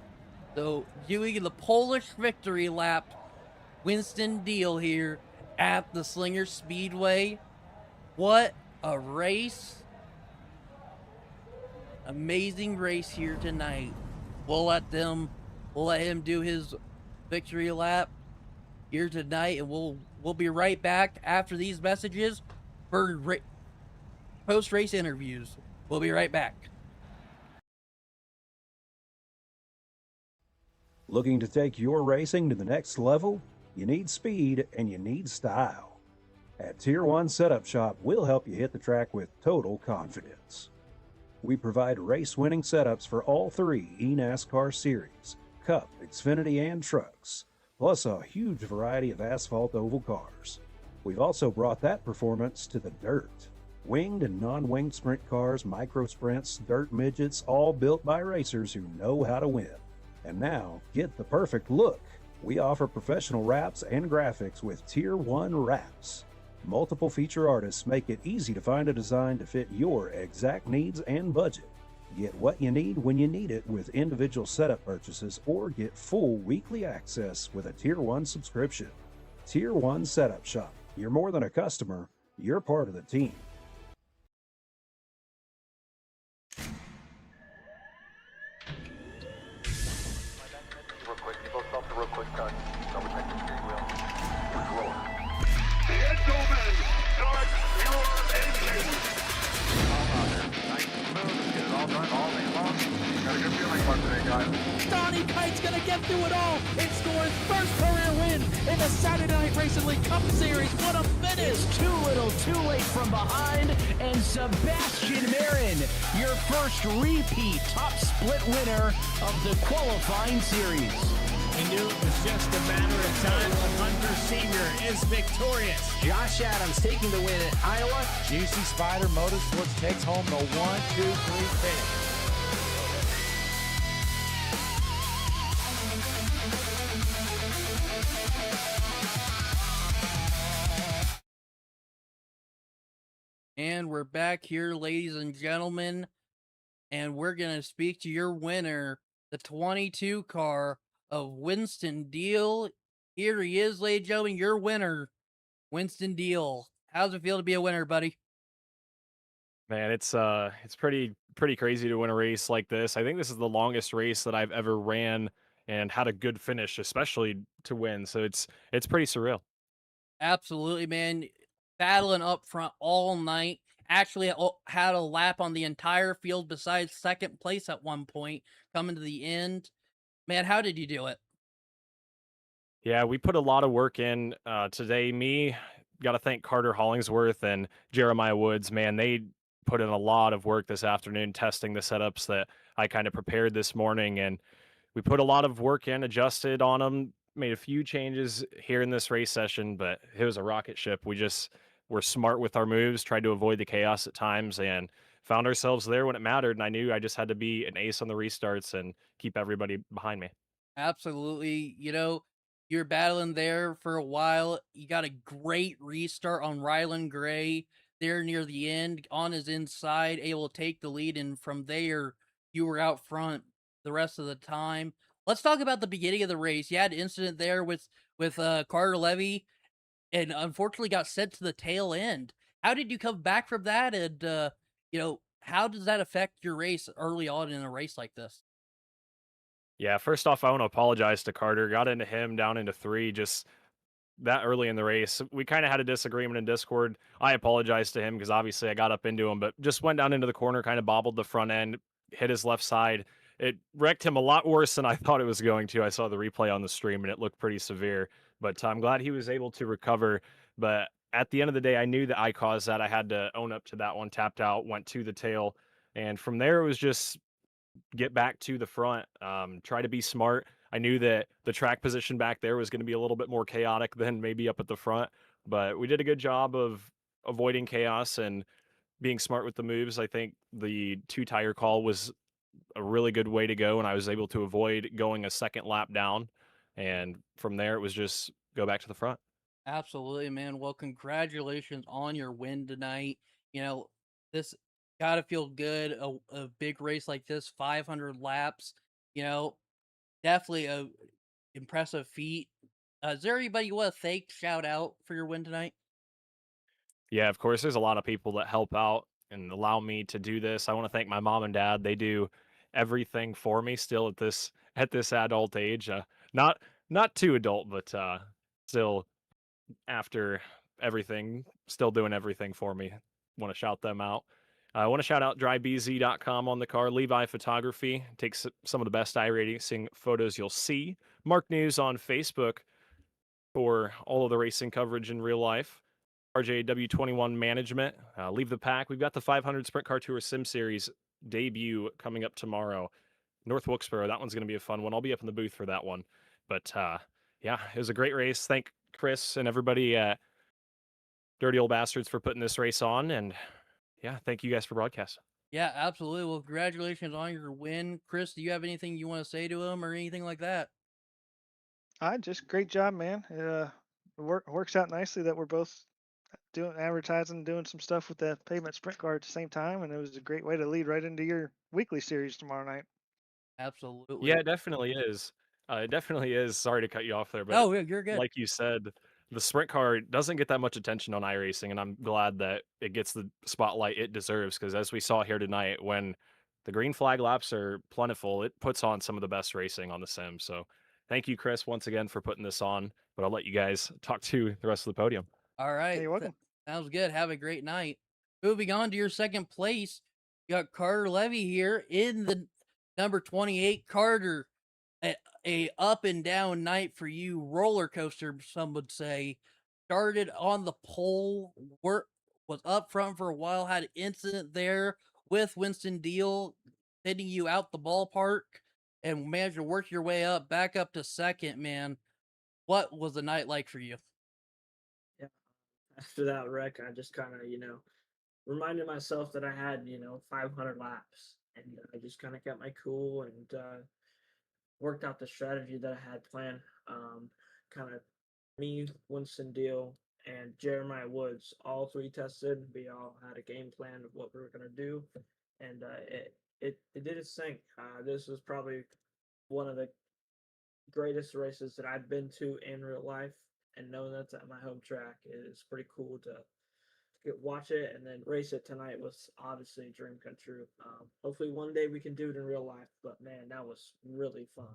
So, doing the Polish victory lap, Winston Deal here at the Slinger Speedway. What a race. Amazing race here tonight. We'll let him do his victory lap here tonight, and we'll be right back after these messages for post-race interviews. We'll be right back. Looking to take your racing to the next level? You need speed and you need style. At Tier 1 Setup Shop, we'll help you hit the track with total confidence. We provide race-winning setups for all 3 eNASCAR series, Cup, Xfinity, and trucks, plus a huge variety of asphalt oval cars. We've also brought that performance to the dirt. Winged and non-winged sprint cars, micro sprints, dirt midgets, all built by racers who know how to win. And now, get the perfect look. We offer professional wraps and graphics with Tier 1 wraps. Multiple feature artists make it easy to find a design to fit your exact needs and budget. Get what you need when you need it with individual setup purchases, or get full weekly access with a Tier 1 subscription. Tier 1 Setup Shop. You're more than a customer, you're part of the team. Real quick, you both stop the real quick cut. Double check the steering wheel. Gentlemen, start your engines. Nice and smooth. Get it all done all day long. Got a good feeling about today, guys. Donnie Kite's gonna get through it all and score his first career win in the Saturday Night Racing League Cup Series. What a finish! Too little, too late from behind, and Sebastian Marin, your first repeat top split winner of the qualifying series. He knew it was just a matter of time. Hunter Sr. is victorious. Josh Adams taking the win at Iowa. Juicy Spider Motorsports takes home the 1-2-3 finish. And we're back here, ladies and gentlemen, and we're going to speak to your winner, the 22 car of Winston Deal. Here he is, ladies and gentlemen, your winner, Winston Deal. How's it feel to be a winner, buddy? Man, it's pretty crazy to win a race like this. I think this is the longest race that I've ever ran and had a good finish, especially to win. So it's pretty surreal. Absolutely, man. Battling up front all night. Actually had a lap on the entire field besides second place at one point, coming to the end. Man, how did you do it? Yeah, we put a lot of work in today. Got to thank Carter Hollingsworth and Jeremiah Woods. Man, they put in a lot of work this afternoon testing the setups that I kind of prepared this morning. And we put a lot of work in, adjusted on them, made a few changes here in this race session, but it was a rocket ship. We just were smart with our moves, tried to avoid the chaos at times, and found ourselves there when it mattered. And I knew I just had to be an ace on the restarts and keep everybody behind me. Absolutely. You're battling there for a while. You got a great restart on Rylan Gray there near the end on his inside, able to take the lead. And from there, you were out front the rest of the time. Let's talk about the beginning of the race. You had an incident there with Carter Levy and unfortunately got sent to the tail end. How did you come back from that? And, how does that affect your race early on in a race like this? Yeah, first off, I want to apologize to Carter. Got into him down into three just that early in the race. We kind of had a disagreement in Discord. I apologized to him because obviously I got up into him, but just went down into the corner, kind of bobbled the front end, hit his left side. It wrecked him a lot worse than I thought it was going to. I saw the replay on the stream and it looked pretty severe, but I'm glad he was able to recover. But at the end of the day, I knew that I caused that. I had to own up to that one, tapped out, went to the tail. And from there, it was just get back to the front, try to be smart. I knew that the track position back there was going to be a little bit more chaotic than maybe up at the front, but we did a good job of avoiding chaos and being smart with the moves. I think the two tire call was a really good way to go, and I was able to avoid going a second lap down. And from there, it was just go back to the front. Absolutely, man. Well, congratulations on your win tonight. This gotta feel good. A big race like this, 500 laps. You know, definitely a impressive feat. Is there anybody you want to thank, shout out for your win tonight? Yeah, of course, there's a lot of people that help out and allow me to do this. I want to thank my mom and dad. They do everything for me still at this adult age. Not too adult, but still after everything, still doing everything for me. Want to shout them out. I want to shout out drybz.com on the car, Levi Photography takes some of the best iRacing photos you'll see. Mark News on Facebook for all of the racing coverage in real life. RJW21 Management, Leave the Pack. We've got the 500 Sprint Car Tour Sim Series debut coming up tomorrow. North Wilkesboro, that one's going to be a fun one. I'll be up in the booth for that one. But yeah, it was a great race. Thank Chris and everybody at Dirty Old Bastards for putting this race on. And yeah, thank you guys for broadcasting. Yeah, absolutely. Well, congratulations on your win. Chris, do you have anything you want to say to him or anything like that? Just great job, man. Works out nicely that we're both doing advertising, doing some stuff with the pavement sprint car at the same time, and it was a great way to lead right into your weekly series tomorrow night. Absolutely. Yeah, it definitely is. It definitely is. Sorry to cut you off there, but Oh, yeah, you're good. like you said, the sprint car doesn't get that much attention on iRacing, and I'm glad that it gets the spotlight it deserves. Because as we saw here tonight, when the green flag laps are plentiful, it puts on some of the best racing on the sim. So, thank you, Chris, once again for putting this on. But I'll let you guys talk to the rest of the podium. All right. Hey, you're welcome. Sounds good. Have a great night. Moving on to your second place, you got Carter Levy here in the number 28. Carter, a up and down night for you, roller coaster, some would say. Started on the pole, was up front for a while, had an incident there with Winston Deal hitting you out the ballpark, and managed to work your way up, back up to second, man. What was the night like for you? Yeah. After that wreck, I just kind of, reminded myself that I had, 500 laps, and I just kind of kept my cool and worked out the strategy that I had planned. Kind of me, Winston Deal, and Jeremiah Woods, all three tested. We all had a game plan of what we were gonna do, and it did its thing. This was probably one of the greatest races that I've been to in real life, and knowing that's at my home track is pretty cool to watch it and then race it tonight was obviously a dream come true. Hopefully one day we can do it in real life, but man, that was really fun.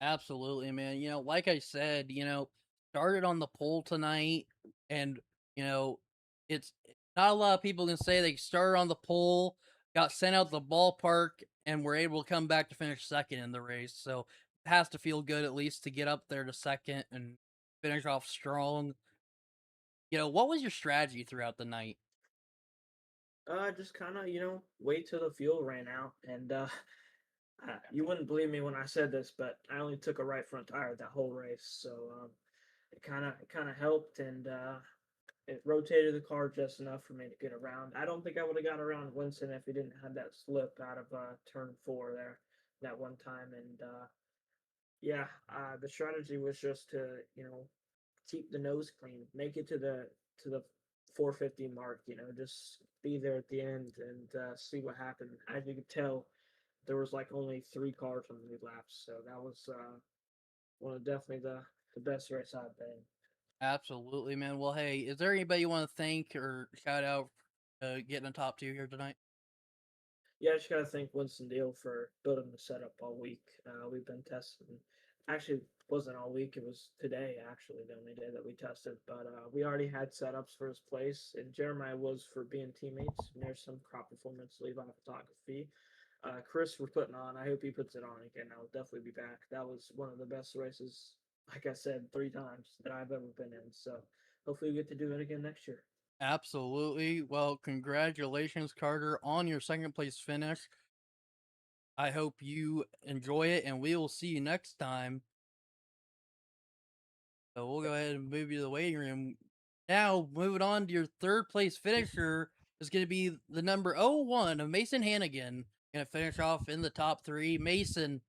Absolutely, man. Like I said, started on the pole tonight, and it's not a lot of people can say they started on the pole, got sent out the ballpark, and were able to come back to finish second in the race. So it has to feel good at least to get up there to second and finish off strong. What was your strategy throughout the night? Just kind of, wait till the fuel ran out, and you wouldn't believe me when I said this, but I only took a right front tire that whole race, so it kind of helped, and it rotated the car just enough for me to get around. I don't think I would have got around Winston if he didn't have that slip out of turn 4 there that one time. And yeah, the strategy was just to keep the nose clean, make it to the 450 mark. Just be there at the end and see what happened. As you could tell, there was like only 3 cars on the lead laps, so that was one of definitely the best race I've been. Absolutely, man. Well, hey, is there anybody you want to thank or shout out getting a top 2 here tonight? Yeah, I just gotta thank Winston Deal for building the setup all week. We've been testing. Actually, wasn't all week. It was today, actually, the only day that we tested. But we already had setups for his place, and Jeremiah was for being teammates. And there's some crop performance, leave on photography. Chris, we're putting on. I hope he puts it on again. I'll definitely be back. That was one of the best races, like I said, 3 times that I've ever been in. So hopefully we get to do it again next year. Absolutely. Well, congratulations, Carter, on your second place finish. I hope you enjoy it, and we will see you next time. So we'll go ahead and move you to the waiting room. Now, moving on to your third place finisher is going to be the number 01 of Mason Hannigan. Going to finish off in the top 3. Mason,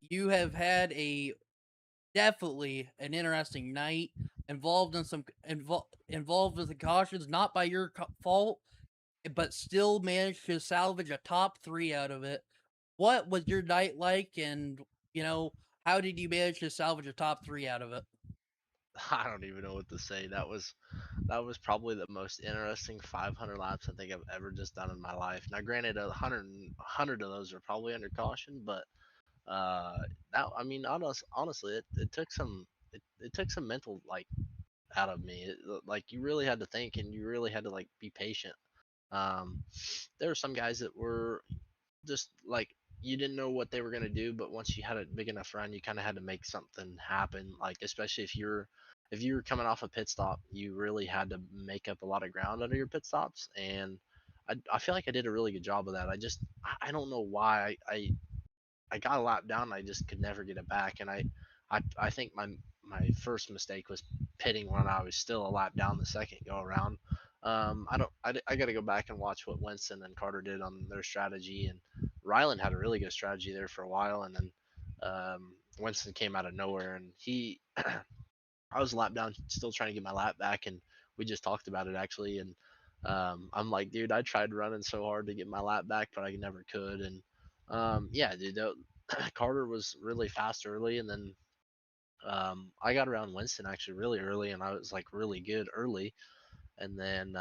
you have had definitely an interesting night, involved with the cautions, not by your fault, but still managed to salvage a top 3 out of it. What was your night like, and how did you manage to salvage a top 3 out of it? I don't even know what to say. That was probably the most interesting 500 laps I think I've ever just done in my life. Now, granted, 100 of those are probably under caution, but that I mean, honestly, it took some it took some mental out of me. Like you really had to think and you really had to be patient. Um, there were some guys that were just you didn't know what they were gonna do, but once you had a big enough run, you kind of had to make something happen. Like especially if you were coming off a pit stop, you really had to make up a lot of ground under your pit stops, and I feel like I did a really good job of that. I don't know why I got a lap down and I just could never get it back, and I think my first mistake was pitting when I was still a lap down the second go around. I got to go back and watch what Winston and Carter did on their strategy, and Ryland had a really good strategy there for a while, and then Winston came out of nowhere, and I was a lap down, still trying to get my lap back, and we just talked about it actually, and I'm like, dude, I tried running so hard to get my lap back, but I never could, and yeah, dude, Carter was really fast early, and then I got around Winston actually really early, and I was really good early, and then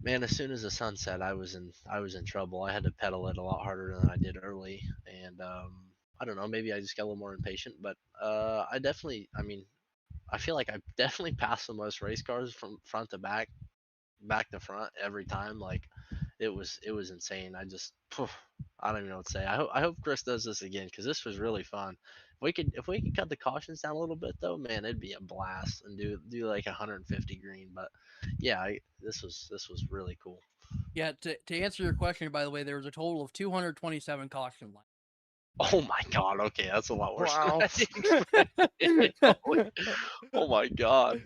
man, as soon as the sun set, I was in trouble. I had to pedal it a lot harder than I did early, and I don't know, maybe I just got a little more impatient, but I mean, I feel like I definitely passed the most race cars from front to back to front every time. Like it was insane. I don't even know what to say. I hope Chris does this again because this was really fun. If we could cut the cautions down a little bit though, man, it'd be a blast and do like 150 green. But yeah, this was really cool. Yeah, to answer your question, by the way, there was a total of 227 caution laps. Oh my god, okay, that's a lot worse. Wow. Oh my god.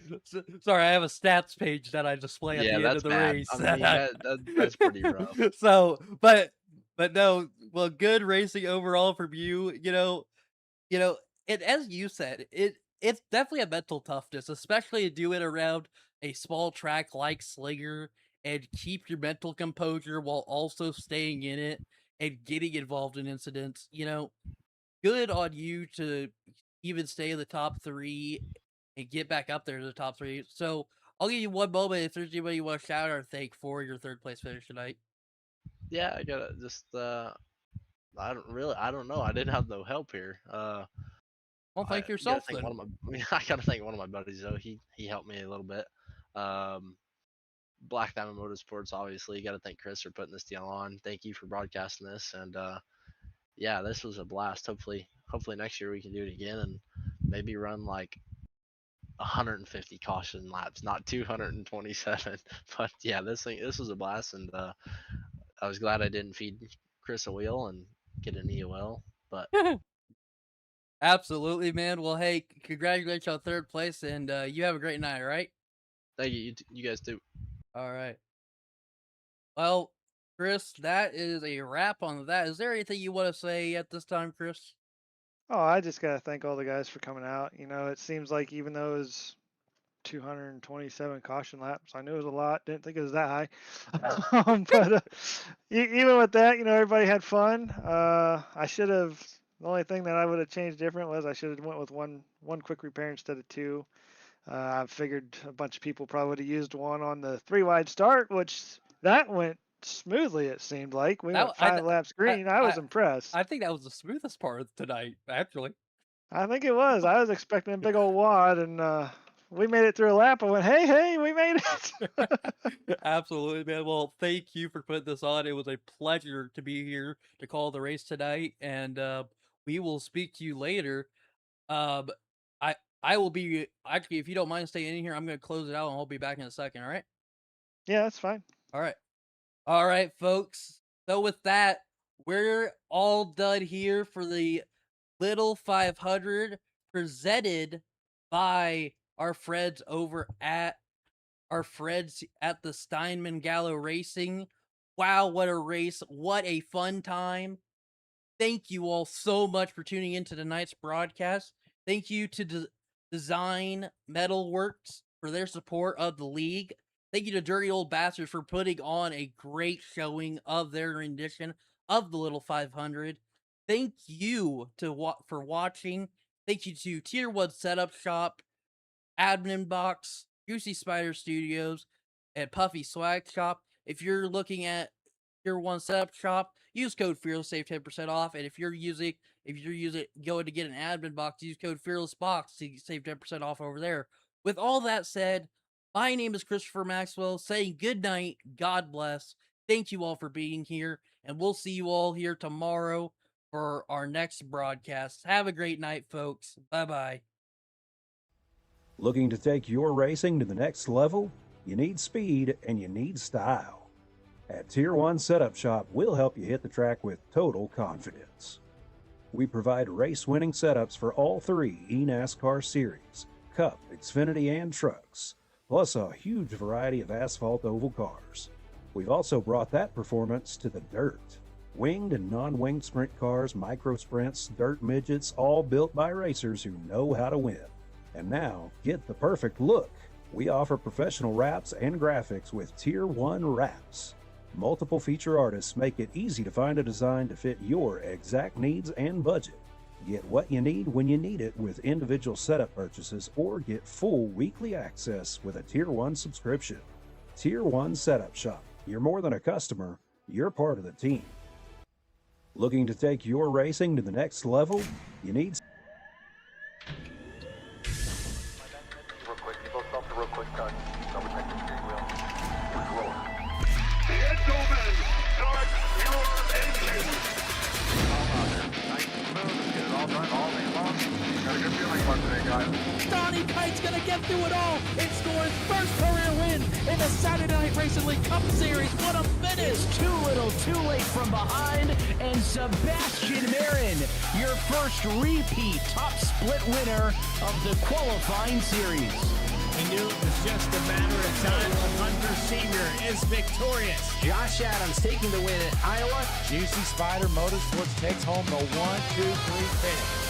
Sorry, I have a stats page that I display at the end of the race. I mean, that's pretty rough. So, but no, well, good racing overall from you. And as you said, it's definitely a mental toughness, especially to do it around a small track like Slinger and keep your mental composure while also staying in it and getting involved in incidents. Good on you to even stay in the top 3 and get back up there to the top 3. So I'll give you one moment if there's anybody you want to shout or thank for your third place finish tonight. Yeah, I gotta just I don't know. I didn't have no help here. Well, thank yourself then. I gotta thank one of my buddies though. He helped me a little bit. Black Diamond Motorsports, obviously. Got to thank Chris for putting this deal on. Thank you for broadcasting this, and yeah, this was a blast. Hopefully next year we can do it again and maybe run like 150 caution laps, not 227. But yeah, this was a blast, and I was glad I didn't feed Chris a wheel and get an EOL. But absolutely, man. Well, hey, congratulations on third place, and you have a great night. All right. Thank you. You guys too. All right. Well, Chris, that is a wrap on that. Is there anything you want to say at this time, Chris? Oh, I just gotta thank all the guys for coming out. You know, it seems like even though it was 227 caution laps, I knew it was a lot. Didn't think it was that high. But even with that, you know, everybody had fun. I should have. The only thing that I would have changed different was I should have went with one quick repair instead of two. I figured a bunch of people probably would have used one on the 3-wide start, which that went smoothly. It seemed like we went 5 laps green. I was impressed. I think that was the smoothest part of tonight, actually. I think it was. I was expecting a big old wad, and we made it through a lap. I went, hey, we made it. Absolutely, man. Well, thank you for putting this on. It was a pleasure to be here to call the race tonight, and we will speak to you later. I will be, actually, if you don't mind staying in here, I'm going to close it out, and I'll be back in a second, all right? Yeah, that's fine. All right. All right, folks. So with that, we're all done here for the Little 500 presented by our friends over at the Steinman Gallo Racing. Wow, what a race. What a fun time. Thank you all so much for tuning into tonight's broadcast. Thank you to Design Metalworks for their support of the league. Thank you to Dirty Old Bastards for putting on a great showing of their rendition of the Little 500. Thank you for watching. Thank you to Tier 1 Setup Shop, Admin Box, Juicy Spider Studios, and Puffy Swag Shop. If you're looking at Tier 1 Setup Shop, use code Fearless, save 10% off. And if you're going to get an Admin Box, use code FearlessBox to save 10% off over there. With all that said, my name is Christopher Maxwell, saying good night, God bless. Thank you all for being here, and we'll see you all here tomorrow for our next broadcast. Have a great night, folks. Bye-bye. Looking to take your racing to the next level? You need speed and you need style. At Tier 1 Setup Shop, we'll help you hit the track with total confidence. We provide race-winning setups for all 3 eNASCAR series, Cup, Xfinity, and trucks, plus a huge variety of asphalt oval cars. We've also brought that performance to the dirt. Winged and non-winged sprint cars, micro sprints, dirt midgets, all built by racers who know how to win. And now, get the perfect look. We offer professional wraps and graphics with Tier 1 wraps. Multiple feature artists make it easy to find a design to fit your exact needs and budget. Get what you need when you need it with individual setup purchases, or get full weekly access with a Tier 1 subscription. Tier 1 Setup Shop. You're more than a customer, you're part of the team. Looking to take your racing to the next level? You need... Real quick, double check the steering wheel. Gentlemen, start your engines. Nice and smooth. Get it all done all day long. Got a good feeling about today, guys. Donnie Kite's gonna get through it all and score his first career win in the Saturday Night Racing League Cup Series. What a finish! Too little, too late from behind, and Sebastian Marin, your first repeat top split winner of the qualifying series. We knew it was just a matter of time. Hunter Sr. is victorious. Josh Adams taking the win at Iowa. Juicy Spider Motorsports takes home the 1-2-3 finish.